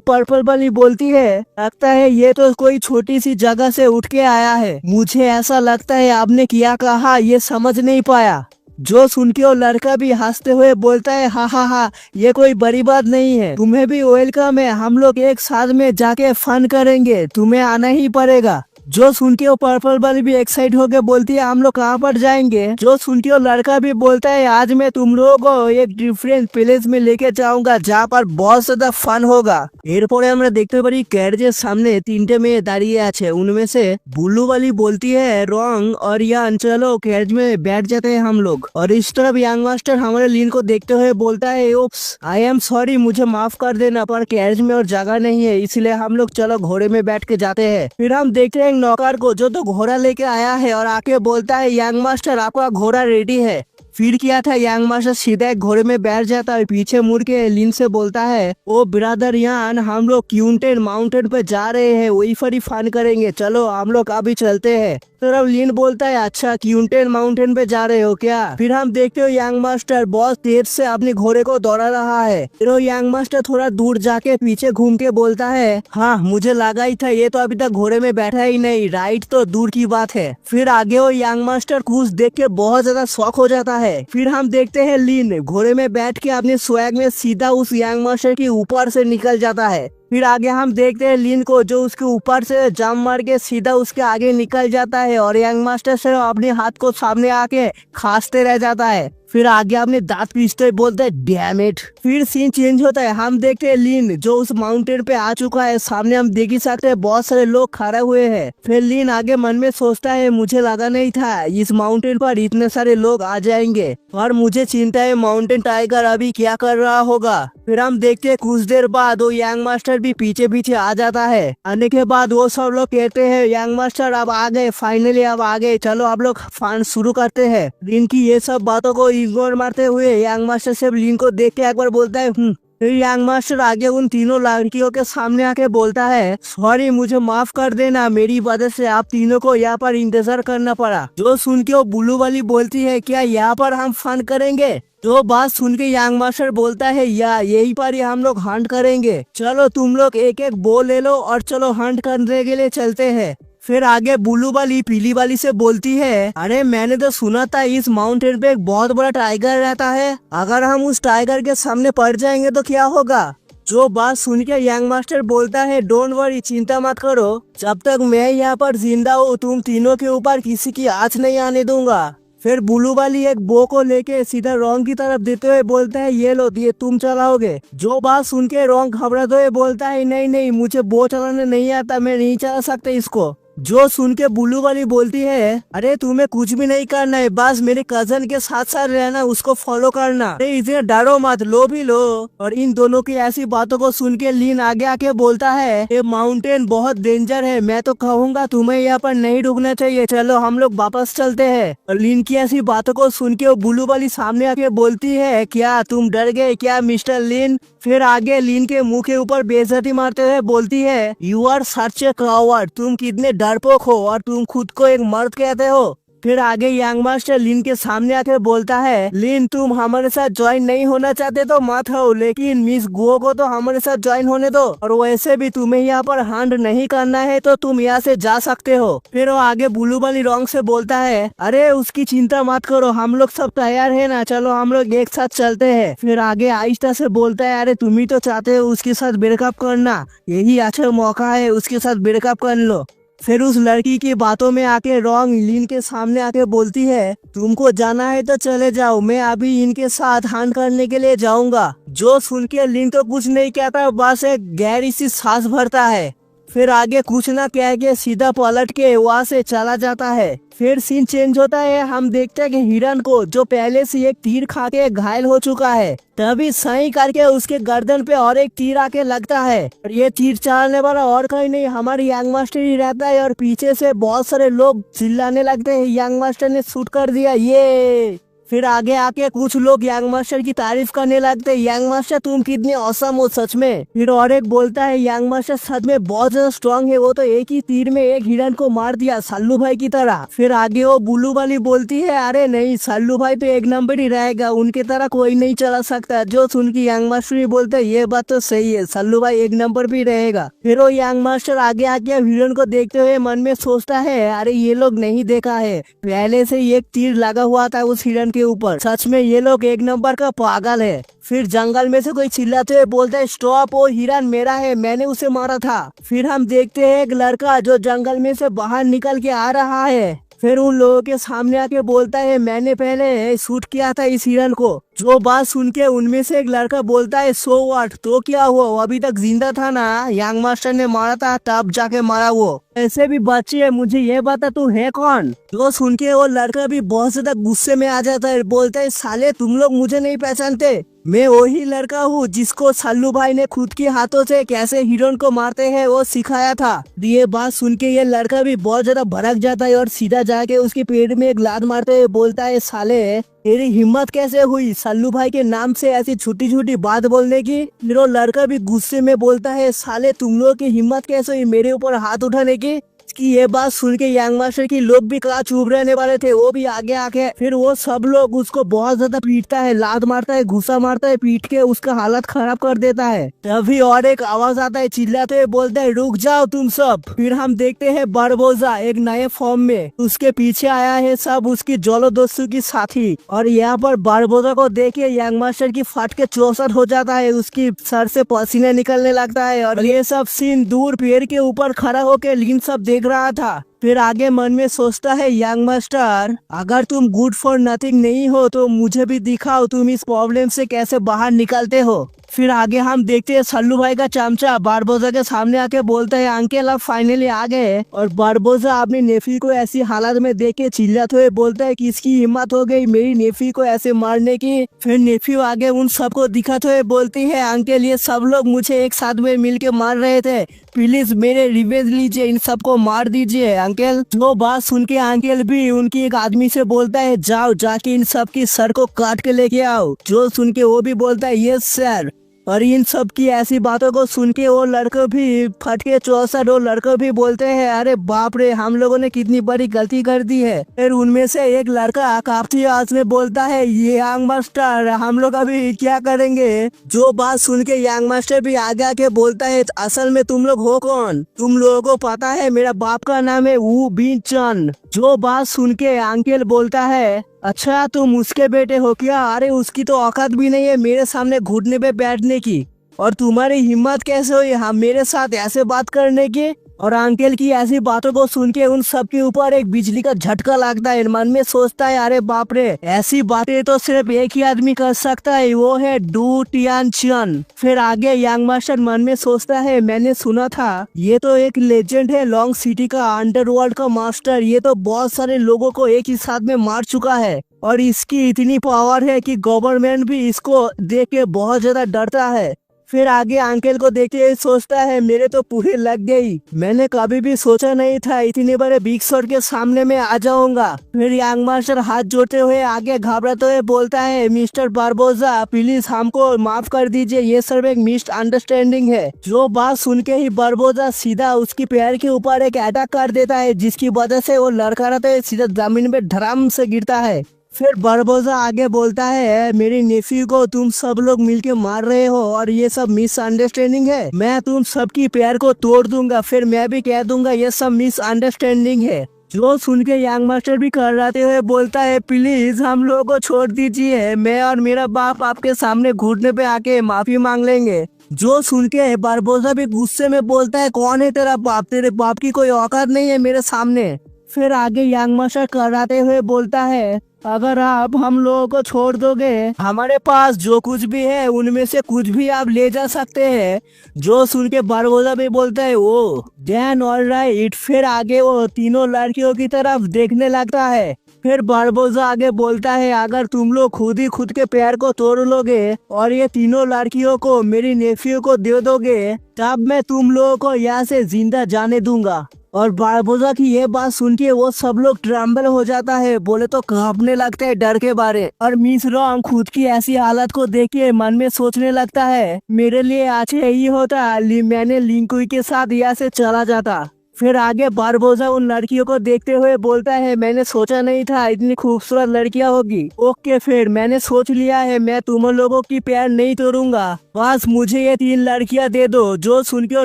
पर्पल वाली बोलती है लगता है ये तो कोई छोटी सी जगह से उठ के आया है, मुझे ऐसा लगता है आपने क्या कहा ये समझ नहीं पाया। जो सुन के वो लड़का भी हंसते हुए बोलता है हा ये कोई बड़ी बात नहीं है, तुम्हें भी वेलकम है, हम लोग एक साथ में जाके फन करेंगे, तुम्हें आना ही पड़ेगा। जो सुन के वो पर्पल वाली भी एक्साइट होके बोलती है हम लोग कहाँ पर जाएंगे। जो सुन के वो लड़का भी बोलता है आज मैं तुम लोगों को एक डिफरेंट प्लेस में लेके जाऊंगा जहाँ पर बहुत ज्यादा फन होगा। एरपरे আমরা দেখতে পারি গ্যারেজের সামনে 3টে মেয়ে দাঁড়িয়ে আছে, उनमें से बुल्लू वाली बोलती है रॉन्ग और यान चलो गैरेज में बैठ जाते हैं हम लोग। और इस तरफ यंग मास्टर हमारे लिन को देखते हुए बोलता है ओप्स आई एम सॉरी, मुझे माफ कर देना पर गैरेज में और जगह नहीं है, इसलिए हम लोग चलो घोड़े में बैठ के जाते हैं। फिर हम देखते हैं नौकर को जो तो घोड़ा लेके आया है और आके बोलता है यंग मास्टर आपका घोड़ा रेडी है। फिर क्या था यंग मास्टर सीधा एक घोड़े में बैठ जाता है, पीछे मुड़ के लिन से बोलता है ओ ब्रदर यान हम लोग क्यूंटेन माउंटेन पे जा रहे हैं, वही पर ही फन करेंगे, चलो हम लोग अभी चलते हैं। तो अब लिन बोलता है अच्छा क्यूंटेन माउंटेन पे जा रहे हो क्या। फिर हम देखते हो यंग मास्टर बहुत तेज से अपने घोड़े को दौड़ा रहा है। फिर वो यंग मास्टर थोड़ा दूर जाके पीछे घूम के बोलता है हाँ मुझे लगा ही था ये तो अभी तक घोड़े में बैठा ही नहीं, राइट तो दूर की बात है। फिर आगे वो यंग मास्टर कुछ देख के बहुत ज्यादा शौक हो जाता है। फिर हम देखते हैं लिन घोड़े में बैठ के अपने स्वैग में सीधा उस यंग मास्टर के ऊपर से निकल जाता है। फिर आगे हम देखते हैं लिन को जो उसके ऊपर से जंप मार के सीधा उसके आगे निकल जाता है और यंग मास्टर से अपने हाथ को सामने आके खांसते रह जाता है। फिर आगे अपने दांत पीसते हुए बोलते हैं डैम इट। फिर सीन चेंज होता है, हम देखते हैं लिन जो उस माउंटेन पे आ चुका है, सामने हम देख ही सकते हैं बहुत सारे लोग खड़े हुए हैं। फिर लिन आगे मन में सोचता है मुझे लगा नहीं था इस माउंटेन पर इतने सारे लोग आ जाएंगे और मुझे चिंता है माउंटेन टाइगर अभी क्या कर रहा होगा। फिर हम देखते हैं कुछ देर बाद वो यंग मास्टर भी पीछे पीछे आ जाता है। आने के बाद वो सब लोग कहते हैं यंग मास्टर अब आ गए, फाइनली अब आ गए, चलो आप लोग फन शुरू करते हैं। लिन की ये सब बातों को इग्नोर मारते हुए यंग मास्टर से लिन को देख के एक बार बोलता है फिर यंग मास्टर आगे उन तीनों लड़कियों के सामने आके बोलता है सॉरी मुझे माफ कर देना, मेरी वजह से आप तीनों को यहाँ पर इंतजार करना पड़ा। जो सुन के वो बुल्लू वाली बोलती है क्या यहाँ पर हम फन करेंगे। तो बात सुन के यंग मास्टर बोलता है या यही पर ही हम लोग हंट करेंगे, चलो तुम लोग एक एक बो ले लो और चलो हंट करने के लिए चलते हैं। फिर आगे बुल्लू वाली पीली वाली से बोलती है अरे मैंने तो सुना था इस माउंटेन पे एक बहुत बड़ा टाइगर रहता है, अगर हम उस टाइगर के सामने पड़ जाएंगे तो क्या होगा। जो बात सुन के यंग मास्टर बोलता है डोंट वरी, चिंता मत करो, जब तक मैं यहाँ पर जिंदा हूँ तुम तीनों के ऊपर किसी की आँच नहीं आने दूंगा। फिर बुल्लू वाली एक बो को लेके सीधा रॉन्ग की तरफ देते हुए बोलता है ये लो ये तुम चलाओगे। जो बात सुन के रॉन्ग घबराते हुए बोलता है नहीं मुझे बो चलाने नहीं आता, मैं नहीं चला सकता इसको। जो सुन के बुल्लू वाली बोलती है अरे तुम्हें कुछ भी नहीं करना है, बस मेरे कजन के साथ साथ रहना, उसको फॉलो करना, अरे इसे डरो मत, लो भी लो। और इन दोनों की ऐसी बातों को सुन के लिन आगे आके बोलता है ये माउंटेन बहुत डेंजर है, मैं तो कहूँगा तुम्हें यहाँ पर नहीं रुकना चाहिए, चलो हम लोग वापस चलते हैं। और लिन की ऐसी बातों को सुन के वो बुल्लू वाली सामने आके बोलती है क्या तुम डर गए क्या मिस्टर लिन। फिर आगे लिन के मुंह के ऊपर बेइज्जती मारते हुए बोलती है you are such a coward, तुम कितने डरपोक हो और तुम खुद को एक मर्द कहते हो। फिर आगे यंग मास्टर लिन के सामने आकर बोलता है लिन तुम हमारे साथ ज्वाइन नहीं होना चाहते तो मत हो, लेकिन मिस गुओ को तो हमारे साथ ज्वाइन होने दो, और वैसे भी तुम्हें यहाँ पर हंट नहीं करना है तो तुम यहाँ से जा सकते हो। फिर वो आगे बुल्लू वाली रॉन्ग से बोलता है अरे उसकी चिंता मत करो, हम लोग सब तैयार है ना, चलो हम लोग एक साथ चलते हैं। फिर आगे आहिस्ता से बोलता है अरे तुम ही तो चाहते हो उसके साथ ब्रेकअप करना, यही अच्छा मौका है, उसके साथ ब्रेकअप कर लो। फिर उस लड़की की बातों में आके रॉन्ग लिन के सामने आके बोलती है तुमको जाना है तो चले जाओ, मैं अभी इनके साथ हंट करने के लिए जाऊंगा। जो सुन के लिन तो कुछ नहीं कहता, बस एक गहरी सी सांस भरता है। फिर आगे कुछ ना कह के सीधा पलट के वहाँ से चला जाता है। फिर सीन चेंज होता है, हम देखते हैं कि हिरन को जो पहले से एक तीर खा के घायल हो चुका है, तभी सही करके उसके गर्दन पे और एक तीर आके लगता है। और ये तीर चलाने वाला और कोई नहीं, हमारी यंग मास्टर ही रहता है। और पीछे से बहुत सारे लोग चिल्लाने लगते हैं, यंग मास्टर ने शूट कर दिया ये। फिर आगे आके कुछ लोग यंग मास्टर की तारीफ करने लगते हैं, यंग मास्टर तुम कितने औसम हो सच में। फिर और एक बोलता है यंग मास्टर सच में बहुत ज्यादा स्ट्रांग है, वो तो एक ही तीर में एक हिरन को मार दिया सल्लू भाई की तरह। फिर आगे वो बुल्लू वाली बोलती है अरे नहीं, सल्लू भाई तो एक नंबर ही रहेगा, उनके तरह कोई नहीं चला सकता। जो सुन की यंग मास्टर भी बोलते है ये बात तो सही है, सल्लू भाई एक नंबर भी रहेगा। फिर वो यंग मास्टर आगे आके हिरन को देखते हुए मन में सोचता है अरे ये लोग नहीं देखा है, पहले से एक तीर लगा हुआ था उस हिरन के ऊपर, सच में ये लोग एक नंबर का पागल है। फिर जंगल में से कोई चिल्लाते हुए बोलता है स्टॉप, वो हिरन मेरा है, मैंने उसे मारा था। फिर हम देखते हैं एक लड़का जो जंगल में से बाहर निकल के आ रहा है। फिर उन लोगों के सामने आके बोलता है मैंने पहले शूट किया था इस हिरन को। जो बात सुन के उनमें से एक लड़का बोलता है सो व्हाट, तो क्या हुआ, वो अभी तक जिंदा था ना, यंग मास्टर ने मारा था तब जाके मारा वो, ऐसे भी बच्चे है, मुझे ये बता तू है कौन। जो सुन के वो लड़का भी बहुत ज्यादा गुस्से में आ जाता है, बोलता है साले तुम लोग मुझे नहीं पहचानते, मैं वही लड़का हूँ जिसको सल्लू भाई ने खुद के हाथों से कैसे हिरन को मारते हैं वो सिखाया था। ये बात सुन के ये लड़का भी बहुत ज्यादा भड़क जाता है और सीधा जाके उसके पेट में एक लात मारते हुए बोलता है साले तेरी हिम्मत कैसे हुई सल्लू भाई के नाम से ऐसी छोटी छोटी बात बोलने की। फिर वो लड़का भी गुस्से में बोलता है साले तुम लोग की हिम्मत कैसे हुई मेरे ऊपर हाथ उठाने की। कि ये बात सुन के यंग मास्टर की लोग भी कहा चुप रहने वाले थे, वो भी आगे आके फिर वो सब लोग उसको बहुत ज्यादा पीटता है, लात मारता है, घुसा मारता है, पीट के उसका हालत खराब कर देता है। तभी और एक आवाज आता है, चिल्लाते हुए बोलते हैं रुक जाओ तुम सब। फिर हम देखते हैं बारबोजा एक नए फॉर्म में, उसके पीछे आया है सब उसकी जलोदस्यु की साथी। और यहाँ पर बारबोजा को देख के यंग मास्टर की फट के चौसठ हो जाता है, उसकी सर से पसीने निकलने लगता है। और ये सब सीन दूर पेड़ के ऊपर खड़ा होकर लीन सब देख रहा था। फिर आगे मन में सोचता है यंग मास्टर अगर तुम गुड फॉर नथिंग नहीं हो तो मुझे भी दिखाओ तुम इस प्रॉब्लम से कैसे बाहर निकलते हो। फिर आगे हम देखते हैं सल्लू भाई का चमचा बारबोजा के सामने आके बोलता है अंकल आप फाइनली आ गए। और बारबोजा अपनी नेफी को ऐसी हालत में देख के चिल्लाते हुए बोलता है किसकी हिम्मत हो गई मेरी नेफी को ऐसे मारने की। फिर नेफी आगे उन सबको दिखाते हुए बोलती है अंकल ये सब लोग मुझे एक साथ में मिल के मार रहे थे, प्लीज मेरे रिवेंज लीजिए, इन सबको मार दीजिए अंकल। जो बात सुन के अंकल भी उनकी एक आदमी से बोलता है जाओ जाके इन सब की सर को काट के लेके आओ। जो सुन के वो भी बोलता है यस सर। और इन सब की ऐसी बातों को सुन के वो लड़के भी फट के चौसठ वो लड़के भी बोलते हैं अरे बाप रे हम लोगों ने कितनी बड़ी गलती कर दी है। फिर उनमें से एक लड़का काफी आवाज में बोलता है ये यंग मास्टर हम लोग अभी क्या करेंगे। जो बात सुन के यंग मास्टर भी आगे आके बोलता है असल में तुम लोग हो कौन, तुम लोगों को पता है मेरा बाप का नाम है वू बिन चन। जो बात सुन के अंकल बोलता है अच्छा तुम उसके बेटे हो क्या, अरे उसकी तो औकात भी नहीं है मेरे सामने घुटने पे बैठने की, और तुम्हारी हिम्मत कैसे हुई हम मेरे साथ ऐसे बात करने की। और अंकल की ऐसी बातों को सुन के उन सब के ऊपर एक बिजली का झटका लगता है। मन में सोचता है अरे बाप रे ऐसी बातें तो सिर्फ एक ही आदमी कर सकता है, वो है डू टियान चन। फिर आगे यंग मास्टर मन में सोचता है मैंने सुना था ये तो एक लेजेंड है लॉन्ग सिटी का अंडरवर्ल्ड का मास्टर, ये तो बहुत सारे लोगों को एक ही साथ में मार चुका है और इसकी इतनी पावर है कि गवर्नमेंट भी इसको देख के बहुत ज्यादा डरता है। फिर आगे अंकल को देखते हुए सोचता है मेरे तो पूरी लग गई, मैंने कभी भी सोचा नहीं था इतने बड़े बिग शॉट के सामने में आ जाऊंगा। फिर यंग मास्टर हाथ जोड़ते हुए आगे घबराते हुए बोलता है मिस्टर बारबोजा प्लीज हमको माफ कर दीजिए, ये सिर्फ एक मिस अंडरस्टैंडिंग है। जो बात सुन के ही बारबोजा सीधा उसकी पैर के ऊपर एक अटैक कर देता है जिसकी वजह से वो लड़का रहता है सीधा जमीन पे धड़ाम से गिरता है। फिर बारबोजा आगे बोलता है मेरी नेफ्यू को तुम सब लोग मिलके मार रहे हो और ये सब मिसअंडरस्टैंडिंग है, मैं तुम सबकी पैर को तोड़ दूंगा, फिर मैं भी कह दूंगा ये सब मिसअंडरस्टैंडिंग है। जो सुन के यंग मास्टर भी कराते हुए बोलता है प्लीज हम लोगों को छोड़ दीजिए, मैं और मेरा बाप आपके सामने घुटने पे आके माफी मांग लेंगे। जो सुन के बारबोजा भी गुस्से में बोलता है कौन है तेरा बाप, तेरे बाप की कोई औकात नहीं है मेरे सामने। फिर आगे यंग मास्टर कराते हुए बोलता है, अगर आप हम लोगों को छोड़ दोगे, हमारे पास जो कुछ भी है उनमें से कुछ भी आप ले जा सकते हैं। जो सुन के बारबोसा भी बोलता है, ओ डैन ऑलराइट। फिर आगे वो तीनों लड़कियों की तरफ देखने लगता है। फिर बारबोसा आगे बोलता है, अगर तुम लोग खुद ही खुद के पैर को तोड़ लोगे और ये तीनों लड़कियों को मेरी नेफ्यू को दे दोगे, तब मैं तुम लोगों को यहाँ से जिंदा जाने दूंगा। और बारबोसा की ये बात सुन के वो सब लोग ट्रम्बल हो जाता है, बोले तो कांपने लगते हैं डर के बारे। और मिस रॉन्ग खुद की ऐसी हालत को देख के मन में सोचने लगता है, मेरे लिए आज यही होता, मैंने लिंकुई के साथ यहाँ से चला जाता। फिर आगे बारबोसा उन लड़कियों को देखते हुए बोलता है, मैंने सोचा नहीं था इतनी खूबसूरत लड़कियां होगी। ओके फिर मैंने सोच लिया है, मैं तुम लोगों की पैर नहीं तोड़ूंगा, बस मुझे ये 3 लड़कियां दे दो। जो सुन के वो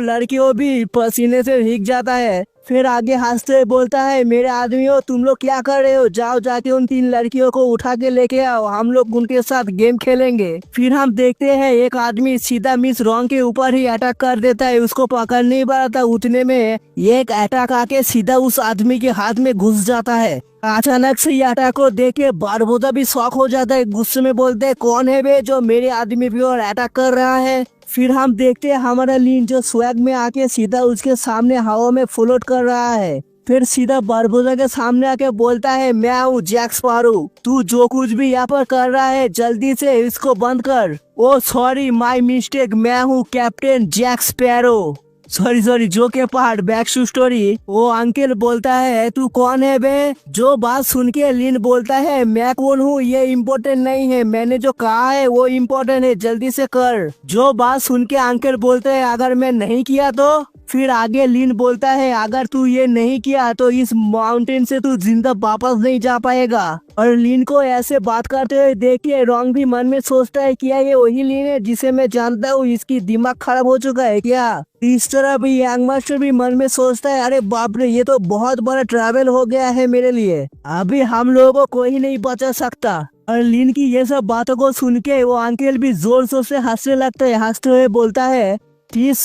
लड़कियों भी पसीने से भीग जाता है। फिर आगे हंसते हुए बोलता है, मेरे आदमियों तुम लोग क्या कर रहे हो, जाओ जाके उन 3 लड़कियों को उठा के लेके आओ, हम लोग उनके साथ गेम खेलेंगे। फिर हम देखते हैं एक आदमी सीधा मिस रॉन्ग के ऊपर ही अटैक कर देता है, उसको पकड़ नहीं पाता। उतने में एक अटैक आके सीधा उस आदमी के हाथ में घुस जाता है। अचानक से ये अटैक को देख के बारबोसा भी शॉक हो जाता है, गुस्से में बोलते हैं, कौन है बे जो मेरे आदमी पे और अटैक कर रहा है। फिर हम देखते हैं हमारा लीन जो स्वैग में आके सीधा उसके सामने हवा में फ्लोट कर रहा है। फिर सीधा बारबोसा के सामने आके बोलता है, मैं हूँ जैक स्पैरो, तू जो कुछ भी यहाँ पर कर रहा है जल्दी से इसको बंद कर। ओ सॉरी माय मिस्टेक, मैं हूँ कैप्टन जैक स्पैरो। सॉरी जो के पार्ट बैक टू स्टोरी। वो अंकल बोलता है, तू कौन है बे। जो बात सुन के लिन बोलता है, मैं कौन हूँ ये इम्पोर्टेंट नहीं है, मैंने जो कहा है वो इम्पोर्टेंट है, जल्दी से कर। जो बात सुन के अंकल बोलते हैं, अगर मैं नहीं किया तो। फिर आगे लिन बोलता है, अगर तू ये नहीं किया तो इस माउंटेन से तू जिंदा वापस नहीं जा पाएगा। और लिन को ऐसे बात करते हुए देख के रॉन्ग भी मन में सोचता है, क्या ये वही लिन है जिसे मैं जानता हूँ, इसकी दिमाग खराब हो चुका है क्या। इस तरह भी यंग मास्टर भी मन में सोचता है, अरे बाप रे ये तो बहुत बड़ा ट्रैवल हो गया है मेरे लिए, अभी हम लोगों को कोई नहीं बचा सकता। और लिन की ये सब बातों को सुन के वो अंकल भी जोर जोर से हंसने लगता है, हंसते हुए बोलता है, 30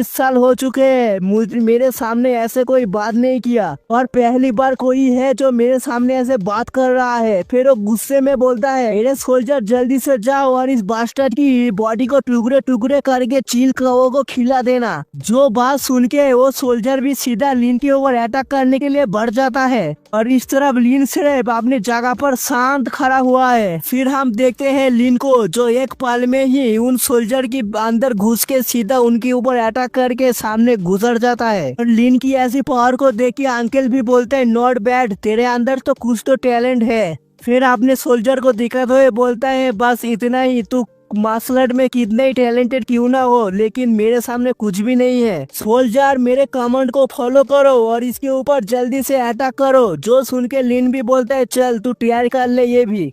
साल हो चुके हैं मेरे सामने ऐसे कोई बात नहीं किया, और पहली बार कोई है जो मेरे सामने ऐसे बात कर रहा है। फिर वो गुस्से में बोलता है, मेरे सोल्जर जल्दी से जाओ और इस बास्टर्ड की बॉडी को टुकड़े टुकड़े करके चील कौओं को खिला देना। जो बात सुन के वो सोल्जर भी सीधा लिन के ऊपर अटैक करने के लिए बढ़ जाता है। और इस तरफ लिन सिर्फ अपनी जगह पर शांत खड़ा हुआ है। फिर हम देखते हैं लिन को, जो एक पल में ही उन सोल्जर की अंदर घुस के सीधा उनके ऊपर अटैक करके सामने गुजर जाता है। और लिन की ऐसी पावर को देख के अंकल भी बोलते हैं, नॉट बैड, तेरे अंदर तो कुछ तो टैलेंट है। फिर अपने सोल्जर को दिखाते हुए बोलता है, बस इतना ही, तू मार्शल आर्ट में कितने ही टैलेंटेड क्यों ना हो, लेकिन मेरे सामने कुछ भी नहीं है। सोल्जर मेरे कमांड को फॉलो करो और इसके ऊपर जल्दी से अटैक करो। जो सुन के लिन भी बोलता है, चल तू तैयार कर ले ये भी।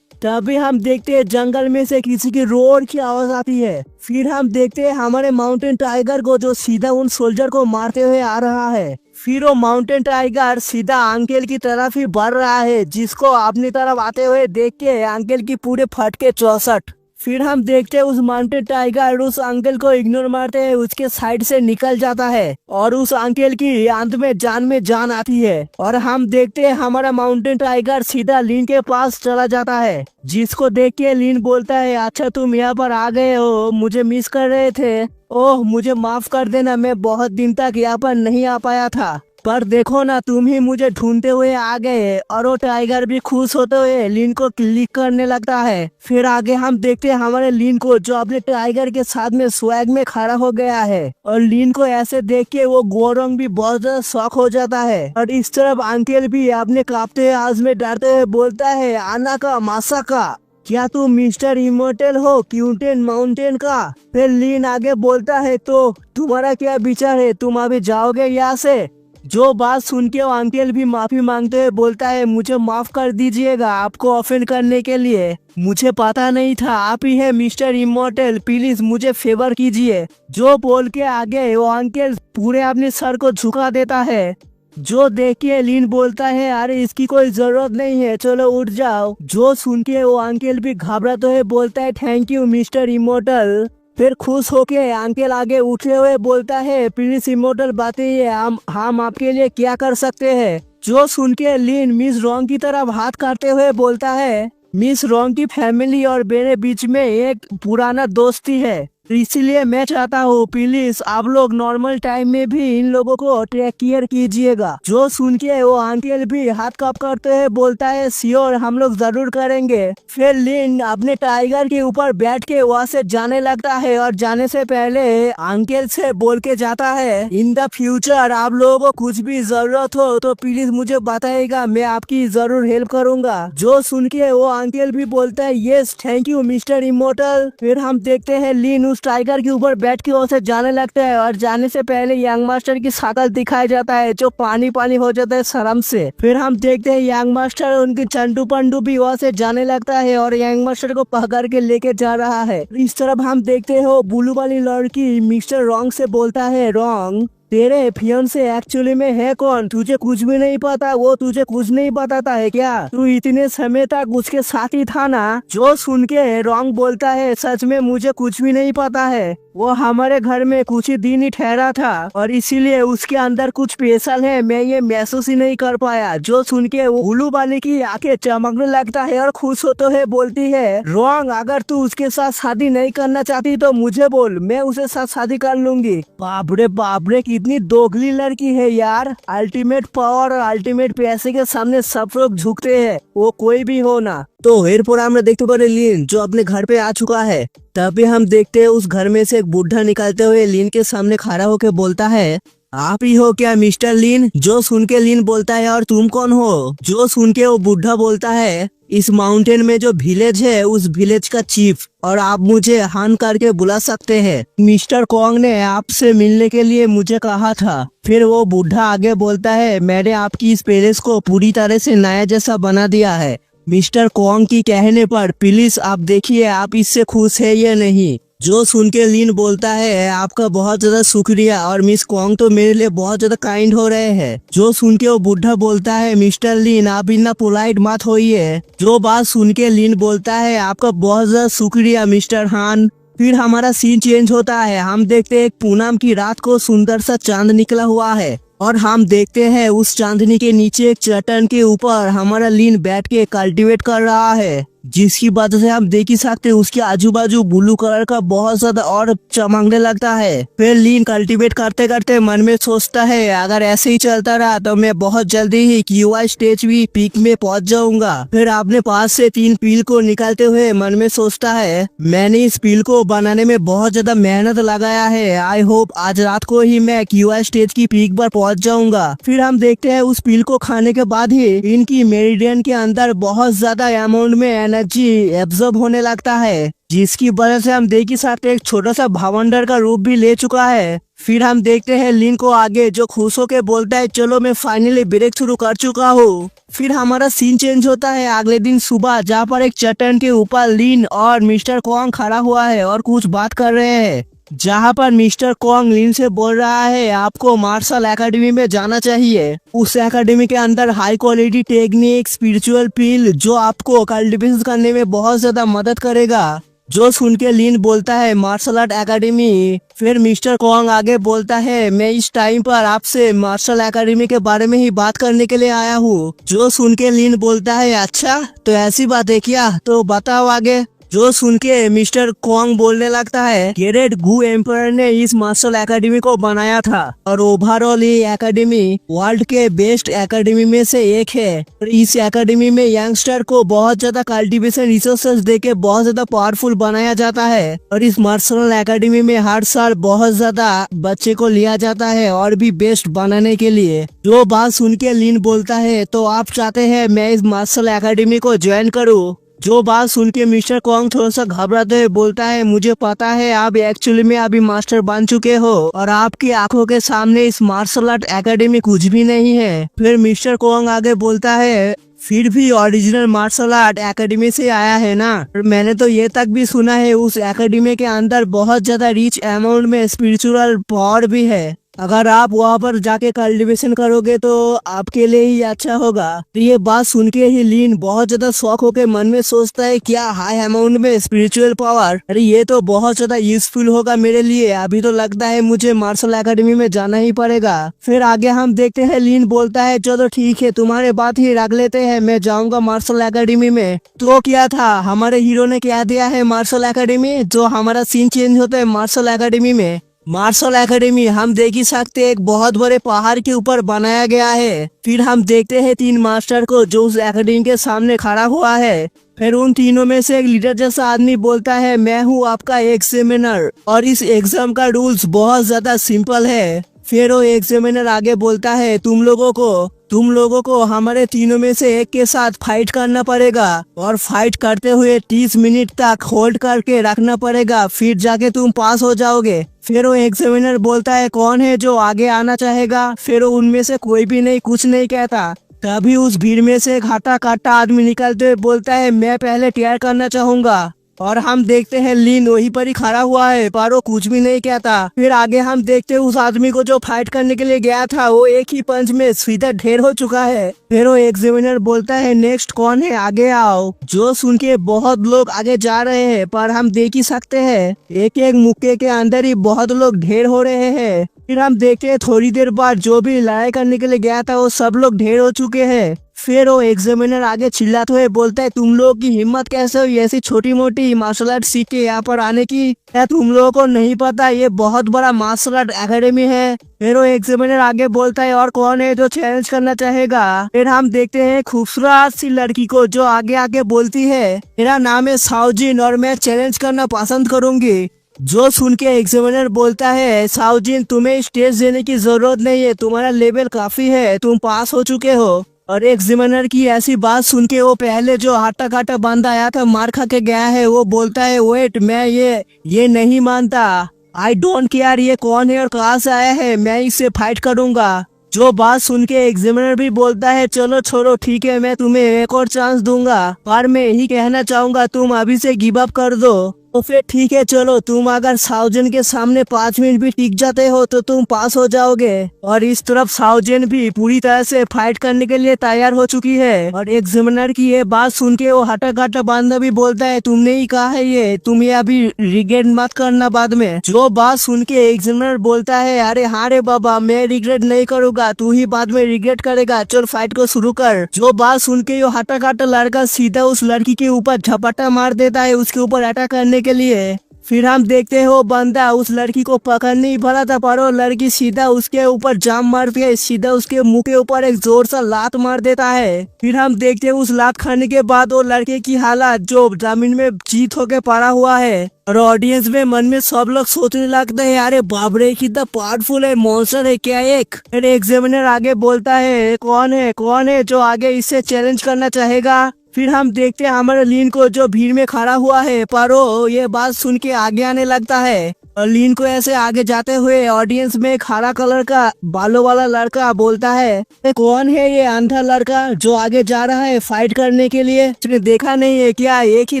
तभी हम देखते हैं जंगल में से किसी की रोर की आवाज आती है। फिर हम देखते हैं हमारे माउंटेन टाइगर को, जो सीधा उन सोल्जर को मारते हुए आ रहा है। फिर वो माउंटेन टाइगर सीधा अंकल की तरफ ही बढ़ रहा है, जिसको अपनी तरफ आते हुए देख के अंकल की पूरे फटके 64। फिर हम देखते हैं उस माउंटेन टाइगर उस अंकल को इग्नोर मारते हुए उसके साइड से निकल जाता है, और उस अंकल की अंत में जान आती है। और हम देखते हैं हमारा माउंटेन टाइगर सीधा लिन के पास चला जाता है, जिसको देख के लिन बोलता है, अच्छा तुम यहाँ पर आ गए हो, मुझे मिस कर रहे थे। ओह मुझे माफ कर देना, मैं बहुत दिन तक यहाँ पर नहीं आ पाया था, पर देखो ना तुम ही मुझे ढूंढते हुए आ गए। और वो टाइगर भी खुश होते हुए लिन को क्लिक करने लगता है। फिर आगे हम देखते हैं हमारे लिन को, जो अपने टाइगर के साथ में स्वैग में खड़ा हो गया है। और लिन को ऐसे देख के वो गोरंग भी बहुत ज्यादा शॉक हो जाता है। और इस तरफ अंकल भी अपने कांपते हुए आवाज में डरते हुए बोलता है, आना का मासा का, क्या तुम मिस्टर इमोर्टल हो क्यूटेन माउंटेन का। फिर लिन आगे बोलता है, तो तुम्हारा क्या विचार है, तुम अभी जाओगे यहाँ से। जो बात सुन के वो अंकल भी माफी मांगते हुए बोलता है, मुझे माफ कर दीजिएगा आपको ऑफेंड करने के लिए, मुझे पता नहीं था आप ही है मिस्टर इमोर्टल, प्लीज मुझे फेवर कीजिए। जो बोल के आगे वो अंकल पूरे अपने सर को झुका देता है। जो देख के लिन बोलता है, अरे इसकी कोई जरूरत नहीं है, चलो उठ जाओ। जो सुन के वो अंकल भी घबराते हुए बोलता है, थैंक यू मिस्टर इमोर्टल। फिर खुश होके अंकल आगे उठे हुए बोलता है, प्लीज इमोर्टल बताइए हम आपके लिए क्या कर सकते हैं। जो सुन के लिन मिस रॉन्ग की तरफ हाथ करते हुए बोलता है, मिस रॉन्ग की फैमिली और मेरे बीच में एक पुराना दोस्ती है, इसीलिए मैं चाहता हूँ प्लीज आप लोग नॉर्मल टाइम में भी इन लोगों को टेक केयर कीजिएगा। जो सुन के वो अंकल भी हाथ कप करते हुए बोलता है, श्योर हम लोग जरूर करेंगे। फिर लिन अपने टाइगर के ऊपर बैठ के वहाँ से जाने लगता है और जाने से पहले अंकल से बोल के जाता है, इन द फ्यूचर आप लोगों को कुछ भी जरूरत हो तो प्लीज मुझे बताइएगा, मैं आपकी जरूर हेल्प करूंगा। जो सुन के वो अंकल भी बोलता है, yes thank you mister immortal. फिर हम देखते हैं लिन उस टाइगर के ऊपर बैठ के उसे जाने लगता है और जाने से पहले यंग मास्टर की शक्ल दिखाई जाता है जो पानी पानी हो जाता है शर्म से। फिर हम देखते हैं यंग मास्टर उनके चंटू पंडू भी वहाँ से जाने लगता है और यंग मास्टर को पकड़ के लेके जा रहा है। इस तरफ हम देखते हो ब्लू वाली लड़की मिस्टर रॉन्ग से बोलता है, रॉन्ग तेरे फियांसे एक्चुअली में है कौन, तुझे कुछ भी नहीं पता, वो तुझे कुछ नहीं बताता है क्या, तू इतने समय तक उसके साथ ही था ना। जो सुन के रॉन्ग बोलता है, सच में मुझे कुछ भी नहीं पता है, वो हमारे घर में कुछ ही दिन ही ठहरा था और इसीलिए उसके अंदर कुछ स्पेशल है, मैं ये महसूस ही नहीं कर पाया। जो सुन के वो उल्लू वाले की आंखें चमकने लगता है और खुश होते हुए बोलती है, रॉन्ग अगर तू उसके साथ शादी नहीं करना चाहती तो मुझे बोल, मैं उसके साथ शादी कर लूंगी। बाप रे कितनी दोगली लड़की है यार, अल्टीमेट पावर और अल्टीमेट पैसे के सामने सब लोग झुकते हैं, वो कोई भी हो ना। तो एरपर আমরা देखते पारे लिन जो अपने घर पे आ चुका है। तभी हम देखते हैं उस घर में से एक बुढ़ा निकलते हुए लिन के सामने खड़ा होकर बोलता है, आप ही हो क्या मिस्टर लिन। जो सुन के लिन बोलता है, और तुम कौन हो। जो सुन के वो बुढ़ा बोलता है, इस माउंटेन में जो विलेज है उस विलेज का चीफ, और आप मुझे हान करके बुला सकते हैं। मिस्टर कॉन्ग ने आपसे मिलने के लिए मुझे कहा था। फिर वो बुढ़ा आगे बोलता है, मैंने आपकी इस पैलेस को पूरी तरह से नया जैसा बना दिया है। मिस्टर कॉन्ग की कहने पर प्लीज आप देखिए आप इससे खुश है या नहीं। जो सुन के लिन बोलता है, आपका बहुत ज्यादा शुक्रिया, और मिस कॉन्ग तो मेरे लिए बहुत ज्यादा काइंड हो रहे हैं। जो सुन के वो बुढ़ा बोलता है, मिस्टर लिन आप इतना पोलाइट मत होइए। जो बात सुन के लिन बोलता है, आपका बहुत ज्यादा शुक्रिया मिस्टर हान। फिर हमारा सीन चेंज होता है, हम देखते हैं एक पूनम की रात को सुंदर सा चांद निकला हुआ है और हम देखते हैं उस चांदनी के नीचे एक चट्टान के ऊपर हमारा लिन बैठ के कल्टीवेट कर रहा है, जिसकी वजह से हम देख ही सकते हैं उसके आजू बाजू ब्लू कलर का बहुत ज्यादा और चमकने लगता है। फिर लिन कल्टीवेट करते करते मन में सोचता है, अगर ऐसे ही चलता रहा तो मैं बहुत जल्दी ही QI स्टेज भी पीक में पहुंच जाऊंगा। फिर अपने पास से 3 पील को निकालते हुए मन में सोचता है, मैंने इस पील को बनाने में बहुत ज्यादा मेहनत लगाया है, आई होप आज रात को ही मैं QI स्टेज की पीक पर पहुंच जाऊंगा। फिर हम देखते हैं उस पील को खाने के बाद ही इनकी मेरिडियन के अंदर बहुत ज्यादा अमाउंट में एनर्जी एब्जॉर्ब होने लगता है, जिसकी वजह से हम देख ही सकते एक छोटा सा भावंडर का रूप भी ले चुका है। फिर हम देखते हैं लिन को आगे, जो खुश होके बोलता है, चलो मैं फाइनली ब्रेक शुरू कर चुका हूँ। फिर हमारा सीन चेंज होता है अगले दिन सुबह, जहाँ पर एक चट्टान के ऊपर लिन और मिस्टर कॉन्ग खड़ा हुआ है और कुछ बात कर रहे हैं। जहाँ पर मिस्टर कॉन्ग लिन से बोल रहा है, आपको मार्शल एकेडमी में जाना चाहिए। उस एकेडमी के अंदर हाई क्वालिटी टेक्निक, स्पिरिचुअल पील जो आपको कल्टिवेशन करने में बहुत ज्यादा मदद करेगा। जो सुन के लिन बोलता है, मार्शल आर्ट एकेडमी। फिर मिस्टर कॉन्ग आगे बोलता है, मैं इस टाइम पर आपसे मार्शल एकेडमी के बारे में ही बात करने के लिए आया हूँ। जो सुन के लिन बोलता है, अच्छा तो ऐसी बात है क्या, तो बताओ आगे। जो सुन के मिस्टर कॉन्ग बोलने लगता है, ग्रेट गू एम्पायर ने इस मार्शल एकेडमी को बनाया था और ओवरऑल ये एकेडमी वर्ल्ड के बेस्ट एकेडमी में से एक है। और इस एकेडमी में यंगस्टर को बहुत ज्यादा कल्टीवेशन रिसोर्सेज देके बहुत ज्यादा पावरफुल बनाया जाता है। और इस मार्शल एकेडमी में हर साल बहुत ज्यादा बच्चे को लिया जाता है और भी बेस्ट बनाने के लिए। जो बात सुन के लिन बोलता है, तो आप चाहते हैं मैं इस मार्शल एकेडमी को ज्वाइन करूँ। जो बात सुन के मिस्टर कॉन्ग थोड़ा सा घबराते हुए बोलता है, मुझे पता है आप एक्चुअली में अभी मास्टर बन चुके हो और आपकी आंखों के सामने इस मार्शल आर्ट एकेडमी कुछ भी नहीं है। फिर मिस्टर कॉन्ग आगे बोलता है, फिर भी ओरिजिनल मार्शल आर्ट एकेडमी से आया है ना। मैंने तो ये तक भी सुना है उस एकेडमी के अंदर बहुत ज्यादा रिच अमाउंट में स्पिरिचुअल पावर भी है। अगर आप वहाँ पर जाके कल्टीवेशन करोगे तो आपके लिए ही अच्छा होगा। तो ये बात सुन के ही लीन बहुत ज्यादा शौक होके मन में सोचता है क्या हाई अमाउंट में स्पिरिचुअल पावर, अरे ये तो बहुत ज्यादा यूजफुल होगा मेरे लिए। अभी तो लगता है मुझे मार्शल एकेडमी में जाना ही पड़ेगा। फिर आगे हम देखते हैं लीन बोलता है चलो ठीक है तुम्हारे बात ही रख लेते हैं, मैं जाऊंगा मार्शल एकेडमी में। तो क्या था हमारे हीरो ने क्या दिया है मार्शल एकेडमी, जो हमारा सीन चेंज होता है मार्शल एकेडमी में। मार्शल एकेडमी हम देख ही सकते एक बहुत बड़े पहाड़ के ऊपर बनाया गया है। फिर हम देखते हैं 3 मास्टर को जो उस एकेडमी के सामने खड़ा हुआ है। फिर उन तीनों में से एक लीडर जैसा आदमी बोलता है मैं हूँ आपका एग्जामिनर और इस एग्जाम का रूल्स बहुत ज्यादा सिंपल है। फिर वो एग्जामिनर आगे बोलता है तुम लोगों को हमारे तीनों में से एक के साथ फाइट करना पड़ेगा और फाइट करते हुए 30 मिनट तक होल्ड करके रखना पड़ेगा, फिर जाके तुम पास हो जाओगे। फिर वो एग्जामिनर बोलता है कौन है जो आगे आना चाहेगा। फिर वो उनमें से कोई भी नहीं कुछ नहीं कहता। तभी उस भीड़ में से एक हट्टा कट्टा आदमी निकलते हुए बोलता है मैं पहले ट्राई करना चाहूंगा। और हम देखते हैं लीन वहीं पर ही खड़ा हुआ है पर वो कुछ भी नहीं कहता। फिर आगे हम देखते हैं उस आदमी को जो फाइट करने के लिए गया था वो एक ही पंच में सीधा ढेर हो चुका है। फिर वो एग्जामिनर बोलता है नेक्स्ट कौन है आगे आओ। जो सुन के बहुत लोग आगे जा रहे हैं पर हम देख ही सकते हैं एक एक मुक्के के अंदर ही बहुत लोग ढेर हो रहे हैं। फिर हम देखते हैं थोड़ी देर बाद जो भी लड़ाई करने के लिए गया था वो सब लोग ढेर हो चुके हैं। फिर वो एग्जामिनर आगे चिल्लाते हुए बोलता है तुम लोग की हिम्मत कैसे हुई ऐसी छोटी मोटी मार्शल आर्ट सीख के यहाँ पर आने की, क्या तुम लोगों को नहीं पता ये बहुत बड़ा मार्शल आर्ट एकेडमी है। फिर वो एग्जामिनर आगे बोलता है और कौन है जो चैलेंज करना चाहेगा। फिर हम देखते हैं खूबसूरत सी लड़की को जो आगे आगे बोलती है मेरा नाम है साउजिन और मैं चैलेंज करना पसंद करूंगी। जो सुन के एग्जामिनर बोलता है साउजिन तुम्हें स्टेज देने की जरूरत नहीं है, तुम्हारा लेवल काफी है, तुम पास हो चुके हो। और एग्जामिनर की ऐसी बात सुन के वो पहले जो हट्टा कट्टा बंदा आया था मार खा के गया है वो बोलता है वेट मैं ये नहीं मानता, आई डोंट केयर ये कौन है और कहाँ से आया है, मैं इससे फाइट करूंगा। जो बात सुन के एग्जामिनर भी बोलता है चलो छोड़ो ठीक है मैं तुम्हें एक और चांस दूंगा पर मैं यही कहना चाहूंगा तुम अभी से गिव अप कर दो। तो फिर ठीक है चलो तुम अगर साउजन के सामने 5 मिनट भी टिक जाते हो तो तुम पास हो जाओगे। और इस तरफ साउजन भी पूरी तरह से फाइट करने के लिए तैयार हो चुकी है। और एग्जामिनर की ये बात सुन के वो हटा कटा बांधा भी बोलता है तुमने ही कहा है ये, तुम ये अभी रिग्रेट मत करना बाद में। जो बात सुन के एग्जामिनर बोलता है अरे हाँ रे बाबा मैं रिग्रेट नहीं करूंगा, तू ही बाद में रिग्रेट करेगा, चल फाइट को शुरू कर। जो बात सुन के वो हटा कटा लड़का सीधा उस लड़की के ऊपर झपट्टा मार देता है उसके ऊपर अटैक करने के लिए। फिर हम देखते हैं वो बंदा उस लड़की को पकड़ने ही भरा था पर वो लड़की सीधा उसके ऊपर जाम मार के सीधा उसके मुंह के ऊपर एक जोर सा लात मार देता है। फिर हम देखते हैं उस लात खाने के बाद वो लड़के की हालत जो जमीन में चीत होके पड़ा हुआ है। और ऑडियंस में मन में सब लोग सोचने लगते हैं अरे बाप रे कितना पावरफुल है, मॉन्स्टर है क्या एक। फिर एग्जामिनर आगे बोलता है कौन है जो आगे इससे चैलेंज करना चाहेगा। फिर हम देखते हैं हमारे लीन को जो भीड़ में खड़ा हुआ है पर वो ये बात सुन के आगे आने लगता है। और लीन को ऐसे आगे जाते हुए ऑडियंस में एक हरा कलर का बालों वाला लड़का बोलता है कौन है ये अंधा लड़का जो आगे जा रहा है फाइट करने के लिए, उसने देखा नहीं है क्या एक ही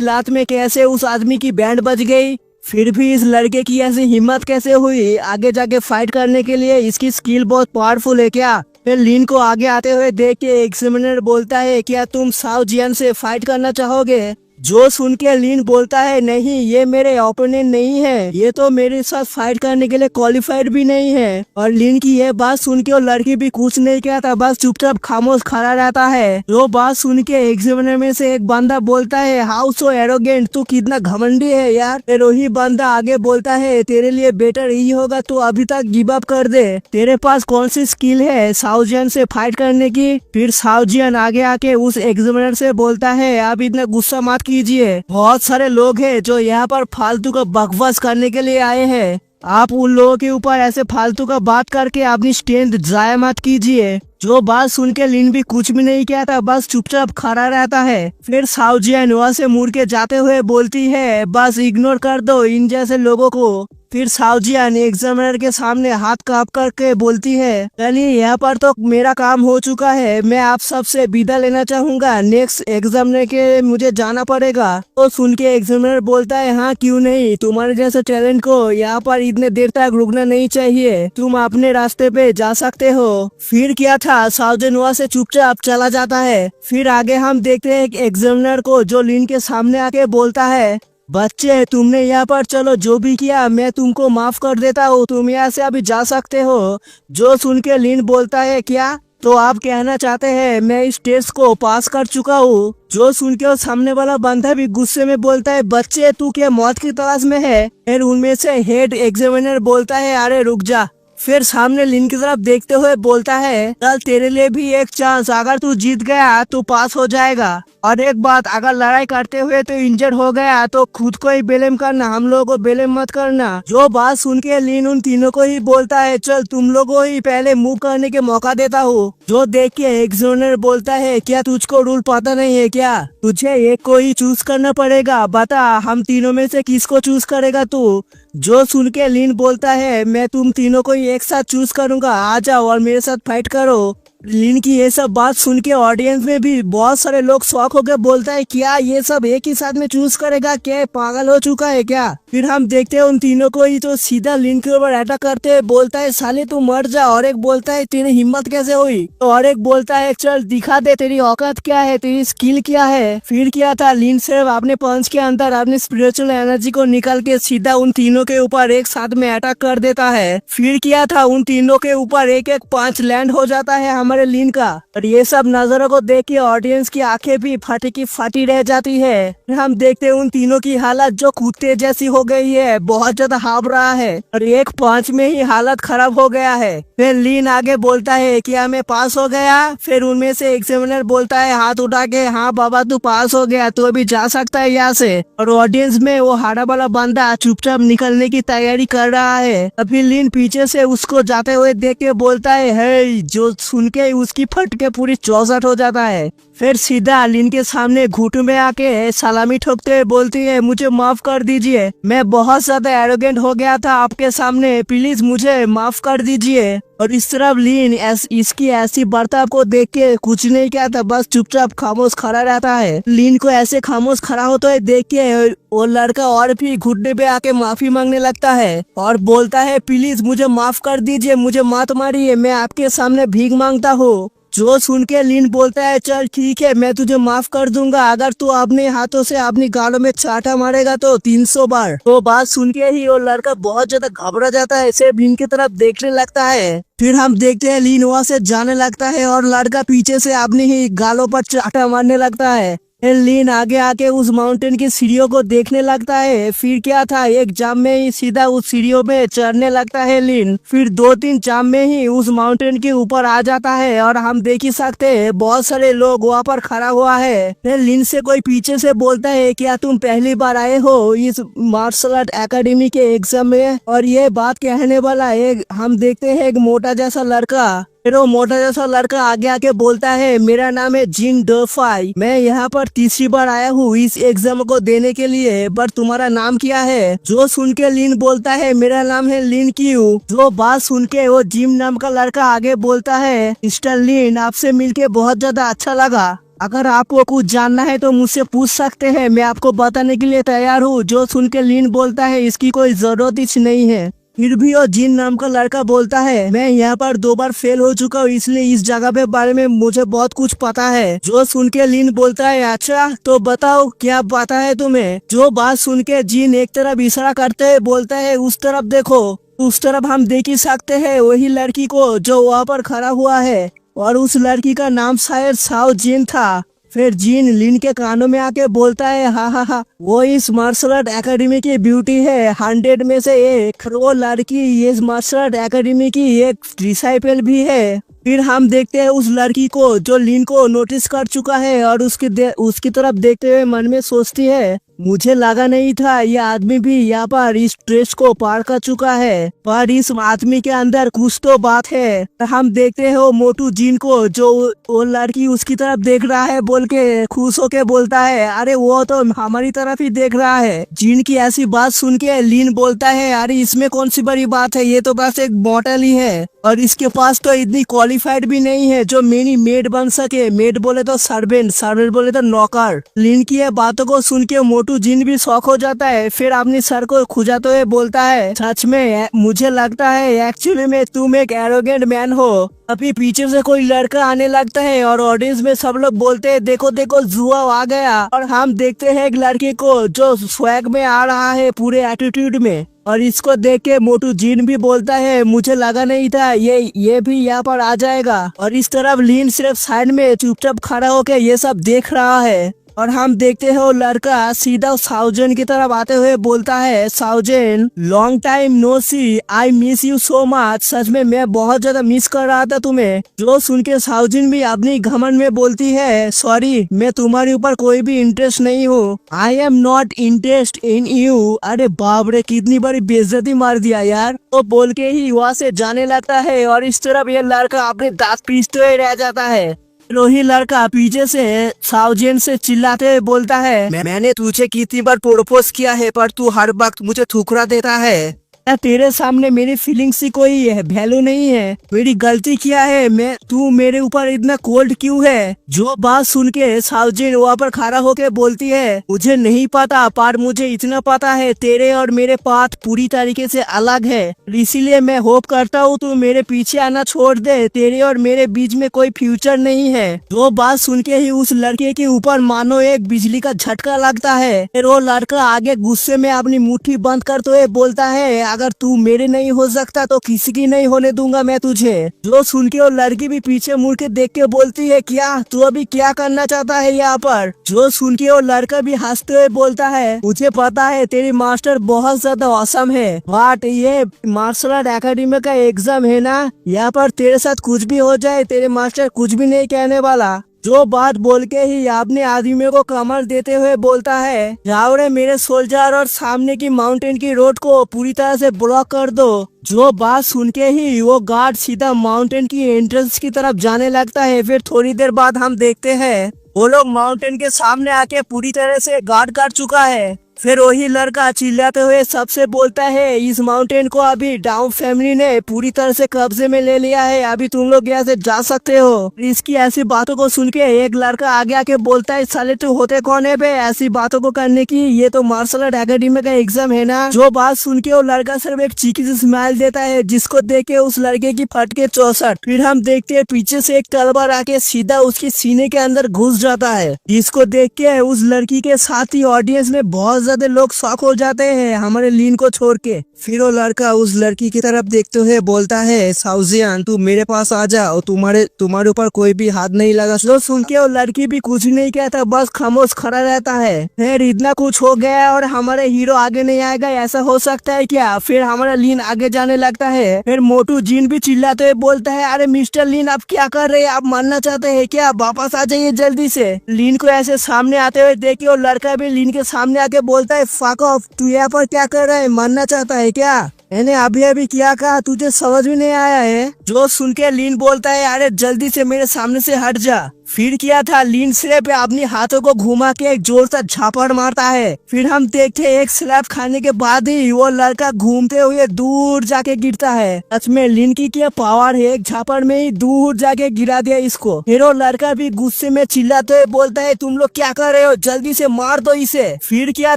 लात में कैसे उस आदमी की बैंड बज गई। फिर भी इस लड़के की ऐसी हिम्मत कैसे हुई आगे जाके फाइट करने के लिए, इसकी स्किल बहुत पावरफुल है क्या। फिर लीन को आगे आते हुए देख के एग्जामिनर बोलता है क्या तुम साउ जियान से फाइट करना चाहोगे। जो सुन के लीन बोलता है नहीं ये मेरे ओपोनेंट नहीं है, ये तो मेरे साथ फाइट करने के लिए क्वालिफाइड भी नहीं है। और लीन की ये बात सुन के वो लड़की भी कुछ नहीं कहता, बस चुपचाप खामोश खड़ा रहता है। जो बात सुन के एग्जामिनर में से एक बंदा बोलता है हाउ सो एरोगेंट, तू कितना घमंडी है यार। फिर वही बंदा आगे बोलता है तेरे लिए बेटर यही होगा तू अभी तक गिव अप कर दे, तेरे पास कौन सी स्किल है साउजियन से फाइट करने की। फिर साउजियन आगे आके उस एग्जामिनर से बोलता है आप इतना गुस्सा मत कीजिए, बहुत सारे लोग हैं जो यहाँ पर फालतू का बकवास करने के लिए आए हैं, आप उन लोगों के ऊपर ऐसे फालतू का बात करके अपनी स्ट्रेंथ जाया मत कीजिए। जो बात सुन के लिन भी कुछ भी नहीं कहता, बस चुपचाप खड़ा रहता है। फिर साउजियन वहाँ से मुड़ के जाते हुए बोलती है बस इग्नोर कर दो इन जैसे लोगों को। फिर साउजियान एग्जामिनर के सामने हाथ कांप करके बोलती है, चलिए यहाँ पर तो मेरा काम हो चुका है, मैं आप सबसे विदा लेना चाहूंगा, नेक्स्ट एग्जामिनर के मुझे जाना पड़ेगा। तो सुन के एग्जामिनर बोलता है, हाँ क्यों नहीं, तुम्हारे जैसे टैलेंट को यहाँ पर इतने देर तक रुकना नहीं चाहिए, तुम अपने रास्ते पे जा सकते हो। फिर क्या था, साउजियान वहाँ से चुपचाप चला जाता है। फिर आगे हम देखते हैं एग्जामिनर को जो लिन के सामने आके बोलता है, बच्चे तुमने यहाँ पर चलो जो भी किया मैं तुमको माफ कर देता हूँ, तुम यहाँ से अभी जा सकते हो। जो सुन के लिन बोलता है, क्या तो आप कहना चाहते हैं मैं इस टेस्ट को पास कर चुका हूँ। जो सुन के सामने वाला बंदा भी गुस्से में बोलता है, बच्चे तू क्या मौत की तलाश में है। फिर उनमें से हेड एग्जामिनर बोलता है, अरे रुक जा। फिर सामने लिन की तरफ देखते हुए बोलता है, कल तेरे लिए भी एक चांस, अगर तू जीत गया तो पास हो जाएगा, और एक बात, अगर लड़ाई करते हुए तो इंजर्ड हो गया तो खुद को ही ब्लेम करना, हम लोगों को ब्लेम मत करना। जो बात सुन के लिन उन तीनों को ही बोलता है, चल तुम लोगों ही पहले मूव करने के मौका देता हूँ। जो देख के एग्जामिनर बोलता है, क्या तुझको रूल पता नहीं है क्या, तुझे एक को ही चूज करना पड़ेगा, बता हम तीनों में से किसको चूज करेगा तू। जो सुन के लिन बोलता है, मैं तुम तीनों को ही एक साथ चूज करूंगा, आ जाओ और मेरे साथ फाइट करो। लिन की ये सब बात सुन के ऑडियंस में भी बहुत सारे लोग शॉक होकर बोलता है, क्या ये सब एक ही साथ में चूज करेगा, क्या पागल हो चुका है क्या। फिर हम देखते हैं उन तीनों को ही तो सीधा लिन के ऊपर अटैक करते हैं, बोलता है साले तू मर जा, और एक बोलता है तेरी हिम्मत कैसे हुई, तो और एक बोलता है चल दिखा दे तेरी औकात क्या है, तेरी स्किल क्या है। फिर क्या था, लिन सिर्फ अपने पंच के अंदर अपने स्पिरिचुअल एनर्जी को निकाल के सीधा उन तीनों के ऊपर एक साथ में अटैक कर देता है। फिर क्या था, उन तीनों के ऊपर एक एक पंच लैंड हो जाता है हमारे लिन का, और ये सब नजरों को देख के ऑडियंस की आंखें भी फटी की फटी रह जाती है। हम देखते हैं उन तीनों की हालत जो कुत्ते जैसी हो गई है, बहुत ज्यादा हाफ रहा है, और एक पंच में ही हालत खराब हो गया है। फिर लिन आगे बोलता है, क्या मैं पास हो गया। फिर उनमें से एग्जामिनर बोलता है हाथ उठा के, हाँ बाबा तू पास हो गया, तू अभी जा सकता है यहाँ से। और ऑडियंस में वो हाड़ा वाला बंदा चुपचाप निकलने की तैयारी कर रहा है। अभी लिन पीछे से उसको जाते हुए देख के बोलता है, हे, जो सुन के उसकी फट के पूरी चौसठ हो जाता है। फिर सीधा लिन के सामने घुटने में आके सलामी ठोकते हुए बोलती है, मुझे माफ कर दीजिए, मैं बहुत ज्यादा एरोगेंट हो गया था आपके सामने, प्लीज मुझे माफ कर दीजिए। और इस तरफ लिन इसकी ऐसी बर्ताव को देख के कुछ नहीं कहता, बस चुपचाप खामोश खड़ा रहता है। लिन को ऐसे खामोश खड़ा होते हुए देख के वो लड़का और भी घुटने पे आके माफी मांगने लगता है और बोलता है, प्लीज मुझे माफ कर दीजिए, मुझे मत मारिए, मैं आपके सामने भीख मांगता हूँ। जो सुन के लिन बोलता है, चल ठीक है मैं तुझे माफ कर दूंगा, अगर तू अपने हाथों से अपनी गालों में चाटा मारेगा तो 300 बार। तो बात सुन के ही वो लड़का बहुत ज्यादा घबरा जाता है, सिर्फ लिन की तरफ देखने लगता है। फिर हम देखते हैं लिन वहाँ से जाने लगता है और लड़का पीछे से अपनी ही गालों पर चाटा मारने लगता है। लिन आगे आके उस माउंटेन की सीढ़ियों को देखने लगता है। फिर क्या था, एक जाम में ही सीधा उस सीढ़ियों पे चढ़ने लगता है लिन। फिर 2-3 जाम में ही उस माउंटेन के ऊपर आ जाता है और हम देख ही सकते हैं बहुत सारे लोग वहाँ पर खड़ा हुआ है। फिर लिन से कोई पीछे से बोलता है, क्या तुम पहली बार आए हो इस मार्शल आर्ट एकेडमी के एग्जाम में। और ये बात कहने वाला एक हम देखते हैं एक मोटा जैसा लड़का। फिर वो मोटा जैसा लड़का आगे आके बोलता है, मेरा नाम है जिन डोफाई, मैं यहाँ पर तीसरी बार आया हूँ इस एग्जाम को देने के लिए, पर तुम्हारा नाम क्या है। जो सुन के लिन बोलता है, मेरा नाम है लिन क्यू। जो बात सुन के वो जिम नाम का लड़का आगे बोलता है, मिस्टर लिन आपसे मिलके बहुत ज्यादा अच्छा लगा, अगर आपको कुछ जानना है तो मुझसे पूछ सकते हैं, मैं आपको बताने के लिए तैयार हूँ। जो सुन के लिन बोलता है, इसकी कोई जरूरत ही नहीं है। फिर भी वो जिन नाम का लड़का बोलता है, मैं यहाँ पर 2 बार फेल हो चुका हूँ, इसलिए इस जगह पे बारे में मुझे बहुत कुछ पता है। जो सुन के लिन बोलता है, अच्छा तो बताओ क्या पता है तुम्हें। जो बात सुन के जिन एक तरफ इशारा करते है बोलता है, उस तरफ देखो। उस तरफ हम देख ही सकते हैं वही लड़की को जो वहाँ पर खड़ा हुआ है, और उस लड़की का नाम शायद साओ जिन था। फिर जिन लिन के कानों में आके बोलता है, हा वो इस मार्शल आर्ट एकेडमी की ब्यूटी है, 100 में से एक। वो लड़की इस मार्शल आर्ट एकेडमी की एक डिसाइपल भी है। फिर हम देखते हैं उस लड़की को जो लिन को नोटिस कर चुका है और उसकी तरफ देखते हुए मन में सोचती है, मुझे लगा नहीं था ये आदमी भी यहाँ पर इस स्ट्रेस को पार कर चुका है, पर इस आदमी के अंदर कुछ तो बात है। हम देखते हो मोटू जिन को, जो वो लड़की उसकी तरफ देख रहा है बोल के खुश होके बोलता है, अरे वो तो हमारी तरफ ही देख रहा है। जिन की ऐसी बात सुन के लीन बोलता है, अरे इसमें कौन सी बड़ी बात है, ये तो बस एक बॉटल ही है और इसके पास तो इतनी क्वालिफाइड भी नहीं है जो मेरी मेड बन सके। मेड बोले तो सर्वेंट, सर्वेंट बोले तो नौकर। लिन की ये बातों को सुन के मोटू जिन भी शौक हो जाता है, फिर अपने सर को खुजाते हुए बोलता है, सच में मुझे लगता है एक्चुअली में तुम एक एरोगेंट मैन हो। अभी पीछे से कोई लड़का आने लगता है और ऑडियंस में सब लोग बोलते हैं, देखो देखो जुआ आ गया। और हम देखते हैं एक लड़के को जो स्वैग में आ रहा है पूरे एटीट्यूड में, और इसको देख के मोटू जिन भी बोलता है, मुझे लगा नहीं था ये भी यहाँ पर आ जाएगा। और इस तरफ लीन सिर्फ साइड में चुपचाप खड़ा होके ये सब देख रहा है। और हम देखते हैं वो लड़का सीधा साउजन की तरफ आते हुए बोलता है, साउजन long time no see, I miss you so much. सच में मैं बहुत ज्यादा मिस कर रहा था तुम्हें। जो सुन के साउजन भी अपनी घमंड में बोलती है, सॉरी मैं तुम्हारे ऊपर कोई भी इंटरेस्ट नहीं हूँ, I am not interest in you. अरे बाप रे, कितनी बड़ी बेइज्जती मार दिया यार। तो बोल के ही वहाँ से जाने लगता है और इस तरफ ये लड़का अपने दांत पीसते हुए रह जाता है। रोही लड़का पीछे से साउजन से चिल्लाते हुए बोलता है, मैंने तुझे कितनी बार प्रपोज किया है पर तू हर वक्त मुझे ठुकरा देता है। तेरे सामने मेरी फीलिंग्स की कोई वैल्यू नहीं है। मेरी गलती क्या है, मैं तू मेरे ऊपर इतना कोल्ड क्यों है। जो बात सुन के साउजन वहाँ पर खड़ा होके बोलती है, मुझे नहीं पता पर मुझे इतना पता है तेरे और मेरे पाथ पूरी तरीके से अलग है, इसीलिए मैं होप करता हूँ तू मेरे पीछे आना छोड़ दे। तेरे और मेरे बीच में कोई फ्यूचर नहीं है। जो बात सुन के ही उस लड़के के ऊपर मानो एक बिजली का झटका लगता है। फिर वो लड़का आगे गुस्से में अपनी मुट्ठी बंद करते हुए बोलता है, अगर तू मेरे नहीं हो सकता तो किसी की नहीं होने दूंगा मैं तुझे। जो सुन के वो लड़की भी पीछे मुड़ के देख के बोलती है, क्या तू अभी क्या करना चाहता है यहाँ पर। जो सुन के वो लड़का भी हंसते हुए बोलता है, मुझे पता है तेरी मास्टर बहुत ज्यादा औसम है, बट ये मार्शल आर्ट एकेडमी का एग्जाम है ना, यहाँ पर तेरे साथ कुछ भी हो जाए तेरे मास्टर कुछ भी नहीं कहने वाला। जो बात बोल के ही अपने आदमी को कमर देते हुए बोलता है, जाओ रे मेरे सोल्जर और सामने की माउंटेन की रोड को पूरी तरह से ब्लॉक कर दो। जो बात सुन के ही वो गार्ड सीधा माउंटेन की एंट्रेंस की तरफ जाने लगता है। फिर थोड़ी देर बाद हम देखते हैं वो लोग माउंटेन के सामने आके पूरी तरह से गार्ड कर चुका है। फिर वही लड़का चिल्लाते हुए सबसे बोलता है, इस माउंटेन को अभी डाउन फैमिली ने पूरी तरह से कब्जे में ले लिया है, अभी तुम लोग यहाँ से जा सकते हो। इसकी ऐसी बातों को सुन के एक लड़का आगे आके बोलता है, साले तू होते कौन है बे ऐसी बातों को करने की, ये तो मार्शल आर्ट एकेडमी का एग्जाम है ना। जो बात सुन के वो लड़का सिर्फ एक चीकी से स्माइल देता है, जिसको देख के उस लड़के की फट के 64। फिर हम देखते हैं पीछे से एक तलवार आके सीधा उसके सीने के अंदर घुस जाता है, जिसको देख के उस लड़की के साथ ही ऑडियंस में बहुत ज्यादा लोग शॉक हो जाते हैं हमारे लीन को छोड़ के। फिर वो लड़का उस लड़की की तरफ देखते हुए बोलता है, साउजियन तू मेरे पास आ जा और तुम्हारे ऊपर कोई भी हाथ नहीं लगा। जो सुन के वो लड़की भी कुछ नहीं कहता, बस खामोश खड़ा रहता है। फिर इतना कुछ हो गया और हमारे हीरो आगे नहीं आएगा, ऐसा हो सकता है क्या। फिर हमारा लीन आगे जाने लगता है। फिर मोटू जिन भी चिल्लाते हुए बोलता है, अरे मिस्टर लीन आप क्या कर रहे हैं, आप मरना चाहते हैं क्या, वापस आ जाइए जल्दी से। लीन को ऐसे सामने आते हुए देख के वो लड़का भी लीन के सामने आके बोलता है, फक ऑफ, तू यहाँ पर क्या कर रहा है, मरना चाहता है क्या। मैंने अभी अभी क्या कहा तुझे समझ भी नहीं आया है। जो सुन के लीन बोलता है, अरे जल्दी से मेरे सामने से हट जा। फिर किया था, लीन सिर्फ अपनी हाथों को घुमा के एक जोर से झापड़ मारता है। फिर हम देखते एक स्लैप खाने के बाद ही वो लड़का घूमते हुए दूर जाके गिरता है। सच में लीन की क्या पावर है, एक झापड़ में ही दूर जाके गिरा दिया इसको। फिर वो लड़का भी गुस्से में चिल्लाते हुए बोलता है, तुम लोग क्या कर रहे हो, जल्दी से मार दो इसे। फिर क्या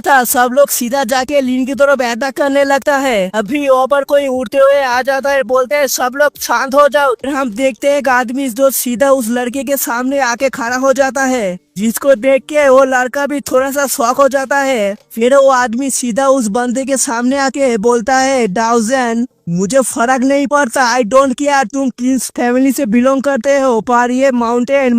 था, सब लोग सीधा जाके लीन की तरफ अटैक करने लगता है। अभी ऊपर कोई उड़ते हुए आ जाता है, बोलते हैं सब लोग शांत हो जाओ। फिर हम देखते हैं एक आदमी जो सीधा उस लड़के के सामने आके खड़ा हो जाता है, जिसको देख के वो लड़का भी थोड़ा सा शॉक हो जाता है। फिर वो आदमी सीधा उस बंदे के सामने आके बोलता है, डाउजन मुझे फर्क नहीं पड़ता, आई डोंट केयर तुम किस फैमिली से बिलोंग करते हो, पर ये माउंटेन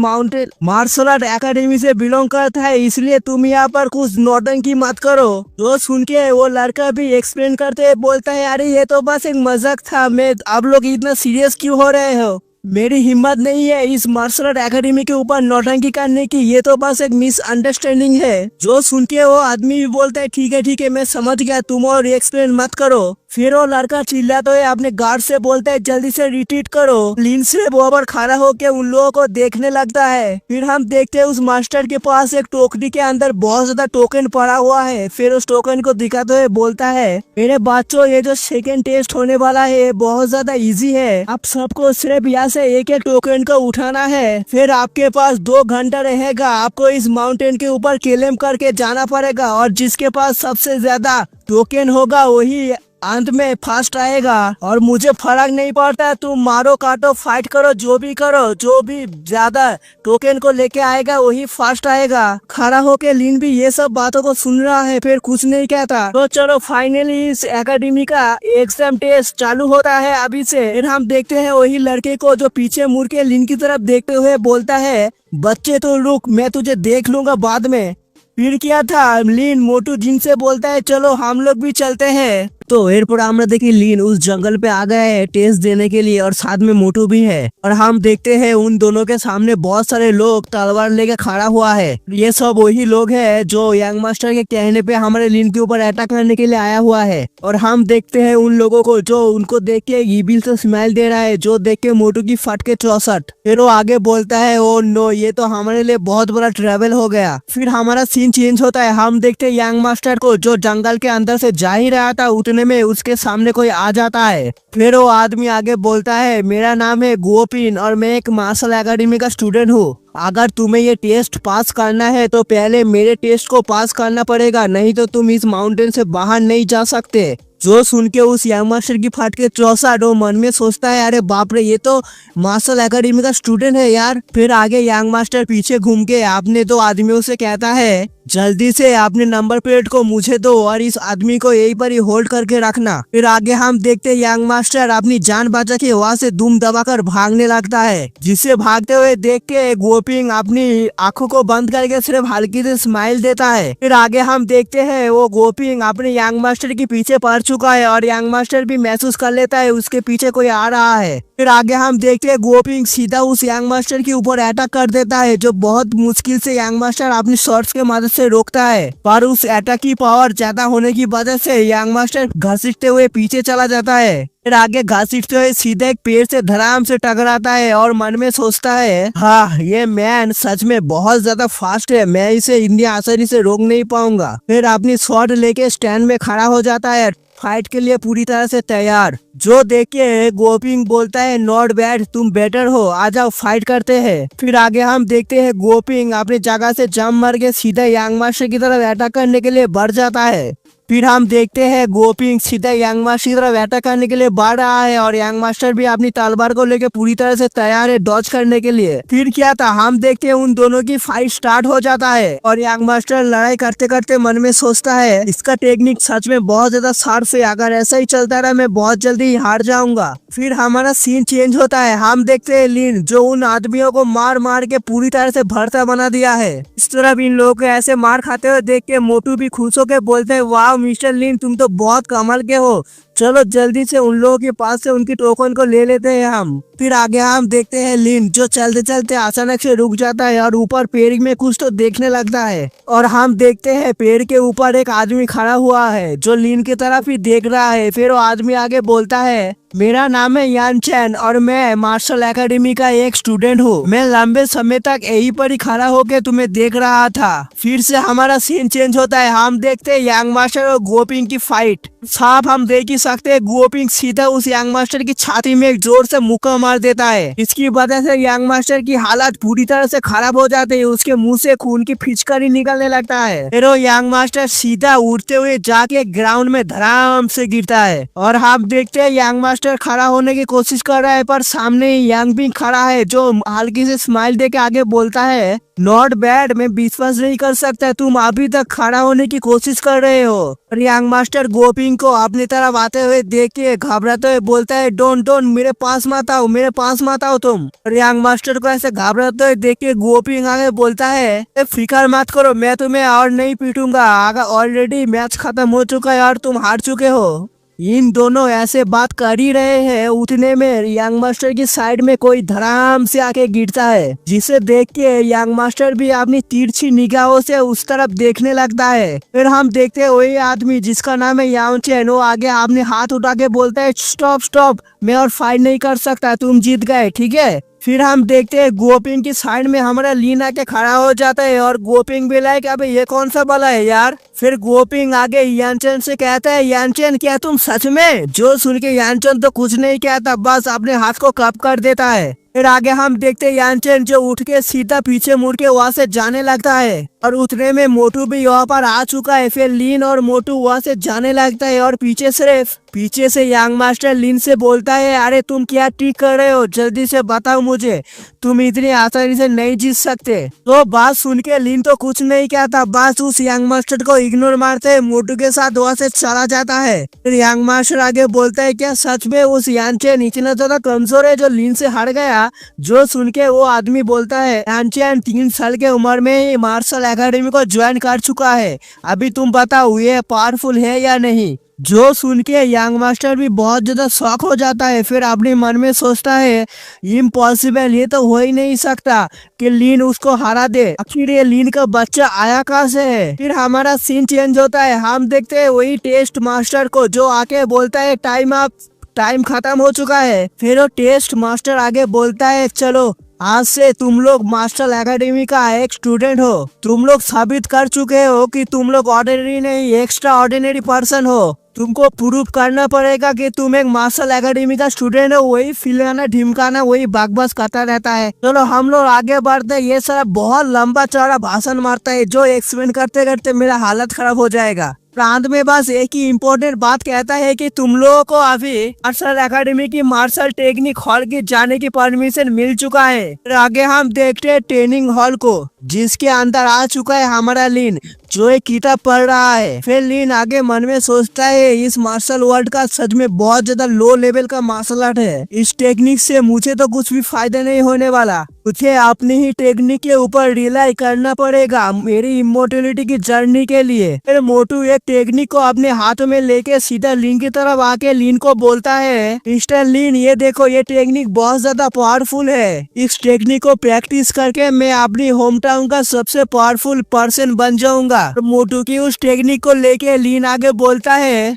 मार्शल आर्ट एकेडमी से बिलोंग करता है, इसलिए तुम यहाँ पर कुछ नौटंकी मत करो। तो सुन के वो लड़का भी एक्सप्लेन करते बोलता है, अरे ये तो बस एक मजाक था, मैं आप लोग इतना सीरियस क्यों हो रहे हो। मेरी हिम्मत नहीं है इस मार्शल आर्ट एकेडमी के ऊपर नौटंकी करने की, ये तो बस एक मिसअंडरस्टैंडिंग है। जो सुन के वो आदमी भी बोलता है ठीक है मैं समझ गया, तुम और एक्सप्लेन मत करो। फिर वो लड़का चिल्लाता है अपने गार्ड से, बोलता है जल्दी से रिट्रीट करो। लिन से बराबर खड़ा होकर उन लोगों को देखने लगता है। फिर हम देखते हैं उस मास्टर के पास एक टोकरी के अंदर बहुत ज्यादा टोकन पड़ा हुआ है। फिर उस टोकन को दिखाते हुए बोलता है, मेरे बच्चों ये जो सेकेंड टेस्ट होने वाला है बहुत ज्यादा इजी है। आप सबको सिर्फ यहाँ से एक एक टोकन को उठाना है। फिर आपके पास 2 घंटा रहेगा। आपको इस माउंटेन के ऊपर क्लेम करके जाना पड़ेगा और जिसके पास सबसे ज्यादा टोकन होगा वही अंत में फर्स्ट आएगा। और मुझे फर्क नहीं पड़ता, तुम मारो काटो फाइट करो जो भी करो, जो भी ज्यादा टोकन को लेके आएगा वही फर्स्ट आएगा। खड़ा होके लिन भी ये सब बातों को सुन रहा है, फिर कुछ नहीं कहता। तो चलो फाइनली इस एकेडमी का एग्जाम टेस्ट चालू होता है अभी से। फिर हम देखते हैं वही लड़के को जो पीछे मुड़ के लिन की तरफ देखते हुए बोलता है, बच्चे तो रुक, मैं तुझे देख लूंगा बाद में। फिर क्या था, लिन मोटू जिन से बोलता है चलो हम लोग भी चलते हैं। तो एरपर আমরা देखी लिन उस जंगल पे आ गया है टेस्ट देने के लिए और साथ में मोटू भी है। और हम देखते हैं उन दोनों के सामने बहुत सारे लोग तलवार लेके खड़ा हुआ है। ये सब वही लोग है जो यंग मास्टर के कहने पे हमारे लिन के ऊपर अटैक करने के लिए आया हुआ है। और हम देखते हैं उन लोगों को जो उनको देख के ईविल से स्माइल दे रहा है, जो देख के मोटू की फट के 64। फिर वो आगे बोलता है, ओ नो ये तो हमारे लिए बहुत बड़ा ट्रेवल हो गया। फिर हमारा सीन चेंज होता है। हम देखते हैं यंग मास्टर को जो जंगल के अंदर से जा ही रहा था, उतने में उसके सामने कोई आ जाता है। फिर वो आदमी आगे बोलता है, मेरा नाम है गोपिन और मैं एक मार्शल एकेडमी का स्टूडेंट हूँ। अगर तुम्हें ये टेस्ट पास करना है तो पहले मेरे टेस्ट को पास करना पड़ेगा, नहीं तो तुम इस माउंटेन से बाहर नहीं जा सकते। जो सुन के उस यंग मास्टर की फट के 64 वो मन में सोचता है, अरे बाप रे ये तो मार्शल एकेडमी का स्टूडेंट है यार। फिर आगे यंग मास्टर पीछे घूम के अपने 2 आदमियों से कहता है, जल्दी से अपने नंबर प्लेट को मुझे दो और इस आदमी को यहीं पर ही होल्ड करके रखना। फिर आगे हम देखते हैं यंग मास्टर अपनी जान बचा के वहाँ से दुम दबाकर भागने लगता है, जिसे भागते हुए देख के गोपिंग अपनी आंखों को बंद करके सिर्फ हल्की से स्माइल देता है। फिर आगे हम देखते हैं वो गोपिंग अपने यंग मास्टर के पीछे पड़ चुका है और यंग मास्टर भी महसूस कर लेता है उसके पीछे कोई आ रहा है। फिर आगे हम देखते हैं गोपिंग सीधा उस यंग मास्टर के ऊपर अटैक कर देता है, जो बहुत मुश्किल से यंग मास्टर अपनी शॉर्ट्स के मदद से रोकता है। पर उस अटैक की पावर ज्यादा होने की वजह से यंग मास्टर घसीटते हुए पीछे चला जाता है। फिर आगे घसीटते हुए सीधे एक पेड़ से धड़ाम से टकराता है और मन में सोचता है, हाँ ये मैन सच में बहुत ज्यादा फास्ट है, मैं इसे इतनी आसानी से रोक नहीं पाऊंगा। फिर अपनी शॉट लेके स्टैंड में खड़ा हो जाता है, फाइट के लिए पूरी तरह से तैयार। जो देख के गोपिंग बोलता है, नॉट बैड, तुम बेटर हो, आ जाओ फाइट करते हैं। फिर आगे हम देखते हैं गोपिंग अपनी जगह से जंप मार के सीधा यंग मास्टर की तरफ अटैक करने के लिए बढ़ जाता है। फिर हम देखते हैं गोपिंग सीधा यंग मास्टर की तरफ अटैक करने के लिए बढ़ रहा है और यंग मास्टर भी अपनी तलवार को लेकर पूरी तरह से तैयार है डॉज करने के लिए। फिर क्या था, हम देखते हैं उन दोनों की फाइट स्टार्ट हो जाता है और यंग मास्टर लड़ाई करते करते मन में सोचता है, इसका टेक्निक सच में बहुत ज्यादा शार्प है, अगर ऐसा ही चलता रहा मैं बहुत जल्दी ही हार जाऊंगा। फिर हमारा सीन चेंज होता है। हम देखते हैं लिन जो उन आदमियों को मार मार के पूरी तरह से भरता बना दिया है। इस तरह इन लोगों को ऐसे मार खाते हुए देख के मोटू भी खुश होकर बोलते हैं, वाह मिस्टर लिन तुम तो बहुत कमाल के हो, चलो जल्दी से उन लोगों के पास से उनकी टोकन को ले लेते हैं हम। फिर आगे हम देखते हैं लिन जो चलते चलते अचानक से रुक जाता है और ऊपर पेड़ में कुछ तो देखने लगता है और हम देखते हैं पेड़ के ऊपर एक आदमी खड़ा हुआ है जो लिन की तरफ ही देख रहा है। फिर वो आदमी आगे बोलता है, मेरा नाम है यान चैन और मैं मार्शल एकेडमी का एक स्टूडेंट हूँ, मैं लंबे समय तक यहीं पर ही खड़ा होकर तुम्हें देख रहा था। फिर से हमारा सीन चेंज होता है। हम देखते हैं यंग मास्टर और गोपिंग की फाइट। साफ हम देख ही सकते हैं गोपिंग सीधा उस यंग मास्टर की छाती में एक जोर से मुक्का मार देता है। इसकी वजह से यंग मास्टर की हालत पूरी तरह से खराब हो जाती है, उसके मुंह से खून की फिचकारी निकलने लगता है। फिर वो यंग मास्टर सीधा उड़ते हुए जाके ग्राउंड में धड़ाम से गिरता है और हम देखते हैं यंग मास्टर खड़ा होने की कोशिश कर रहा है, पर सामने यंग पिंग खड़ा है जो हल्की से स्माइल देके आगे बोलता है, नॉट बैड, मैं विश्वास नहीं कर सकता तुम अभी तक खड़ा होने की कोशिश कर रहे हो। और यंग मास्टर गोपिंग को अपनी तरफ आते हुए देख के घबराते हुए बोलता है, डोंट मेरे पास मत आओ, मेरे पास मत आओ तुम। और यंग मास्टर को ऐसे घबराते हुए देख के गोपिंग आगे बोलता है, फिक्र मत करो, मैं तुम्हें और नहीं पीटूंगा, आगे ऑलरेडी मैच खत्म हो चुका है और तुम हार चुके हो। इन दोनों ऐसे बात कर ही रहे हैं, उतने में यंग मास्टर की साइड में कोई धड़ाम से आके गिरता है, जिसे देख के यंग मास्टर भी अपनी तिरछी निगाहों से उस तरफ देखने लगता है। फिर हम देखते हैं वही आदमी जिसका नाम है याओचेन, वो आगे आपने हाथ उठा के बोलता है स्टॉप स्टॉप, मैं और फाइट नहीं कर सकता, तुम जीत गए, ठीक है। फिर हम देखते हैं गोपिंग की साइड में हमारा लीन आके खड़ा हो जाता है और गोपिंग भी लाइक अबे ये कौन सा बला है यार। फिर गोपिंग आगे यानचन से कहता है यानचन क्या तुम सच में, जो सुन के यानचन तो कुछ नहीं कहता, बस अपने हाथ को क्लैप कर देता है। फिर आगे हम देखते हैं यानचन जो उठ के सीधा पीछे मुड़ के वहाँ से जाने लगता है और उतने में मोटू भी यहाँ पर आ चुका है। फिर लीन और मोटू वहाँ से जाने लगता है और पीछे से यंग मास्टर लीन से बोलता है अरे तुम क्या ठीक कर रहे हो, जल्दी से बताओ मुझे, तुम इतनी आसानी से नहीं जीत सकते। तो बात सुन के लीन तो कुछ नहीं कहता, बस उस यंग मास्टर को इग्नोर मारते मोटू के साथ वहाँ से चला जाता है। फिर यंग मास्टर आगे बोलता है क्या सच में उस यानचेन इतना ज्यादा कमजोर है जो लीन से हार गया। जो सुन के वो आदमी बोलता है यानचेन 3 साल के उम्र में ही मार्शल एकेडमी को ज्वाइन कर चुका है, अभी तुम बताओ ये पावरफुल है या नहीं। जो सुन के यंग मास्टर भी बहुत ज्यादा शॉक हो जाता है। फिर अपने मन में सोचता है इम्पॉसिबल, ये तो हो ही नहीं सकता कि लीन उसको हरा दे, आखिर ये लीन का बच्चा आया कहाँ से है। फिर हमारा सीन चेंज होता है, हम देखते हैं वही टेस्ट मास्टर को जो आके बोलता है टाइम अप, टाइम खत्म हो चुका है। फिर वो टेस्ट मास्टर आगे बोलता है चलो आज से तुम लोग मास्टर एकेडमी का एक स्टूडेंट हो, तुम लोग साबित कर चुके हो कि तुम लोग ऑर्डिनरी नहीं एक्स्ट्रा ऑर्डिनरी पर्सन हो, तुमको प्रूव करना पड़ेगा कि तुम एक मार्शल एकेडमी का स्टूडेंट हो। वही फिलाना ढिमकाना वही बकवास करता रहता है। चलो हम लोग आगे बढ़ते हैं, ये सारा बहुत लंबा चौड़ा भाषण मारता है जो एक्सप्लेन करते करते मेरा हालत खराब हो जाएगा। प्रांत में बस एक ही इम्पोर्टेंट बात कहता है कि तुम लोगों को अभी मार्शल एकेडमी की मार्शल टेक्निक हॉल की जाने की परमिशन मिल चुका है। फिर आगे हम देखते हैं ट्रेनिंग हॉल को जिसके अंदर आ चुका है हमारा लीन जो एक किताब पढ़ रहा है। फिर लीन आगे मन में सोचता है इस मार्शल वर्ल्ड का सच में बहुत ज्यादा लो लेवल का मार्शल आर्ट है, इस टेक्निक से मुझे तो कुछ भी फायदा नहीं होने वाला, मुझे अपनी ही टेक्निक के ऊपर रिलाई करना पड़ेगा मेरी इमोर्टलिटी की जर्नी के लिए। फिर मोटू एक टेक्निक को अपने हाथों में लेके सीधा लीन की तरफ आके लीन को बोलता है मिस्टर लीन ये देखो ये टेक्निक बहुत ज्यादा पावरफुल है, इस टेक्निक को प्रैक्टिस करके मैं अपनी होम टाउन का सबसे पावरफुल पर्सन बन जाऊंगा। मोटू की उस टेक्निक को लेके लीन आगे बोलता है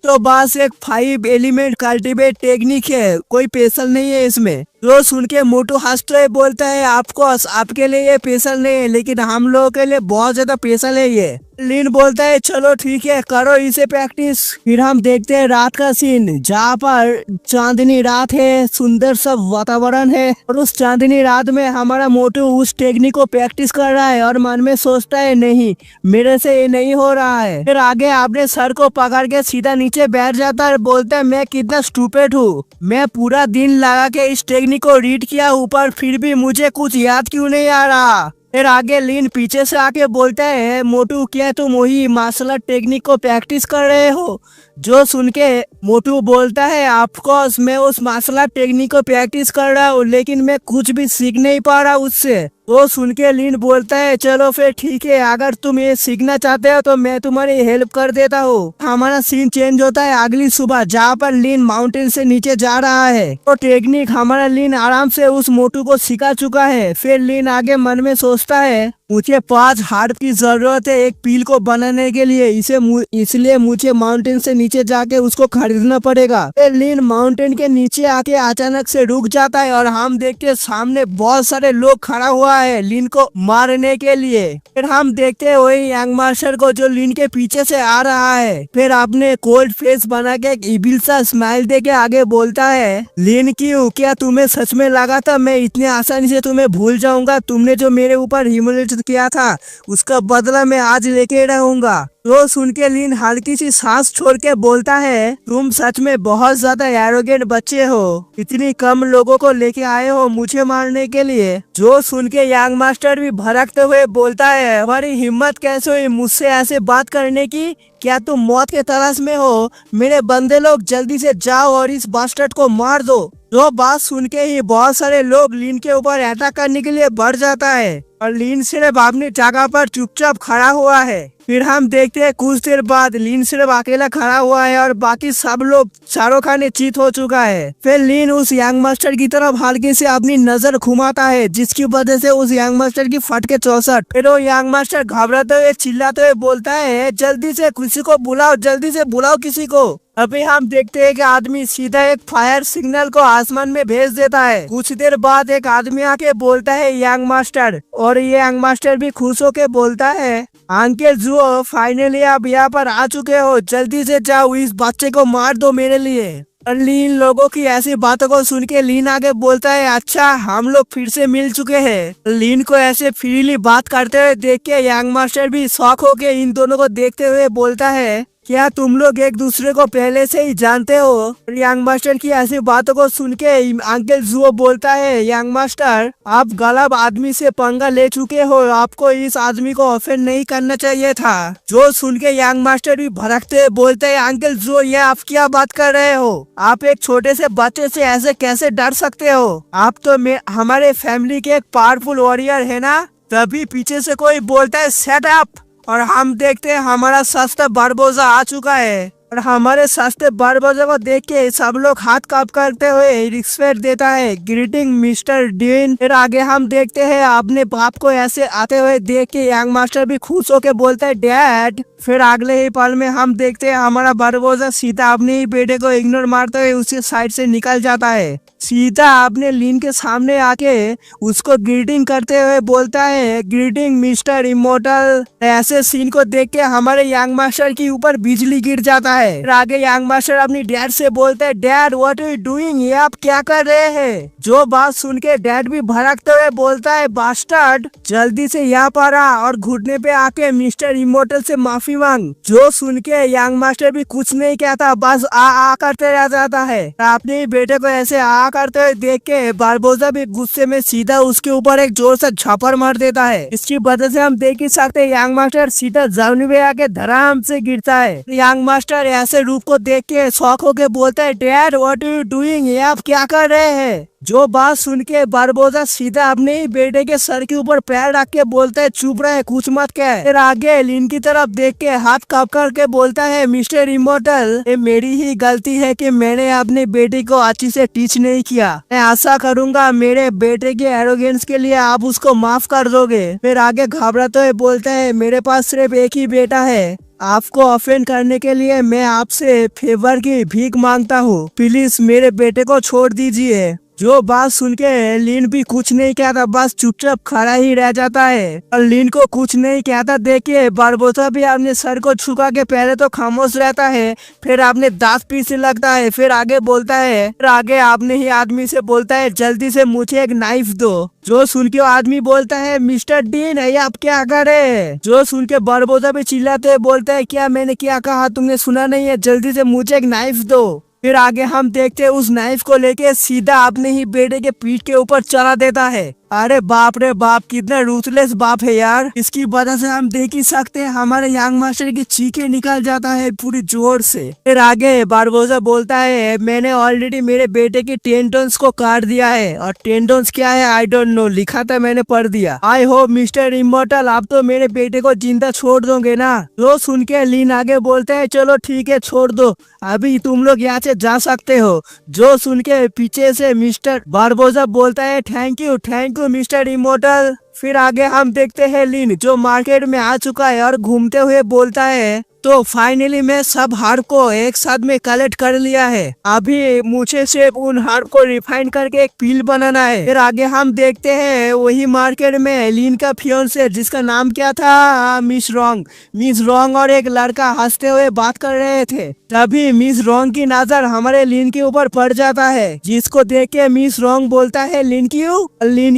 तो बस एक 5 एलिमेंट कल्टीवेट टेक्निक है, कोई स्पेशल नहीं है इसमें। जो सुन के मोटू हंसते हुए बोलता है आपको आपके लिए ये स्पेशल नहीं है लेकिन हम लोगों के लिए बहुत ज्यादा स्पेशल है ये। लीन बोलता है चलो ठीक है करो इसे प्रैक्टिस। फिर हम देखते हैं रात का सीन जहाँ पर चांदनी रात है, सुंदर सा वातावरण है और उस चांदनी रात में हमारा मोटू उस टेक्निक को प्रैक्टिस कर रहा है और मन में सोचता है नहीं मेरे से ये नहीं हो रहा है। फिर आगे अपने सर को पकड़ के सीधा नीचे बैठ जाता है, बोलता है मैं कितना स्टूपिड हूँ, मैं पूरा दिन लगा के इस टेक्निक को रीड किया ऊपर फिर भी मुझे कुछ याद क्यों नहीं आ रहा। फिर आगे लीन पीछे से आके बोलता है मोटू क्या तुम वही मार्शल आर्ट टेक्निक को प्रैक्टिस कर रहे हो। जो सुन के मोटू बोलता है ऑफ कोर्स मैं उस मार्शल आर्ट टेक्निक को प्रैक्टिस कर रहा हूँ लेकिन मैं कुछ भी सीख नहीं पा रहा उससे। वो सुन के लीन बोलता है चलो फिर ठीक है अगर तुम ये सीखना चाहते हो तो मैं तुम्हारी हेल्प कर देता हूँ। हमारा सीन चेंज होता है अगली सुबह जहाँ पर लीन माउंटेन से नीचे जा रहा है। तो टेक्निक हमारा लीन आराम से उस मोटू को सिखा चुका है। फिर लीन आगे मन में सोचता है मुझे 5 हार्ट की जरूरत है एक पील को बनाने के लिए, इसलिए मुझे माउंटेन से नीचे जाके उसको खरीदना पड़ेगा। फिर लीन माउंटेन के नीचे आके अचानक से रुक जाता है और हम देखते सामने बहुत सारे लोग खड़ा हुआ है लीन को मारने के लिए। फिर हम देखते हैं वही यंग मास्टर को जो लीन के पीछे से आ रहा है। फिर अपने कोल्ड फेस बना के एक इविल सा स्माइल दे के आगे बोलता है लीन क्यों क्या तुम्हें सच में लगा था मैं इतने आसानी से तुम्हें भूल जाऊंगा, तुमने जो मेरे ऊपर ह्यूमिलेट किया था उसका बदला मैं आज लेके रहूंगा। तो सुन के लीन हल्की सी सांस छोड़ के बोलता है तुम सच में बहुत ज्यादा एरोगेंट बच्चे हो, इतनी कम लोगों को लेके आए हो मुझे मारने के लिए। जो सुन के यंग मास्टर भी भड़कते हुए बोलता है हमारी हिम्मत कैसे हुई मुझसे ऐसे बात करने की, क्या तुम मौत के तलाश में हो? मेरे बंदे लोग जल्दी से जाओ और इस बास्टर्ड को मार दो। जो बात सुन के ही बहुत सारे लोग लीन के ऊपर अटैक करने के लिए बढ़ जाता है। और लीन सिर्फ अपनी जगह पर चुपचाप खड़ा हुआ है। फिर हम देखते हैं कुछ देर बाद लीन सिर्फ अकेला खड़ा हुआ है और बाकी सब लोग चारों खाने चित हो चुका है। फिर लीन उस यंग मास्टर की तरफ हल्के से अपनी नजर घुमाता है, जिसकी वजह से उस यंग मास्टर की फट के 64। फिर वो यंग मास्टर घबराते हुए चिल्लाते हुए बोलता है, जल्दी से किसी को बुलाओ, जल्दी से बुलाओ किसी को। अभी हम देखते हैं कि आदमी सीधा एक फायर सिग्नल को आसमान में भेज देता है। कुछ देर बाद एक आदमी आके बोलता है यंग मास्टर, और ये यंग मास्टर भी खुश होके बोलता है, अंकल जुओ फाइनली आप यहाँ पर आ चुके हो, जल्दी से जाओ इस बच्चे को मार दो मेरे लिए। और लीन लोगों की ऐसी बातों को सुन के लीन आगे बोलता है, अच्छा हम लोग फिर से मिल चुके हैं। लीन को ऐसे फ्रीली बात करते हुए देख के यंग मास्टर भी शॉक होके इन दोनों को देखते हुए बोलता है, क्या तुम लोग एक दूसरे को पहले से ही जानते हो? यंग मास्टर की ऐसी बातों को सुन के अंकल जुओ बोलता है, यंग मास्टर आप गलत आदमी से पंगा ले चुके हो, आपको इस आदमी को ऑफेंड नहीं करना चाहिए था। जो सुन के यंग मास्टर भी भड़कते हुए बोलते हैं, अंकल जुओ ये आप क्या बात कर रहे हो? आप एक छोटे से बच्चे से ऐसे कैसे डर सकते हो? आप तो हमारे फैमिली के एक पावरफुल वॉरियर है ना। तभी पीछे से कोई बोलता है, सेट अप। और हम देखते हैं हमारा सस्ता बारबोजा आ चुका है, और हमारे सस्ते बारबोजा को देख के सब लोग हाथ काप करते हुए रिस्पेक्ट देता है, ग्रीटिंग मिस्टर डीन। फिर आगे हम देखते हैं अपने बाप को ऐसे आते हुए देख के यंग मास्टर भी खुश होके बोलता है, डैड। फिर अगले ही पल में हम देखते हैं हमारा बारबोजा सीधा अपने ही बेटे को इग्नोर मारते हुए उसके साइड से निकल जाता है। सीधा अपने लीन के सामने आके उसको ग्रीटिंग करते हुए बोलता है, ग्रीटिंग मिस्टर इमोर्टल। ऐसे सीन को देख के हमारे यंग मास्टर के ऊपर बिजली गिर जाता है। फिर आगे यंग मास्टर अपनी डैड से बोलता है, dad what are you doing, ये आप क्या कर रहे हैं? जो बात सुन के डैड भी भड़कते हुए बोलता है, बास्टर्ड जल्दी से यहाँ पर आ और घुटने पे आके मिस्टर इमोर्टल से माफी मांग। जो सुन के यंग मास्टर भी कुछ नहीं कहता, बस आ करते रह जाता है। अपने बेटे को ऐसे आ करते हुए देख के बारबोजा भी गुस्से में सीधा उसके ऊपर एक जोर से झापड़ मार देता है। इसकी वजह से हम देख ही सकते हैं यंग मास्टर सीधा जमीन पे आके धड़ाम से गिरता है। यंग मास्टर ऐसे रूप को देख के शौक होके बोलता है, dad what are you doing, ये आप क्या कर रहे हैं? जो बात सुन के बारबोजा सीधा अपने ही बेटे के सर के ऊपर पैर रख के बोलता है, चुप रहे कुछ मत कह। फिर आगे लीन की तरफ देख के हाथ काप करके बोलता है, मिस्टर इमोर्टल ये मेरी ही गलती है कि मैंने अपने बेटे को अच्छी से टीच नहीं किया। मैं आशा करूंगा मेरे बेटे के एरोगेंस के लिए आप उसको माफ कर दोगे। फिर आगे घबराते हुए बोलता है, मेरे पास सिर्फ एक ही बेटा है, आपको ऑफेंड करने के लिए मैं आपसे फेवर की भीख मांगता हूँ, प्लीज मेरे बेटे को छोड़ दीजिए। जो बात सुन के लीन भी कुछ नहीं कहता, बस चुपचाप खड़ा ही रह जाता है। और लीन को कुछ नहीं कहता देख के बारबोसा भी अपने सर को झुका के पहले तो खामोश रहता है, फिर अपने दांत पीसने लगता है। फिर आगे बोलता है, फिर आगे अपने ही आदमी से बोलता है, जल्दी से मुझे एक नाइफ दो। जो सुन के आदमी बोलता है, मिस्टर डीन ये आप क्या कर रहे हैं? जो सुन के बारबोसा भी चिल्लाते हुए बोलता है, क्या मैंने क्या कहा तुमने सुना नहीं है? जल्दी से मुझे एक नाइफ दो। फिर आगे हम देखते हैं उस नाइफ को लेके सीधा अपने ही बेटे के पीठ के ऊपर चला देता है। अरे बाप रे बाप, कितना रूथलेस बाप है यार। इसकी वजह से हम देख ही सकते हैं हमारे यंग मास्टर की चीखें निकल जाता है पूरी जोर से। फिर आगे बारबोसा बोलता है, मैंने ऑलरेडी मेरे बेटे की टेंडन्स को काट दिया है, और टेंडन्स क्या है आई डोंट नो, लिखा था मैंने पढ़ दिया। आई होप मिस्टर इमोर्टल आप तो मेरे बेटे को जिंदा छोड़ दोगे ना। जो सुन के लीन आगे बोलते है, चलो ठीक है छोड़ दो, अभी तुम लोग यहाँ से जा सकते हो। जो सुन के पीछे से मिस्टर बारबोसा बोलता है, थैंक यू मिस्टर इमोर्टल। फिर आगे हम देखते हैं लीन जो मार्केट में आ चुका है और घूमते हुए बोलता है, तो फाइनली मैं सब हर्ब को एक साथ में कलेक्ट कर लिया है, अभी मुझे सिर्फ उन हर्ब को रिफाइन करके एक पील बनाना है। फिर आगे हम देखते हैं वही मार्केट में लीन का फियोंसे जिसका नाम क्या था, मिस रॉन्ग और एक लड़का हंसते हुए बात कर रहे थे। तभी मिस रॉन्ग की नजर हमारे लीन के ऊपर पड़ जाता है, जिसको देख के मिस रॉन्ग बोलता है, लिन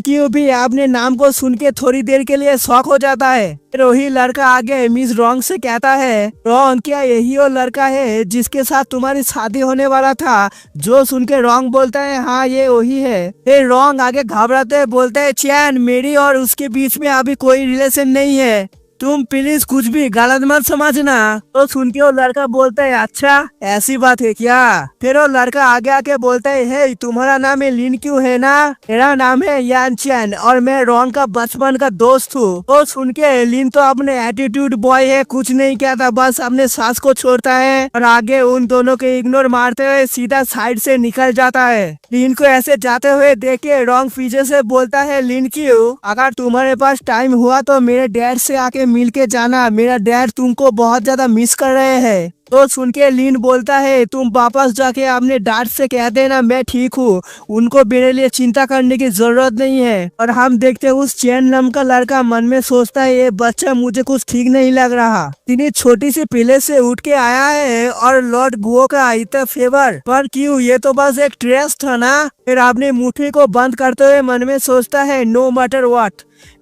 क्यू भी अपने नाम को सुन के थोड़ी देर के लिए शॉक हो जाता है। फिर वही लड़का आगे मिस रॉन्ग से कहता है, रॉन्ग क्या यही वो लड़का है जिसके साथ तुम्हारी शादी होने वाला था? जो सुन के रॉन्ग बोलता है, हाँ ये वही है। फिर रॉन्ग आगे घबराते बोलता है, चैन मेरी और उसके बीच में अभी कोई रिलेशन नहीं है। तुम प्लीज कुछ भी गलत मत समझना। तो सुन के वो लड़का बोलता है अच्छा ऐसी बात है क्या। फिर वो लड़का आगे आके बोलता है हे तुम्हारा नाम है लिन क्यों है ना। मेरा नाम है यान चैन और मैं रॉन का बचपन का दोस्त हूँ। तो सुन के लिन तो अपने एटीट्यूड बॉय है, कुछ नहीं कहता, बस अपने सास को छोड़ता है और आगे उन दोनों के इग्नोर मारते हुए सीधा साइड से निकल जाता है। लिन को ऐसे जाते हुए देख के रॉन पीछे से बोलता है लिन क्यों, अगर तुम्हारे पास टाइम हुआ तो मेरे डैड से आके मिल के जाना, मेरा डैड तुमको बहुत ज्यादा मिस कर रहे हैं। तो सुन के लिन बोलता है तुम वापस जाके अपने डैड से कह देना मैं ठीक हूँ, उनको मेरे लिए चिंता करने की जरूरत नहीं है। और हम देखते हैं उस चैन नाम का लड़का मन में सोचता है ये बच्चा मुझे कुछ ठीक नहीं लग रहा, इतनी छोटी सी पिले से उठ के आया है और लॉर्ड गुओ का इतना फेवर पर क्यों, ये तो बस एक ट्रेस था ना। फिर अपनी मुट्ठी को बंद करते हुए मन में सोचता है नो मैटर व्हाट,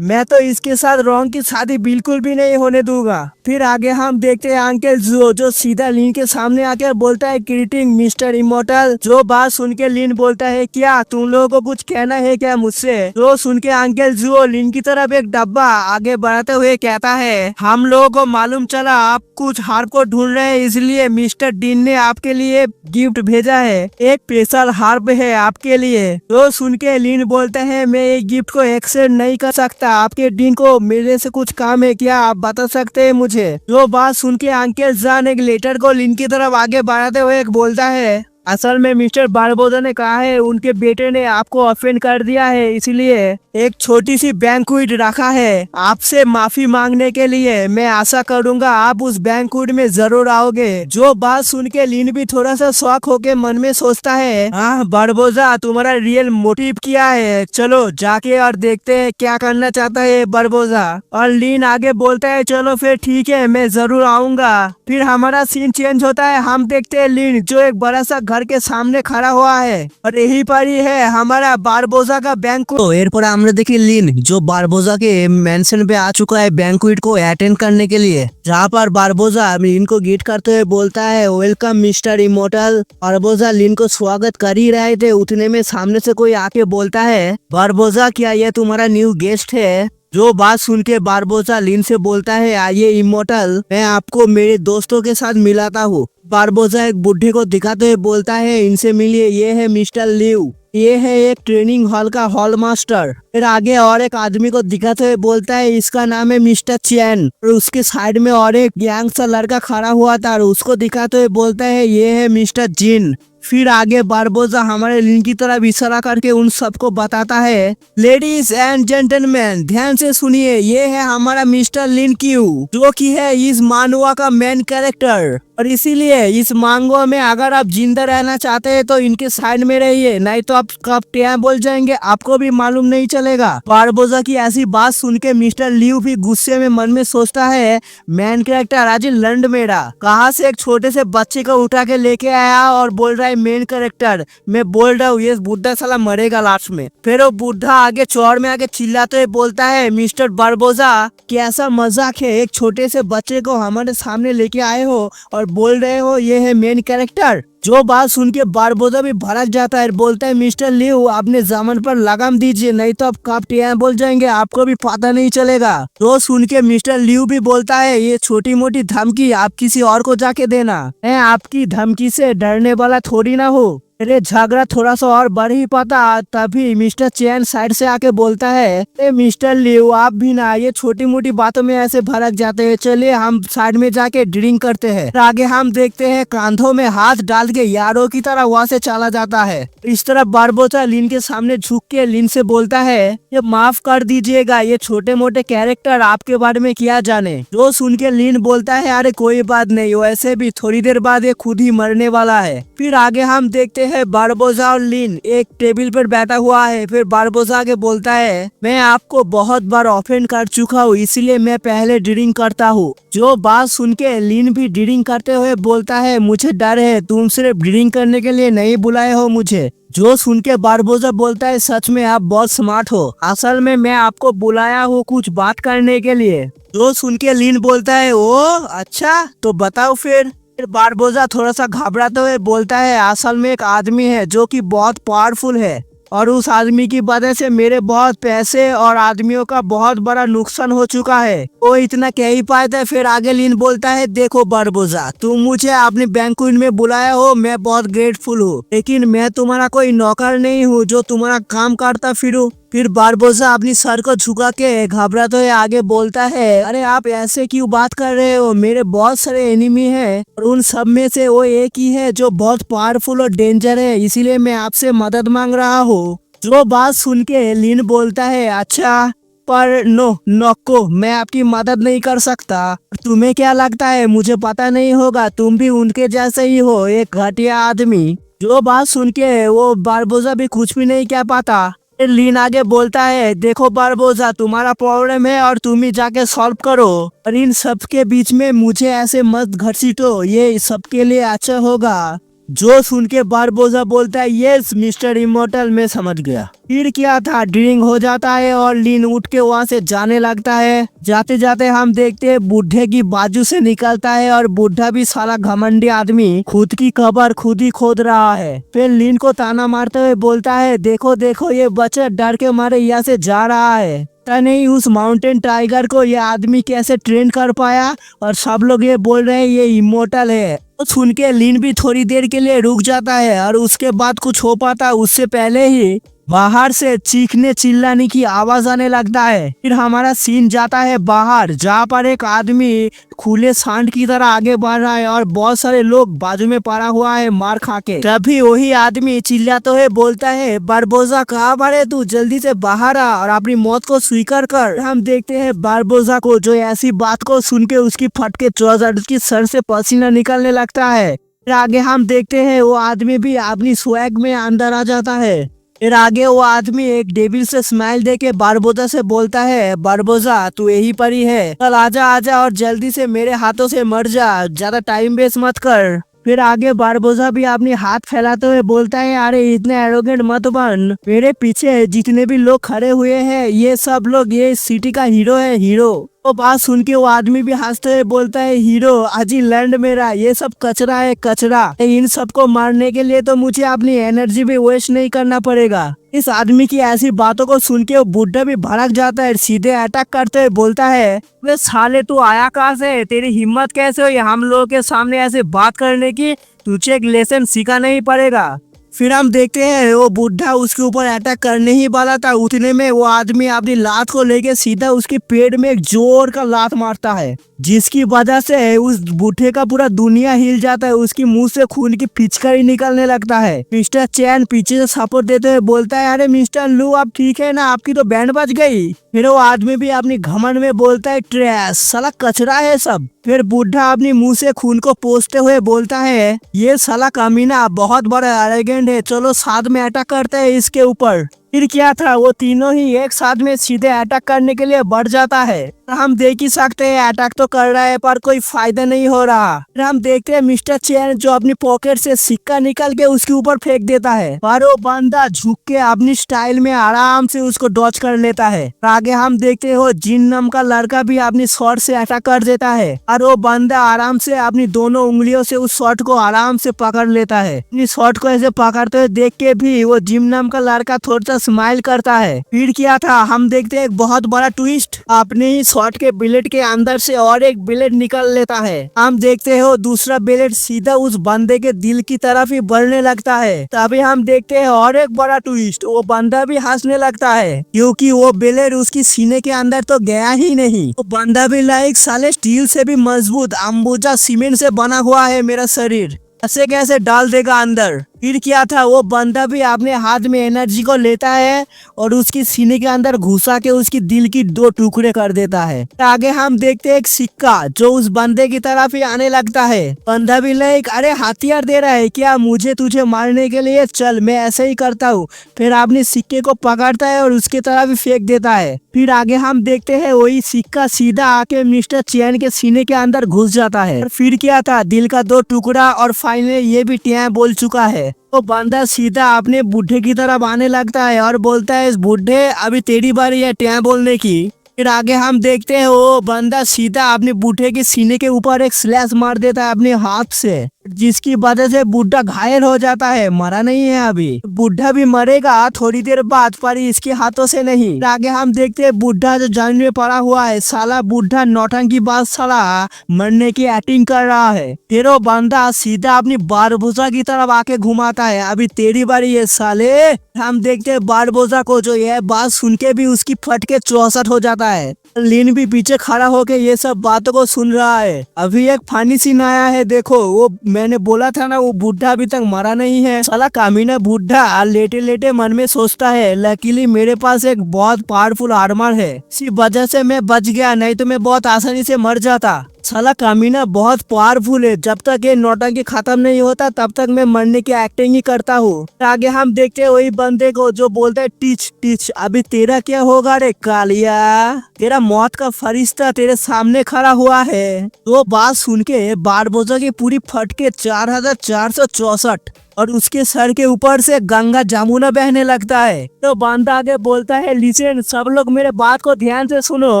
मैं तो इसके साथ रॉन्ग की शादी बिल्कुल भी नहीं होने दूंगा। फिर आगे हम देखते हैं अंकल जुओ जो सीधा लिन के सामने आकर बोलता है ग्रीटिंग मिस्टर इमोर्टल। जो बात सुन के लिन बोलता है क्या तुम लोगों को कुछ कहना है क्या मुझसे। तो सुन के अंकल जुओ लिन की तरफ एक डब्बा आगे बढ़ाते हुए कहता है हम लोगों को मालूम चला आप कुछ हार्प को ढूंढ रहे हैं, इसलिए मिस्टर डीन ने आपके लिए गिफ्ट भेजा है, एक स्पेशल हार्प है आपके लिए। तो सुन के लिन बोलता है मैं ये गिफ्ट को एक्सेप्ट नहीं कर सकता, आपके डीन को मेरे से कुछ काम है क्या, आप बता सकते हैं मुझे। जो बात सुन के अंकल जान एक लेटर को लिन की तरफ आगे बढ़ाते हुए बोलता है असल में मिस्टर बारबोजा ने कहा है उनके बेटे ने आपको ऑफेंड कर दिया है, इसलिए एक छोटी सी बैंक्वेट रखा है आपसे माफी मांगने के लिए। मैं आशा करूंगा आप उस बैंक्वेट में जरूर आओगे। जो बात सुन के लिन भी थोड़ा सा शौक होके मन में सोचता है हाँ बारबोजा तुम्हारा रियल मोटिव क्या है, चलो जाके और देखते हैं क्या करना चाहता है बारबोजा। और लिन आगे बोलता है चलो फिर ठीक है मैं जरूर आऊंगा। फिर हमारा सीन चेंज होता है, हम देखते हैं लिन जो एक बड़ा सा घर के सामने खड़ा हुआ है और यही पर ही है हमारा बारबोजा का बैंक्वेट। तो एरपर আমরা দেখি লিন जो बारबोजा के मेंशन पे आ चुका है बैंक्वेट को अटेंड करने के लिए, जहाँ पर बारबोजा लिन को गिफ्ट करते हुए बोलता है वेलकम मिस्टर इमोर्टल। बारबोजा लिन को स्वागत कर ही रहे थे, उतने में सामने से कोई आके बोलता है बारबोजा क्या ये तुम्हारा न्यू गेस्ट है। जो बात सुन के बारबोजा लिन से बोलता है आइए इमोर्टल मैं आपको मेरे दोस्तों के साथ मिलाता हूँ। बारबोजा एक बुढ़े को दिखाते हुए बोलता है इनसे मिलिए, ये है मिस्टर लिव, ये है एक ट्रेनिंग हॉल का हॉल मास्टर। फिर आगे और एक आदमी को दिखाते हुए बोलता है इसका नाम है मिस्टर चैन। और उसके साइड में और एक यंग सा लड़का खड़ा हुआ था और उसको दिखाते हुए बोलता है ये है मिस्टर जिन। फिर आगे बारबोजा हमारे लिन की तरफ इशारा करके उन सबको बताता है लेडीज एंड जेंटलमैन ध्यान से सुनिए, ये है हमारा मिस्टर लिन क्यू जो कि है इस मानवा का मेन कैरेक्टर, और इसीलिए इस मांगो में अगर आप जिंदा रहना चाहते हैं तो इनके साइड में रहिए, नहीं तो आप कब क्या बोल जाएंगे आपको भी मालूम नहीं चलेगा। बारबोजा की ऐसी बात सुन के मिस्टर लिव भी गुस्से में मन में सोचता है मैन कैरेक्टर आज लंड मेरा कहाँ से एक छोटे से बच्चे को उठा के लेके आया और बोल रहा है मेन कैरेक्टर, मैं बोल रहा हूँ ये बुढ़ा साला मरेगा लास्ट में। फिर वो बुढ़ा आगे चौड़ में आके चिल्लाते हुए बोलता है मिस्टर बारबोजा कैसा मजाक है, एक छोटे से बच्चे को हमारे सामने लेके आए हो और बोल रहे हो ये है मेन कैरेक्टर। जो बात सुन के बारबोजा भी भड़क जाता है, बोलता है मिस्टर लिव अपने जामन पर लगाम दीजिए नहीं तो आप कब टिया बोल जाएंगे आपको भी पता नहीं चलेगा। तो सुन के मिस्टर लिव भी बोलता है ये छोटी मोटी धमकी आप किसी और को जाके देना, मैं आपकी धमकी से डरने वाला थोड़ी ना हो। अरे झगड़ा थोड़ा सा और बढ़ ही पाता तभी मिस्टर चैन साइड से आके बोलता है मिस्टर लिव आप भी ना ये छोटी मोटी बातों में ऐसे भड़क जाते हैं, चलिए हम साइड में जाके ड्रिंक करते हैं। आगे हम देखते हैं कांधों में हाथ डाल के यारों की तरह वहाँ से चला जाता है। इस तरह बारबोजा लिन के सामने झुक के लिन से बोलता है ये माफ कर दीजिएगा ये छोटे मोटे कैरेक्टर आपके बारे में क्या जाने। जो सुन के लिन बोलता है अरे कोई बात नहीं, वैसे भी थोड़ी देर बाद ये खुद ही मरने वाला है। फिर आगे हम देखते है बारबोजा और लिन एक टेबल पर बैठा हुआ है। फिर बारबोजा के बोलता है मैं आपको बहुत बार ऑफेंड कर चुका हूँ इसलिए मैं पहले ड्रिंक करता हूँ। जो बात सुन के लिन भी ड्रिंक करते हुए बोलता है मुझे डर है तुम सिर्फ ड्रिंक करने के लिए नहीं बुलाए हो मुझे। जो सुन के बारबोजा बोलता है सच में आप बहुत स्मार्ट हो, असल में मैं आपको बुलाया हूँ कुछ बात करने के लिए। जो सुन के लिन बोलता है ओ अच्छा तो बताओ फिर बारबोजा थोड़ा सा घबराते हुए बोलता है असल में एक आदमी है जो कि बहुत पावरफुल है और उस आदमी की वजह से मेरे बहुत पैसे और आदमियों का बहुत बड़ा नुकसान हो चुका है। वो इतना कह ही पाया था। फिर आगे लिन बोलता है, देखो बारबोजा, तुम मुझे अपने बैंकुट में बुलाया हो, मैं बहुत ग्रेटफुल हूँ, लेकिन मैं तुम्हारा कोई नौकर नहीं हूँ जो तुम्हारा काम करता फिरूं। फिर बारबोजा अपनी सर को झुका के घबराते हुए आगे बोलता है, अरे आप ऐसे क्यों बात कर रहे हो, मेरे बहुत सारे एनिमी हैं और उन सब में से वो एक ही है जो बहुत पावरफुल और डेंजर है, इसीलिए मैं आपसे मदद मांग रहा हूँ। जो बात सुन के लिन बोलता है, अच्छा पर नको मैं आपकी मदद नहीं कर सकता। तुम्हें क्या लगता है मुझे पता नहीं होगा, तुम भी उनके जैसे ही हो, एक घटिया आदमी। जो बात सुन के वो बारबोजा भी कुछ भी नहीं कह पाता। फिर लिन आगे बोलता है, देखो बारबोजा, तुम्हारा प्रॉब्लम है और तुम ही जाके सॉल्व करो, और इन सब के बीच में मुझे ऐसे मत घसीटो, ये सबके लिए अच्छा होगा। जो सुन के बारबोजा बोलता है, यस मिस्टर इमोर्टल, मैं समझ गया। फिर क्या था, ड्रिंक हो जाता है और लिन उठ के वहाँ से जाने लगता है। जाते जाते हम देखते हैं बुढ़े की बाजू से निकलता है और बुढ़ा भी साला घमंडी आदमी खुद की कब्र खुद ही खोद रहा है। फिर लिन को ताना मारते हुए बोलता है, देखो देखो ये बच्चा डर के मारे यहाँ से जा रहा है, पता नहीं उस माउंटेन टाइगर को ये आदमी कैसे ट्रेन कर पाया, और सब लोग ये बोल रहे हैं ये इमोर्टल है। तो सुन के लिन भी थोड़ी देर के लिए रुक जाता है और उसके बाद कुछ हो पाता उससे पहले ही बाहर से चीखने चिल्लाने की आवाज आने लगता है। फिर हमारा सीन जाता है बाहर, जहाँ पर एक आदमी खुले सांड की तरह आगे बढ़ रहा है और बहुत सारे लोग बाजू में पड़ा हुआ है मार खा के। तभी वही आदमी चिल्लाते हुए बोलता है, बारबोजा कहाँ पड़े तू, जल्दी से बाहर आ और अपनी मौत को स्वीकार कर। हम देखते हैं बारबोजा को, जो ऐसी बात को सुन के उसकी फट के चौसठ उसकी सर से पसीना निकलने लगता है। फिर आगे हम देखते हैं वो आदमी भी अपनी स्वैग में अंदर आ जाता है। फिर आगे वो आदमी एक डेविल से स्माइल देके बारबोजा से बोलता है, बारबोजा तू यही पर ही है, कल आजा आजा और जल्दी से मेरे हाथों से मर जा, ज्यादा टाइम वेस्ट मत कर। फिर आगे बारबोजा भी अपनी हाथ फैलाते हुए बोलता है, अरे इतने एरोगेंट मत बन, मेरे पीछे जितने भी लोग खड़े हुए हैं ये सब लोग ये सिटी का हीरो है, हीरो। वो बात सुन के वो आदमी भी हंसते हुए बोलता है, हीरो अजी लैंड मेरा, ये सब कचरा है कचरा, इन सबको मारने के लिए तो मुझे अपनी एनर्जी भी वेस्ट नहीं करना पड़ेगा। इस आदमी की ऐसी बातों को सुन के वो बुढ़ा भी भड़क जाता है, सीधे अटैक करते हुए बोलता है, वे साले तू आया कहाँ से, तेरी हिम्मत कैसे हुई हम लोगों के सामने ऐसे बात करने की, तुझे एक लेसन सीखा नहीं पड़ेगा। फिर हम देखते हैं वो बुढ़ा उसके ऊपर अटैक करने ही वाला था, उतने में वो आदमी अपनी लात को लेके सीधा उसके पेट में एक जोर का लात मारता है, जिसकी वजह से उस बूढ़े का पूरा दुनिया हिल जाता है, उसकी मुंह से खून की पिचकारी निकलने लगता है। मिस्टर चैन पीछे से सपोर्ट देते हुए बोलता है, अरे मिस्टर लू आप ठीक है ना, आपकी तो बैंड बज गई। फिर वो आदमी भी अपनी घमंड में बोलता है, ट्रैश साला कचरा है सब। फिर बुढ़ा अपनी मुंह से खून को पोंछते हुए बोलता है, ये साला कमीना बहुत बड़ा एरोगेंट है, चलो साथ में अटैक करते हैं इसके ऊपर। फिर क्या था, वो तीनों ही एक साथ में सीधे अटैक करने के लिए बढ़ जाता है। हम देख ही सकते हैं अटैक तो कर रहा है पर कोई फायदा नहीं हो रहा। फिर हम देखते हैं मिस्टर चैन जो अपनी पॉकेट से सिक्का निकाल के उसके ऊपर फेंक देता है, पर वो बंदा झुक के अपनी स्टाइल में आराम से उसको डॉच कर लेता है। आगे हम देखते हो जिन नाम का लड़का भी अपनी शॉट से अटैक कर देता है और वो बंदा आराम से अपनी दोनों उंगलियों से उस शॉट को आराम से पकड़ लेता है। अपनी शॉट को ऐसे पकड़ते हुए देख के भी वो जिम नाम का लड़का थोड़ा सा स्माइल करता है। फिर क्या था, हम देखते हैं एक बहुत बड़ा ट्विस्ट, अपने ही शॉट के बुलेट के अंदर से और एक बुलेट निकल लेता है। हम देखते हो दूसरा बुलेट सीधा उस बंदे के दिल की तरफ ही बढ़ने लगता है। तभी हम देखते हैं और एक बड़ा ट्विस्ट, वो बंदा भी हंसने लगता है क्योंकि वो बुलेट उसकी सीने के अंदर तो गया ही नहीं। वो बंदा भी लाइक साले स्टील से भी मजबूत अंबुजा सीमेंट से बना हुआ है मेरा शरीर, ऐसे कैसे डाल देगा अंदर। फिर क्या था, वो बंदा भी अपने हाथ में एनर्जी को लेता है और उसकी सीने के अंदर घुसा के उसकी दिल की दो टुकड़े कर देता है। आगे हम देखते हैं एक सिक्का जो उस बंदे की तरफ ही आने लगता है। बंदा भी लाइक अरे हथियार दे रहा है क्या मुझे तुझे मारने के लिए, चल मैं ऐसे ही करता हूँ। फिर अपने सिक्के को पकड़ता है और उसकी तरफ ही फेंक देता है। फिर आगे हम देखते हैं वही सिक्का सीधा आके मिस्टर चैन के सीने के अंदर घुस जाता है। फिर क्या था, दिल का दो टुकड़ा और फाइनली ये भी ट्यां बोल चुका है। तो बंदा सीधा अपने बूढ़े की तरफ आने लगता है और बोलता है, इस बूढ़े अभी तेरी बारी है ट्यां बोलने की। फिर आगे हम देखते हैं वो बंदा सीधा अपने बूढ़े के सीने के ऊपर एक स्लैश मार देता है अपने हाथ से। जिसकी वजह से बुढ़ा घायल हो जाता है, मरा नहीं है अभी। बुढ़ा भी मरेगा थोड़ी देर बाद, पर इसके हाथों से नहीं। आगे हम देखते हैं बुढ़ा जो जंग में पड़ा हुआ है, साला बुढ़ा नौटंकी बाज साला मरने की एक्टिंग कर रहा है। फिर वो बंदा सीधा अपनी बारबोजा की तरफ आके घुमाता है, अभी तेरी बारी है साले। हम देखते हैं बारबोजा को, जो यह बात सुन के भी उसकी फट के 64 हो जाता है। लिन भी पीछे खड़ा होके ये सब बातों को सुन रहा है। अभी एक फनी सीन आया है, देखो वो मैंने बोला था ना, वो बुढ़ा अभी तक मरा नहीं है। साला कामीना बुढ़ा लेटे लेटे मन में सोचता है, लकीली मेरे पास एक बहुत पावरफुल आर्मर है, इसी वजह से मैं बच गया, नहीं तो मैं बहुत आसानी से मर जाता। साला कामीना बहुत पावरफुल है, जब तक ये नौटंकी खत्म नहीं होता तब तक मैं मरने की एक्टिंग ही करता हूँ। आगे हम देखते हैं वही बंदे को जो बोलता है टीच टीच, अभी तेरा क्या होगा रे कालिया, तेरा मौत का फरिश्ता तेरे सामने खड़ा हुआ है। तो बात सुन के बारबोजा की पूरी फटके 4464 और उसके सर के ऊपर से गंगा जमुना बहने लगता है। तो बंदा आगे बोलता है, लिसन सब लोग मेरे बात को ध्यान से सुनो,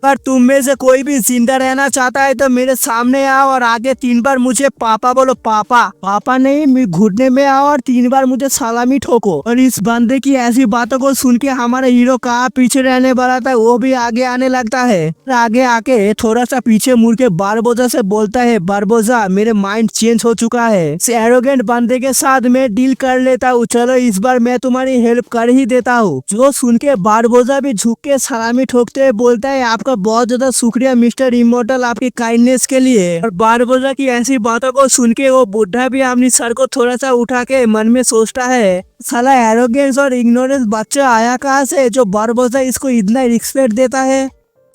पर तुम में से कोई भी जिंदा रहना चाहता है तो मेरे सामने आओ और आगे 3 बार मुझे पापा बोलो। पापा पापा नहीं, घुटने में आओ और 3 बार मुझे सलामी ठोको। और इस बंदे की ऐसी बातों को सुन के हमारा हीरो कहाँ पीछे रहने वाला था, वो भी आगे आने लगता है। आगे आके थोड़ा सा पीछे मुड़ के बारबोजा से बोलता है, बारबोजा मेरे माइंड चेंज हो चुका है, इस एरोगेंट बंदे के साथ मैं डील कर लेता हूँ, चलो इस बार मैं तुम्हारी हेल्प कर ही देता हूँ। जो सुन के बारबोजा भी झुक के सलामी ठोकते हुए बोलता है, आपका बहुत ज्यादा शुक्रिया मिस्टर इमोर्टल, आपकी काइंडनेस के लिए। और बारबोजा की ऐसी बातों को सुन के वो बुढ़ा भी अपनी सर को थोड़ा सा उठा के मन में सोचता है, साला एरोगेंस और इग्नोरेंस बच्चा आया कहाँ से जो बारबोजा इसको इतना रिस्पेक्ट देता है।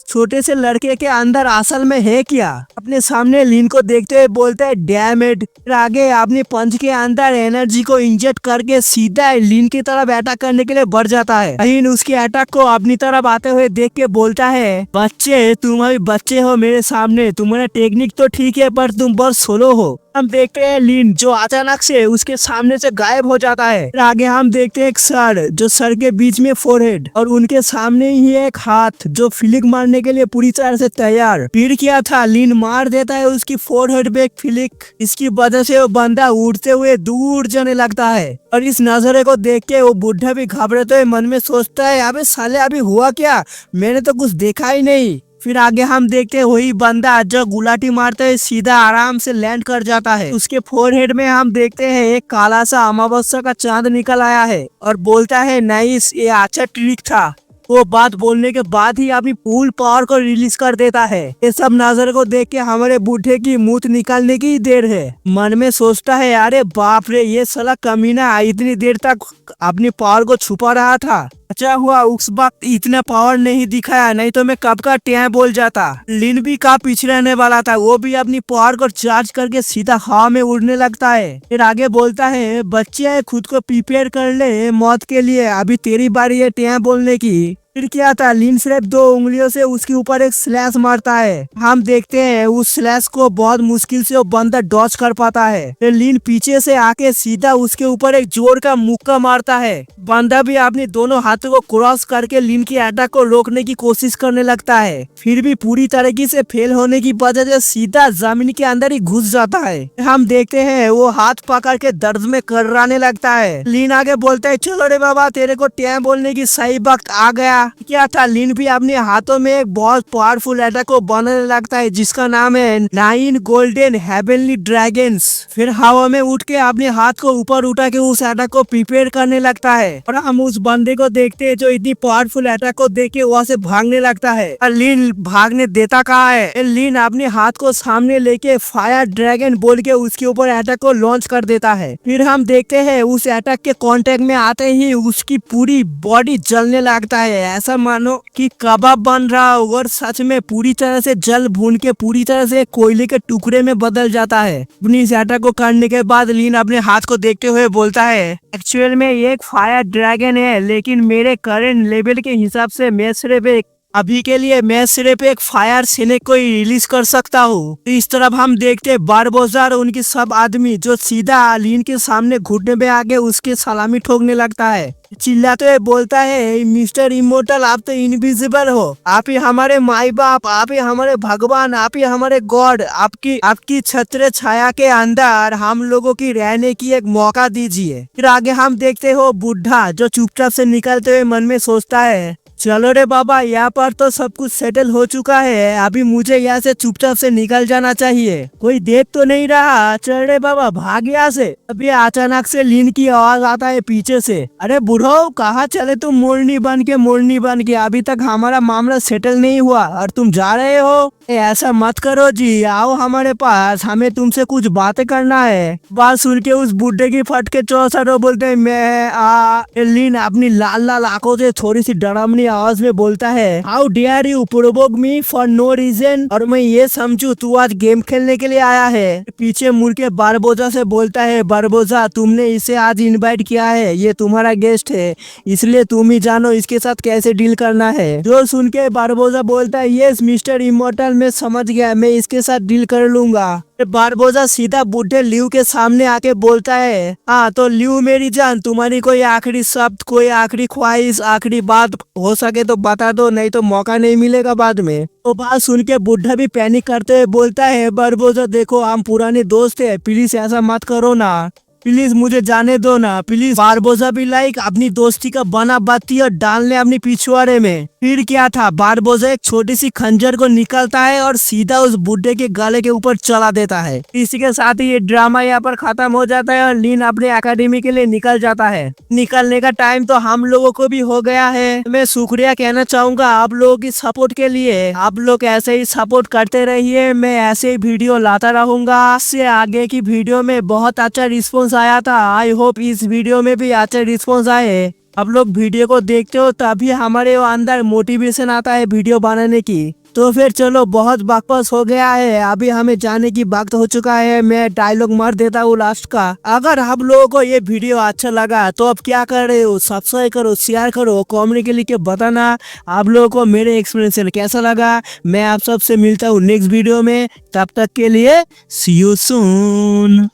छोटे से लड़के के अंदर असल में है क्या। अपने सामने लिन को देखते हुए बोलता है, डैम इट। फिर आगे अपने पंच के अंदर एनर्जी को इंजेक्ट करके सीधा लिन की तरफ अटैक करने के लिए बढ़ जाता है। लिन उसके अटैक को अपनी तरफ आते हुए देख के बोलता है, बच्चे तुम अभी बच्चे हो मेरे सामने, तुम्हारा टेक्निक तो ठीक है पर तुम बहुत सोलो हो। हम देखते हैं लिन जो अचानक से उसके सामने से गायब हो जाता है। फिर आगे हम देखते हैं एक सर, जो सर के बीच में फोरहेड और उनके सामने ही एक हाथ जो फ्लिक मारने के लिए पूरी तरह से तैयार। फिर क्या था, लिन मार देता है उसकी फोरहेड पे एक फ्लिक, इसकी वजह से वो बंदा उड़ते हुए दूर जाने लगता है। और इस नजारे को देख के वो बुढ़ा भी घबराते हुए मन में सोचता है, अबे साले अभी हुआ क्या, मैंने तो कुछ देखा ही नहीं। फिर आगे हम देखते हैं वही बंदा जो गुलाटी मारते हुए सीधा आराम से लैंड कर जाता है। उसके फोरहेड में हम देखते हैं एक काला सा अमावस्या का चांद निकल आया है और बोलता है, नाइस, ये अच्छा ट्रिक था। वो बात बोलने के बाद ही अपनी फुल पावर को रिलीज कर देता है। ये सब नजर को देख के हमारे बूढ़े की मूत निकालने की देर है। मन में सोचता है, अरे बाप रे, ये साला कमीना इतनी देर तक अपनी पावर को छुपा रहा था। अच्छा हुआ उस वक्त इतना पावर नहीं दिखाया, नहीं तो मैं कब का टैं बोल जाता। लिन भी का पीछे रहने वाला था, वो भी अपनी पावर को चार्ज करके सीधा हवा में उड़ने लगता है। फिर आगे बोलता है, बच्चे खुद को प्रिपेयर कर ले मौत के लिए, अभी तेरी बारी है टैं बोलने की। फिर क्या था, लिन सिर्फ 2 उंगलियों से उसके ऊपर एक स्लैश मारता है। हम देखते हैं उस स्लैश को बहुत मुश्किल से वो बंदा डॉज कर पाता है। फिर लिन पीछे से आके सीधा उसके ऊपर एक जोर का मुक्का मारता है। बंदा भी अपने दोनों हाथों को क्रॉस करके लिन की अटैक को रोकने की कोशिश करने लगता है, फिर भी पूरी तरीके से फेल होने की वजह से सीधा जमीन के अंदर ही घुस जाता है। हम देखते हैं वो हाथ पकड़ के दर्द में कर्राने लगता है। लिन आगे बोलता है, चलो रे बाबा, तेरे को टैं बोलने की सही वक्त आ गया। क्या था, लिन भी अपने हाथों में एक बहुत पावरफुल अटैक को बनाने लगता है जिसका नाम है 9 गोल्डन हेवनली ड्रैगन्स। फिर हवा में उठ के अपने हाथ को ऊपर उठा के उस अटैक को प्रिपेयर करने लगता है। और हम उस बंदे को देखते हैं जो इतनी पावरफुल अटैक को देख के वहाँ से भागने लगता है। और लिन भागने देता कहाँ है, लिन अपने हाथ को सामने लेके फायर ड्रैगन बोल के उसके ऊपर अटैक को लॉन्च कर देता है। फिर हम देखते हैं उस अटैक के कांटेक्ट में आते ही उसकी पूरी बॉडी जलने लगता है, ऐसा मानो कि कबाब बन रहा हो, और सच में पूरी तरह से जल भून के पूरी तरह से कोयले के टुकड़े में बदल जाता है। अपनी इस अटैक को करने के बाद लिन अपने हाथ को देखते हुए बोलता है, एक्चुअल में ये एक फायर ड्रैगन है, लेकिन मेरे करंट लेवल के हिसाब से मैं सिर्फ एक अभी के लिए मैं सिर्फ एक फायर सिनेक को ही रिलीज कर सकता हूँ। इस तरफ हम देखते बारबोजा और उनके सब आदमी जो सीधा लीन के सामने घुटने पे आके उसके सलामी ठोकने लगता है। चिल्लाते हुए बोलता है, मिस्टर इमोर्टल आप तो इनविजिबल हो, आप ही हमारे माई बाप, आप ही हमारे भगवान, आप ही हमारे गॉड, आपकी छत्र छाया के अंदर हम लोगों की रहने की एक मौका दीजिए। फिर आगे हम देखते हो बुढ़ा जो चुपचाप से निकलते हुए मन में सोचता है, चलो रे बाबा, यहाँ पर तो सब कुछ सेटल हो चुका है, अभी मुझे यहाँ से चुपचाप से निकल जाना चाहिए, कोई देख तो नहीं रहा, चल रे बाबा भाग यहाँ से। अभी अचानक से लीन की आवाज आता है पीछे से, अरे बूढ़ो कहाँ चले तुम मोरनी बन के, अभी तक हमारा मामला सेटल नहीं हुआ और तुम जा रहे हो? ऐसा मत करो जी, आओ हमारे पास, हमें तुमसे कुछ बातें करना है। बात सुन के उस बुढ़े की फट के चौसर बोलते हैं, मैं लीन अपनी लाल लाल आंखों से थोड़ी सी डरावनी आवाज में बोलता है, how dare you provoke me for no reason, और मैं ये समझू तू आज गेम खेलने के लिए आया है। पीछे मुड़ के बारबोजा से बोलता है, बारबोजा तुमने इसे आज इनवाइट किया है, ये तुम्हारा गेस्ट है, इसलिए तुम ही जानो इसके साथ कैसे डील करना है। जो सुन के बारबोजा बोलता है, यस मिस्टर इमोर्टल, मैं समझ गया, मैं इसके साथ डील कर लूंगा। बारबोजा सीधा बुढ़े ल्यू के सामने आके बोलता है, हाँ तो ल्यू मेरी जान, तुम्हारी कोई आखिरी शब्द, कोई आखिरी ख्वाहिश, आखिरी बात हो सके तो बता दो, नहीं तो मौका नहीं मिलेगा बाद में। तो बात सुन के बुढ़ा भी पैनिक करते हुए बोलता है, बारबोजा देखो हम पुराने दोस्त है, प्लीज ऐसा मत करो ना, प्लीज मुझे जाने दो ना प्लीज। बारबोजा भी अपनी दोस्ती का बना बाती और डालने अपनी पिछवाड़े में। फिर क्या था, बारबोजा एक छोटी सी खंजर को निकालता है और सीधा उस बुड्ढे के गले के ऊपर चला देता है। इसी के साथ ही ये ड्रामा यहाँ पर खत्म हो जाता है और लीन अपने एकेडमी के लिए निकल जाता है। निकलने का टाइम तो हम लोगों को भी हो गया है। मैं शुक्रिया कहना चाहूंगा आप लोगों की सपोर्ट के लिए, आप लोग ऐसे ही सपोर्ट करते रहिए, मैं ऐसे ही वीडियो लाता रहूंगा। इससे आगे की वीडियो में बहुत अच्छा रिस्पॉन्स आया था, आई होप इस वीडियो में भी अच्छा रिस्पॉन्स आए। आप लोग वीडियो को देखते हो तभी हमारे अंदर मोटिवेशन आता है वीडियो बनाने की। तो फिर चलो बहुत बकवास हो गया है, अभी हमें जाने की वक्त हो चुका है। मैं डायलॉग मार देता हूँ लास्ट का। अगर आप लोगों को ये वीडियो अच्छा लगा तो अब क्या कर रहे हो, सब्सक्राइब करो, शेयर करो, कमेंट के लिए बताना आप लोगों को मेरे एक्सप्लेनेशन कैसा लगा। मैं आप सबसे मिलता हूँ नेक्स्ट वीडियो में, तब तक के लिए सी यू सून।